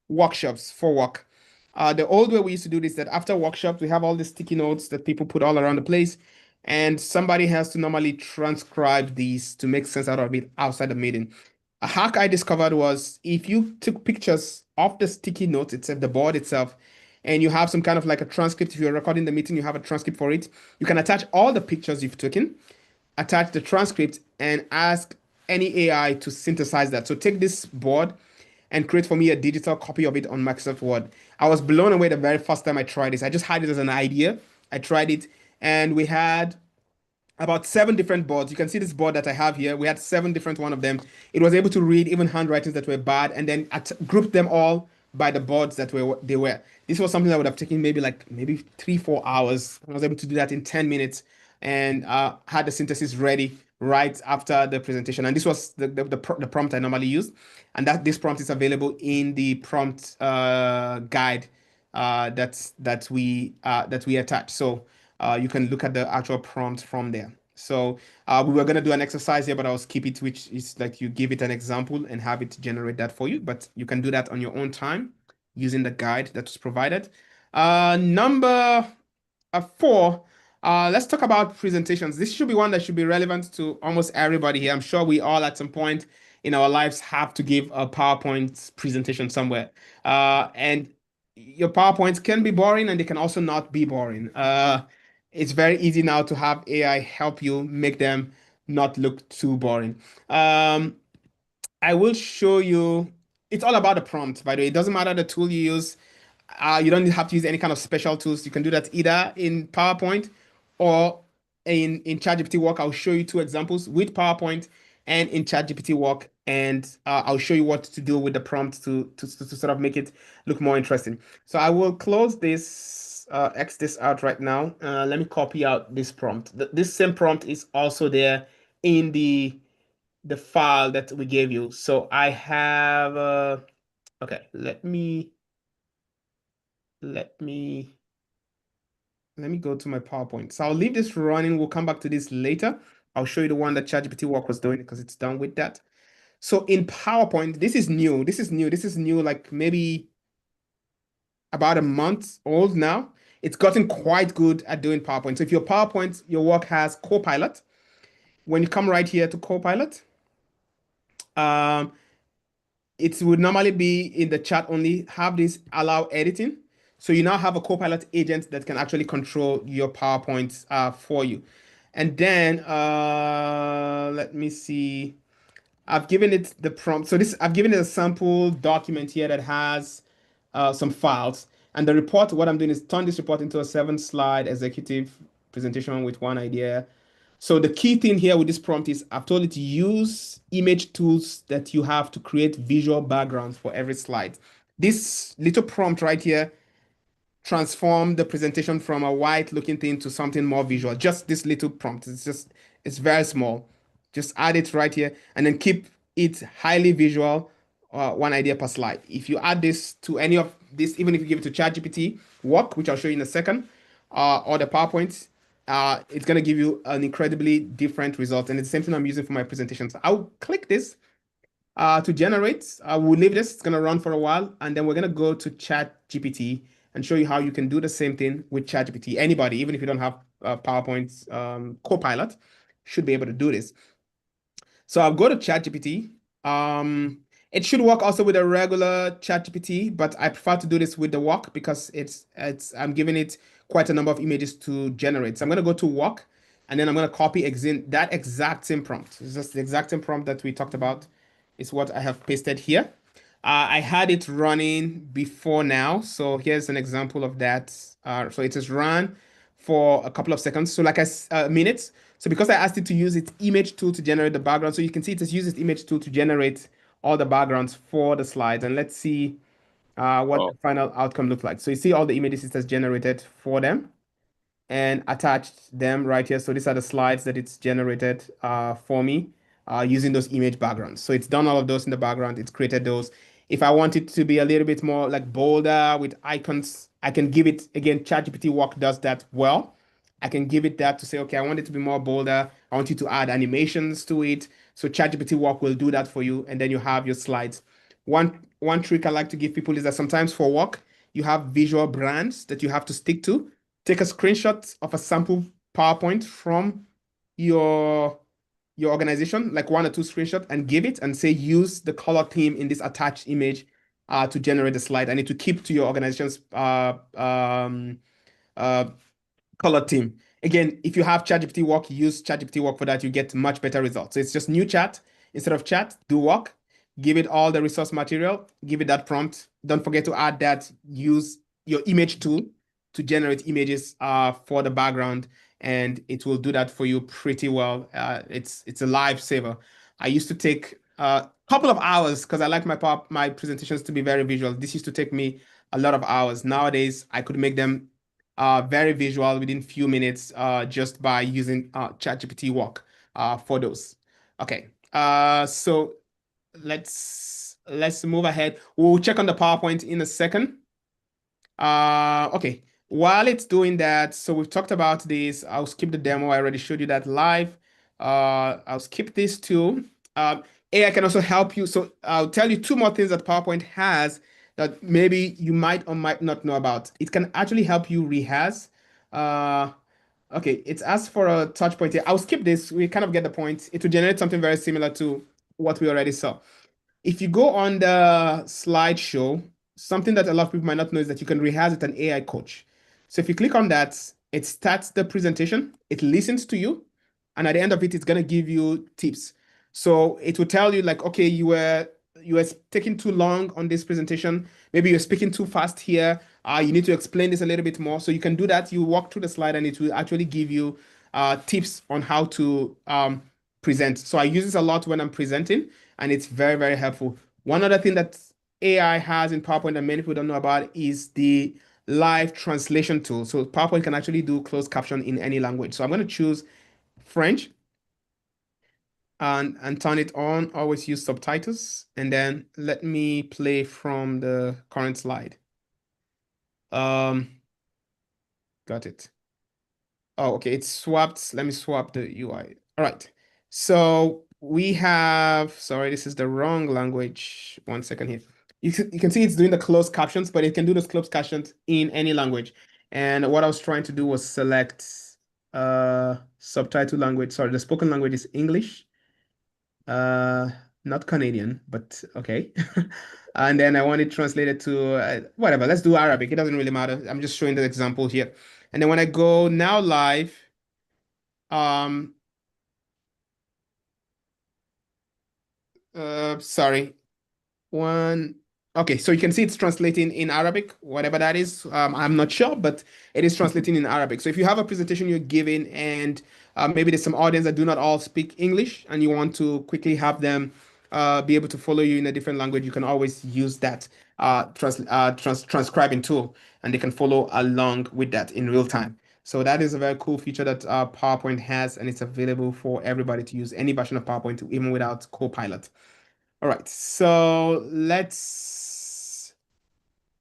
workshops for work, the old way we used to do this, that after workshops, we have all the sticky notes that people put all around the place, and somebody has to normally transcribe these to make sense out of it outside the meeting. A hack I discovered was if you took pictures of the sticky notes itself, the board itself, and you have some kind of like a transcript. If you're recording the meeting, you have a transcript for it. You can attach all the pictures you've taken, attach the transcript, and ask any AI to synthesize that. So take this board and create for me a digital copy of it on Microsoft Word. I was blown away the very first time I tried this. I just had it as an idea. I tried it, and we had about 7 different boards. You can see this board that I have here. We had 7 different one of them. It was able to read even handwritings that were bad, and then grouped them all by the boards that they were. This was something that would have taken maybe 3-4 hours. I was able to do that in 10 minutes, and had the synthesis ready right after the presentation. And this was the prompt I normally use, and this prompt is available in the prompt guide that we attach. So you can look at the actual prompt from there. So we were going to do an exercise here, but I'll skip it, which is like you give it an example and have it generate that for you. But you can do that on your own time using the guide that was provided. Number 4, let's talk about presentations. This should be one that should be relevant to almost everybody here. I'm sure we all at some point in our lives have to give a PowerPoint presentation somewhere. And your PowerPoints can be boring, and they can also not be boring. It's very easy now to have AI help you make them not look too boring. I will show you. It's all about the prompt, by the way. It doesn't matter the tool you use. You don't have to use any kind of special tools. You can do that either in PowerPoint or in ChatGPT Work. I'll show you 2 examples with PowerPoint and in ChatGPT Work, and I'll show you what to do with the prompt to sort of make it look more interesting. So I will close this. X this out right now. Let me copy out this prompt. This same prompt is also there in the file that we gave you. So I have okay, let me go to my PowerPoint. So I'll leave this running. We'll come back to this later. I'll show you the one that ChatGPT Work was doing because it's done with that. So in PowerPoint, this is new. This is new, like maybe about a month old now. It's gotten quite good at doing PowerPoint. So if your PowerPoint, your work has Copilot, when you come right here to Copilot, it would normally be in the chat only, have this allow editing. So you now have a Copilot agent that can actually control your PowerPoint for you. And then let me see. I've given it the prompt. So I've given it a sample document here that has some files. And the report, what I'm doing is turn this report into a 7-slide executive presentation with one idea. So the key thing here with this prompt is I've told it to use image tools that you have to create visual backgrounds for every slide. This little prompt right here transform the presentation from a white looking thing to something more visual. Just this little prompt. It's very small. Just add it right here and then keep it highly visual, one idea per slide. If you add this to any of this, even if you give it to ChatGPT Work, which I'll show you in a second, or the PowerPoint, it's going to give you an incredibly different result. And it's the same thing I'm using for my presentations. I'll click this to generate. We'll leave this. It's going to run for a while. And then we're going to go to ChatGPT and show you how you can do the same thing with ChatGPT. Anybody, even if you don't have PowerPoint Copilot, should be able to do this. So I'll go to ChatGPT. It should work also with a regular ChatGPT, but I prefer to do this with the Work because I'm giving it quite a number of images to generate. So I'm going to go to Work, and then I'm going to copy that exact same prompt. It's just the exact same prompt that we talked about. It's what I have pasted here. I had it running before now. So here's an example of that. So it is run for a couple of seconds. So like minutes. So because I asked it to use its image tool to generate the background, so you can see it has used its image tool to generate all the backgrounds for the slides. And let's see what the final outcome looks like. So you see all the images it has generated for them and attached them right here. So these are the slides that it's generated for me using those image backgrounds. So it's done all of those in the background. It's created those. If I want it to be a little bit more like bolder with icons, I can give it, again, ChatGPT Work does that well. I can give it that to say, okay, I want it to be more bolder. I want you to add animations to it. So ChatGPT Work will do that for you. And then you have your slides. One trick I like to give people is that sometimes for work, you have visual brands that you have to stick to. Take a screenshot of a sample PowerPoint from your organization, like 1 or 2 screenshots, and give it and say, use the color theme in this attached image to generate the slide. I need to keep to your organization's color theme. Again, if you have ChatGPT Walk, use ChatGPT Walk for that. You get much better results. So it's just new chat. Instead of chat, do Walk. Give it all the resource material. Give it that prompt. Don't forget to add that. Use your image tool to generate images for the background, and it will do that for you pretty well. It's a lifesaver. I used to take a couple of hours because I like my presentations to be very visual. This used to take me a lot of hours. Nowadays, I could make them very visual within few minutes just by using ChatGPT Walk for those. Okay, so let's move ahead. We'll check on the PowerPoint in a second. Okay, while it's doing that, so we've talked about this. I'll skip the demo. I already showed you that live. I'll skip this too. AI can also help you. So I'll tell you two more things that PowerPoint has that maybe you might or might not know about. It can actually help you rehearse. Okay, it's asked for a touch point here. I'll skip this. We kind of get the point. It will generate something very similar to what we already saw. If you go on the slideshow, something that a lot of people might not know is that you can rehearse with an AI coach. So if you click on that, it starts the presentation, it listens to you, and at the end of it, it's going to give you tips. So it will tell you like, okay, you were taking too long on this presentation. Maybe you're speaking too fast here. You need to explain this a little bit more. So you can do that. You walk through the slide and it will actually give you tips on how to present. So I use this a lot when I'm presenting, and it's very, very helpful. One other thing that AI has in PowerPoint that many people don't know about is the live translation tool. So PowerPoint can actually do closed caption in any language. So I'm going to choose French and turn it on. Always use subtitles. And then let me play from the current slide. Got it. Oh, okay. It's swapped. Let me swap the UI. All right. So we have, sorry, this is the wrong language. 1 second here. You can see it's doing the closed captions, but it can do those closed captions in any language. And what I was trying to do was select subtitle language. Sorry, the spoken language is English. Not Canadian, but okay. And then I want it translated to whatever. Let's do Arabic. It doesn't really matter. I'm just showing the example here. And then when I go now live, sorry. Okay, so you can see it's translating in Arabic, whatever that is. I'm not sure, but it is translating in Arabic. So if you have a presentation you're giving and maybe there's some audience that do not all speak English and you want to quickly have them be able to follow you in a different language, you can always use that transcribing tool, and they can follow along with that in real time. So that is a very cool feature that PowerPoint has, and it's available for everybody to use any version of PowerPoint, even without Copilot. All right, so let's,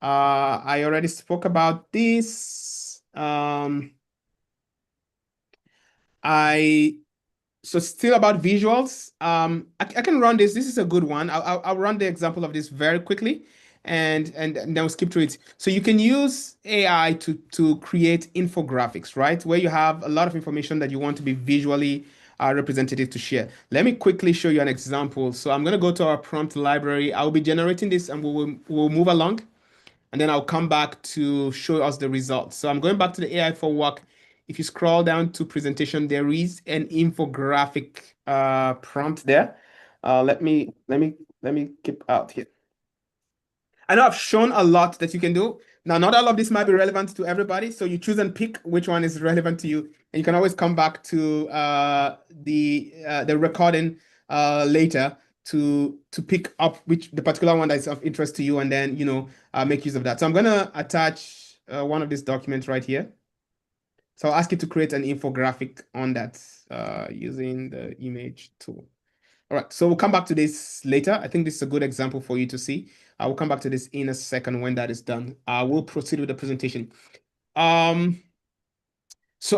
I already spoke about this. So still about visuals, I can run this. This is a good one. I'll run the example of this very quickly, and then we'll skip through it. So you can use AI to create infographics, right? Where you have a lot of information that you want to be visually representative to share. Let me quickly show you an example. So I'm going to go to our prompt library. I'll be generating this and we'll move along, and then I'll come back to show us the results. So I'm going back to the AI for Work. If you scroll down to presentation, there is an infographic prompt there. Let me keep out here. I know I've shown a lot that you can do. Now, not all of this might be relevant to everybody, so you choose and pick which one is relevant to you, and you can always come back to the recording later to pick up the particular one that is of interest to you, and then make use of that. So I'm gonna attach one of these documents right here. So I'll ask you to create an infographic on that using the image tool. All right, so we'll come back to this later. I think this is a good example for you to see. I will come back to this in a second when that is done. We'll proceed with the presentation. So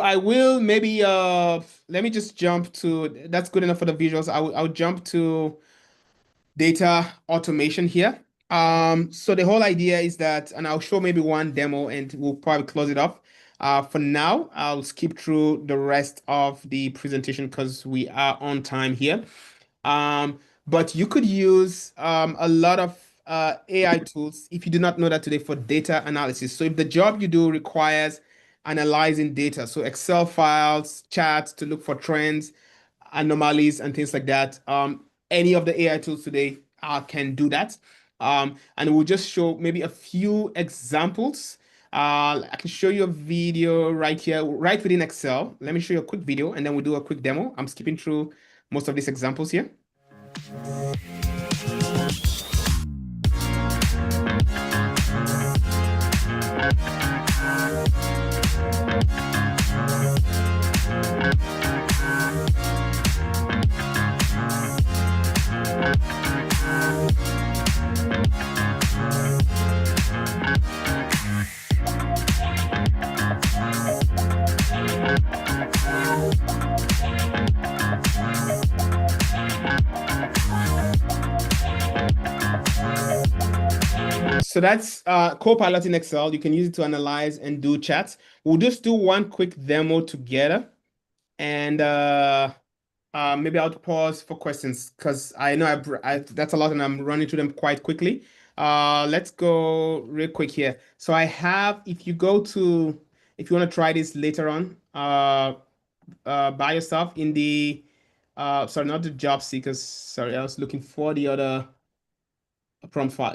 I will maybe, let me just jump to, that's good enough for the visuals. I'll jump to data automation here. So the whole idea is that, and I'll show maybe one demo and we'll probably close it off. For now, I'll skip through the rest of the presentation because we are on time here. But you could use a lot of AI tools, if you do not know that today, for data analysis. So if the job you do requires analyzing data, so Excel files, charts to look for trends, anomalies, and things like that, any of the AI tools today can do that. And we'll just show maybe a few examples. I can show you a video right here, right within Excel. Let me show you a quick video, and then we'll do a quick demo. I'm skipping through most of these examples here. So that's Copilot in Excel. You can use it to analyze and do chats. We'll just do one quick demo together, and maybe I'll pause for questions because I know that's a lot and I'm running through them quite quickly. Let's go real quick here. So I have, if you want to try this later on by yourself in the, sorry, not the job seekers. Sorry, I was looking for the other prompt file.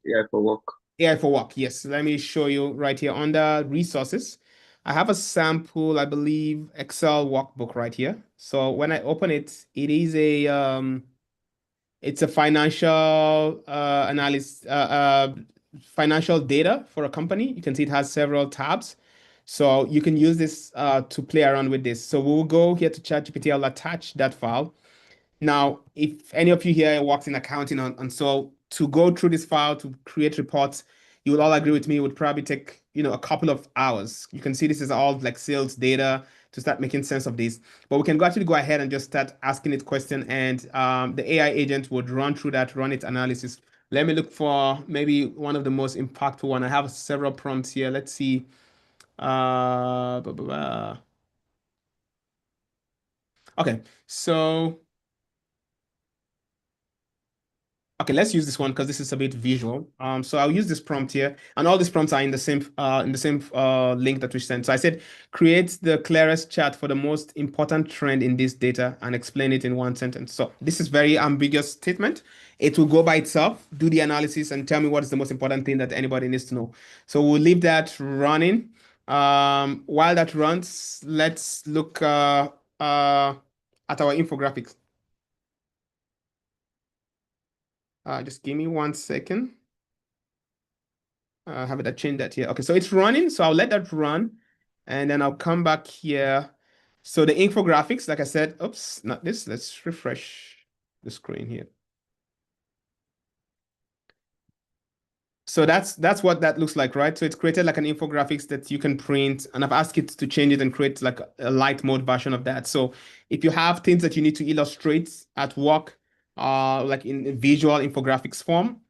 AI for work. AI for work, yes. Let me show you right here under resources. I have a sample, I believe, Excel workbook right here. So when I open it, it is it's a financial analysis, financial data for a company. You can see it has several tabs. So you can use this to play around with this. So we'll go here to ChatGPT. I'll attach that file. Now, if any of you here works in accounting and so to go through this file to create reports, you will all agree with me, it would probably take, a couple of hours. You can see this is all like sales data to start making sense of this. But we can actually go ahead and just start asking it question, and the AI agent would run through that, run its analysis. Let me look for maybe one of the most impactful one. I have several prompts here. Let's see. Okay, so okay, let's use this one because this is a bit visual. So I'll use this prompt here, and all these prompts are in the same link that we sent. So I said, create the clearest chart for the most important trend in this data and explain it in one sentence. So this is very ambiguous statement. It will go by itself, do the analysis, and tell me what is the most important thing that anybody needs to know. So we'll leave that running. While that runs, let's look at our infographics. Just give me 1 second. Have it change that here. Okay, so it's running. So I'll let that run, and then I'll come back here. So the infographics, like I said, oops, not this. Let's refresh the screen here. So that's what that looks like, right? So it's created like an infographics that you can print, and I've asked it to change it and create like a light mode version of that. So if you have things that you need to illustrate at work, like in visual infographics form,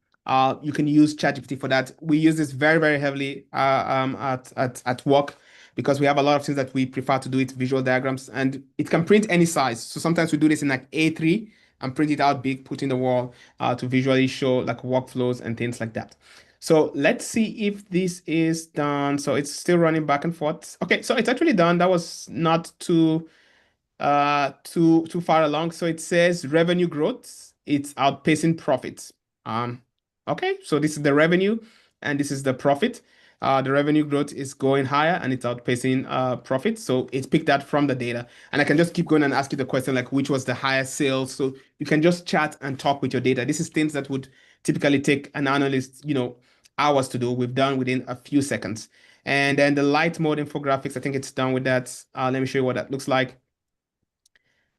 you can use ChatGPT for that. We use this very, very heavily at work because we have a lot of things that we prefer to do it visual diagrams, and it can print any size. So sometimes we do this in like A3 and print it out big, put in the wall to visually show like workflows and things like that. So let's see if this is done. So it's still running back and forth. Okay, so it's actually done. That was not too far along. So it says revenue growth, it's outpacing profits. Okay, so this is the revenue and this is the profit. The revenue growth is going higher and it's outpacing profit. So it picked that from the data. And I can just keep going and ask you the question like which was the highest sales. So you can just chat and talk with your data. This is things that would typically take an analyst, hours to do. We've done within a few seconds. And then the light mode infographics, I think it's done with that. Let me show you what that looks like.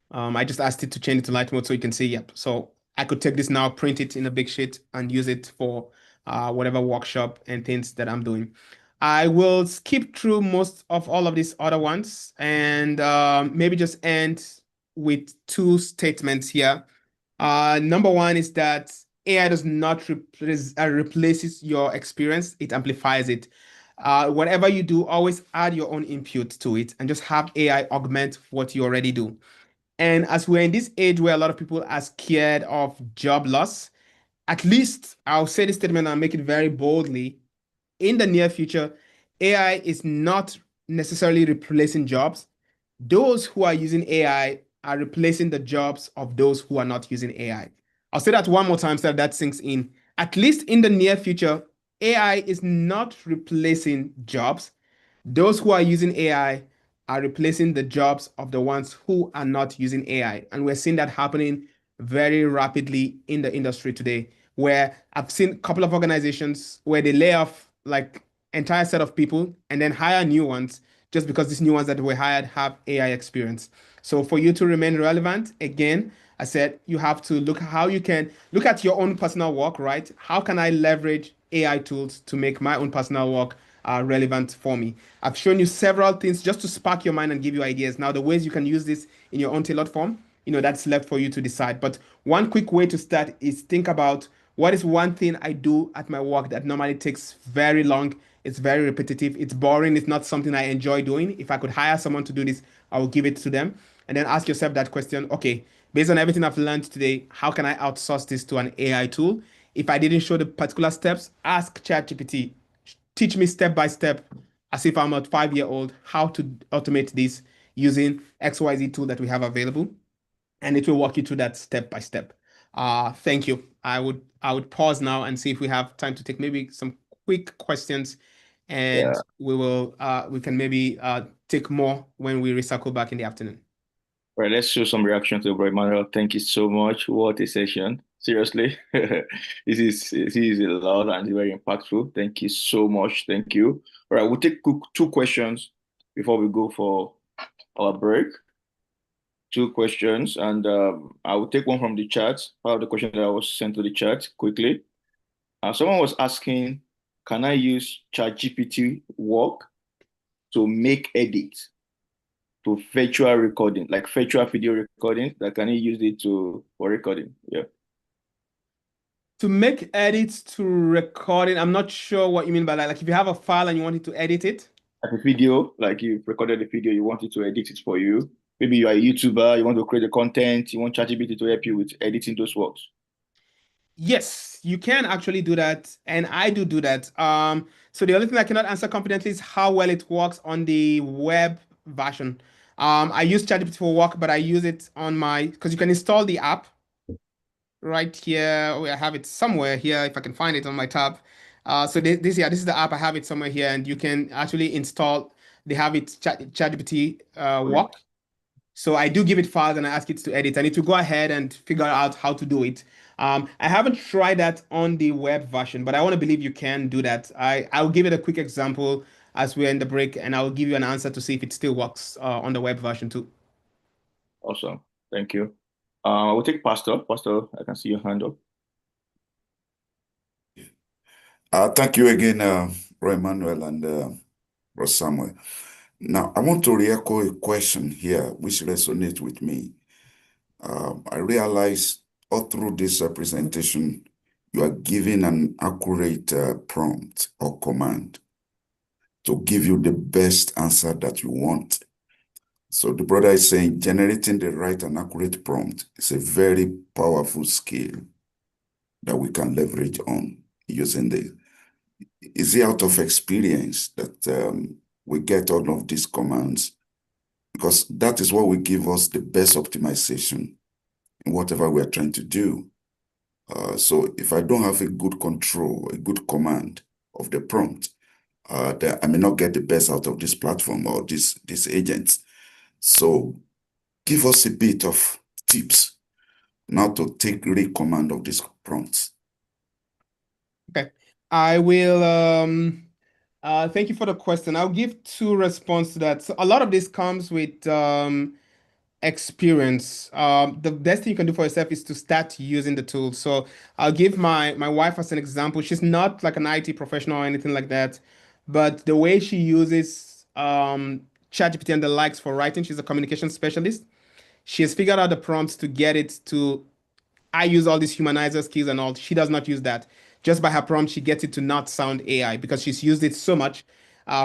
I just asked it to change it to light mode so you can see, yep. So I could take this now, print it in a big sheet and use it for whatever workshop and things that I'm doing. I will skip through most of all of these other ones and maybe just end with two statements here. Number one is that AI does not replaces your experience, it amplifies it. Whatever you do, always add your own input to it and just have AI augment what you already do. And as we're in this age where a lot of people are scared of job loss, at least I'll say this statement and make it very boldly. In the near future, AI is not necessarily replacing jobs. Those who are using AI are replacing the jobs of those who are not using AI. I'll say that one more time so that sinks in. At least in the near future, AI is not replacing jobs. Those who are using AI are replacing the jobs of the ones who are not using AI. And we're seeing that happening very rapidly in the industry today, where I've seen a couple of organizations where they lay off like entire set of people and then hire new ones just because these new ones that were hired have AI experience. So for you to remain relevant, again, I said you have to look how you can look at your own personal work, right? How can I leverage AI tools to make my own personal work relevant for me? I've shown you several things just to spark your mind and give you ideas. Now, the ways you can use this in your own tailored form, that's left for you to decide. But one quick way to start is think about what is one thing I do at my work that normally takes very long. It's very repetitive. It's boring. It's not something I enjoy doing. If I could hire someone to do this, I will give it to them. And then ask yourself that question. Okay, based on everything I've learned today, how can I outsource this to an AI tool? If I didn't show the particular steps, ask ChatGPT. Teach me step by step, as if I'm a 5-year-old, how to automate this using XYZ tool that we have available. And it will walk you through that step by step. Thank you. I would pause now and see if we have time to take maybe some quick questions, and we can maybe take more when we recycle back in the afternoon. Right, let's show some reaction to Bro Emmanuel. Thank you so much. What a session. Seriously, this is a lot and very impactful. Thank you so much. Thank you. All right, we'll take 2 questions before we go for our break. 2 questions, and I will take one from the chat. Part of the question that I was sent to the chat quickly. Someone was asking, can I use ChatGPT work to make edits to virtual recording, like virtual video recording? That can you use it for recording? Yeah. To make edits to recording, I'm not sure what you mean by that. Like if you have a file and you want it to edit it? Like a video, like you've recorded a video, you want it to edit it for you. Maybe you are a YouTuber, you want to create the content, you want ChatGPT to help you with editing those works. Yes, you can actually do that, and I do that. So the only thing I cannot answer confidently is how well it works on the web version. I use ChatGPT for work, but I use it on because you can install the app right here. I have it somewhere here if I can find it on my tab. So this is the app. I have it somewhere here, and you can actually install. They have it ChatGPT work. So I do give it files and I ask it to edit. I need to go ahead and figure out how to do it. I haven't tried that on the web version, but I want to believe you can do that. I'll give it a quick example as we're in the break, and I'll give you an answer to see if it still works on the web version too. Awesome. Thank you. We'll take Pastor. Pastor, I can see your hand up. Thank you again, Bro Emmanuel and Bro Samuel. Now, I want to re-echo a question here which resonates with me. I realize all through this presentation, you are giving an accurate prompt or command to give you the best answer that you want. So the brother is saying generating the right and accurate prompt is a very powerful skill that we can leverage on using this. Is it out of experience that we get all of these commands? Because that is what will give us the best optimization in whatever we are trying to do. So if I don't have a good control, a good command of the prompt, then I may not get the best out of this platform or these agents. So give us a bit of tips now to take real command of these prompts. Okay, I will. Thank you for the question. I'll give 2 responses to that. So a lot of this comes with experience. The best thing you can do for yourself is to start using the tool. So I'll give my wife as an example. She's not like an IT professional or anything like that, but the way she uses ChatGPT and the likes for writing, she's a communication specialist. She has figured out the prompts to get it to, I use all these humanizer skills and all. She does not use that. Just by her prompt, she gets it to not sound AI because she's used it so much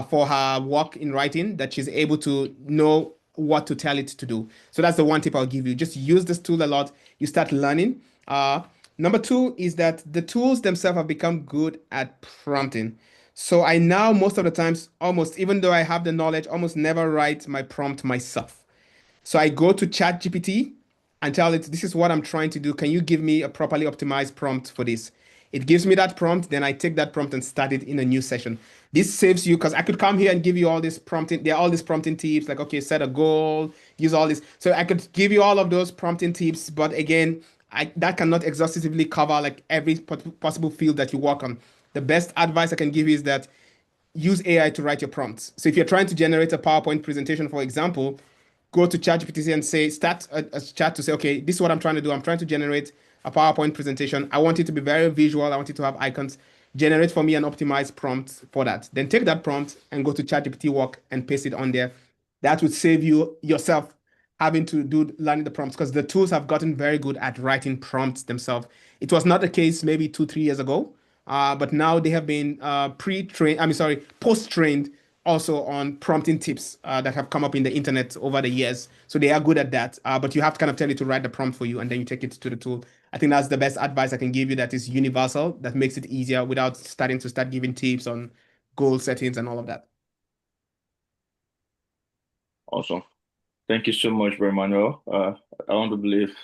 for her work in writing that she's able to know what to tell it to do. So that's the one tip I'll give you. Just use this tool a lot. You start learning. Number two is that the tools themselves have become good at prompting. So I now, most of the times, almost, even though I have the knowledge, almost never write my prompt myself. So I go to ChatGPT and tell it, this is what I'm trying to do. Can you give me a properly optimized prompt for this? It gives me that prompt, then I take that prompt and start it in a new session. This saves you, because I could come here and give you all this prompting. There are all these prompting tips, like, okay, set a goal, use all this. So I could give you all of those prompting tips, but again, that cannot exhaustively cover like every possible field that you work on. The best advice I can give you is that use AI to write your prompts. So if you're trying to generate a PowerPoint presentation, for example, go to ChatGPT and say, start a chat to say, okay, this is what I'm trying to do. I'm trying to generate a PowerPoint presentation. I want it to be very visual. I want it to have icons. Generate for me an optimized prompt for that. Then take that prompt and go to ChatGPT work and paste it on there. That would save you yourself having to do learning the prompts, because the tools have gotten very good at writing prompts themselves. It was not the case maybe 2-3 years ago, but now they have been post-trained also on prompting tips that have come up in the internet over the years. So they are good at that, but you have to kind of tell it to write the prompt for you, and then you take it to the tool. I think that's the best advice I can give you, that is universal, that makes it easier without start giving tips on goal settings and all of that. Awesome. Thank you so much, Bro Emmanuel. I want to believe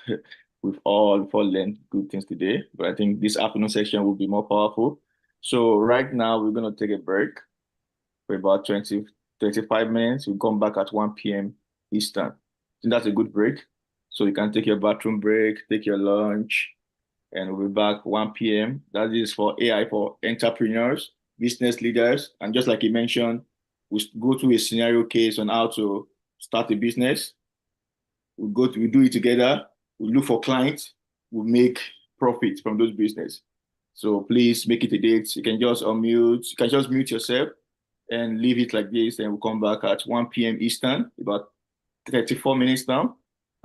we've all learned good things today, but I think this afternoon section will be more powerful. So right now we're going to take a break for about 20-35 minutes. We'll come back at 1 p.m. Eastern. I think that's a good break. So you can take your bathroom break, take your lunch, and we'll be back 1 p.m. That is for AI for entrepreneurs, business leaders. And just like you mentioned, we go through a scenario case on how to start a business. We do it together. We look for clients. We make profit from those business. So please make it a date. You can just unmute. You can just mute yourself and leave it like this. And we'll come back at 1 p.m. Eastern, about 34 minutes now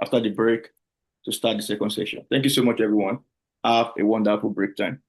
after the break, to start the second session. Thank you so much, everyone. Have a wonderful break time.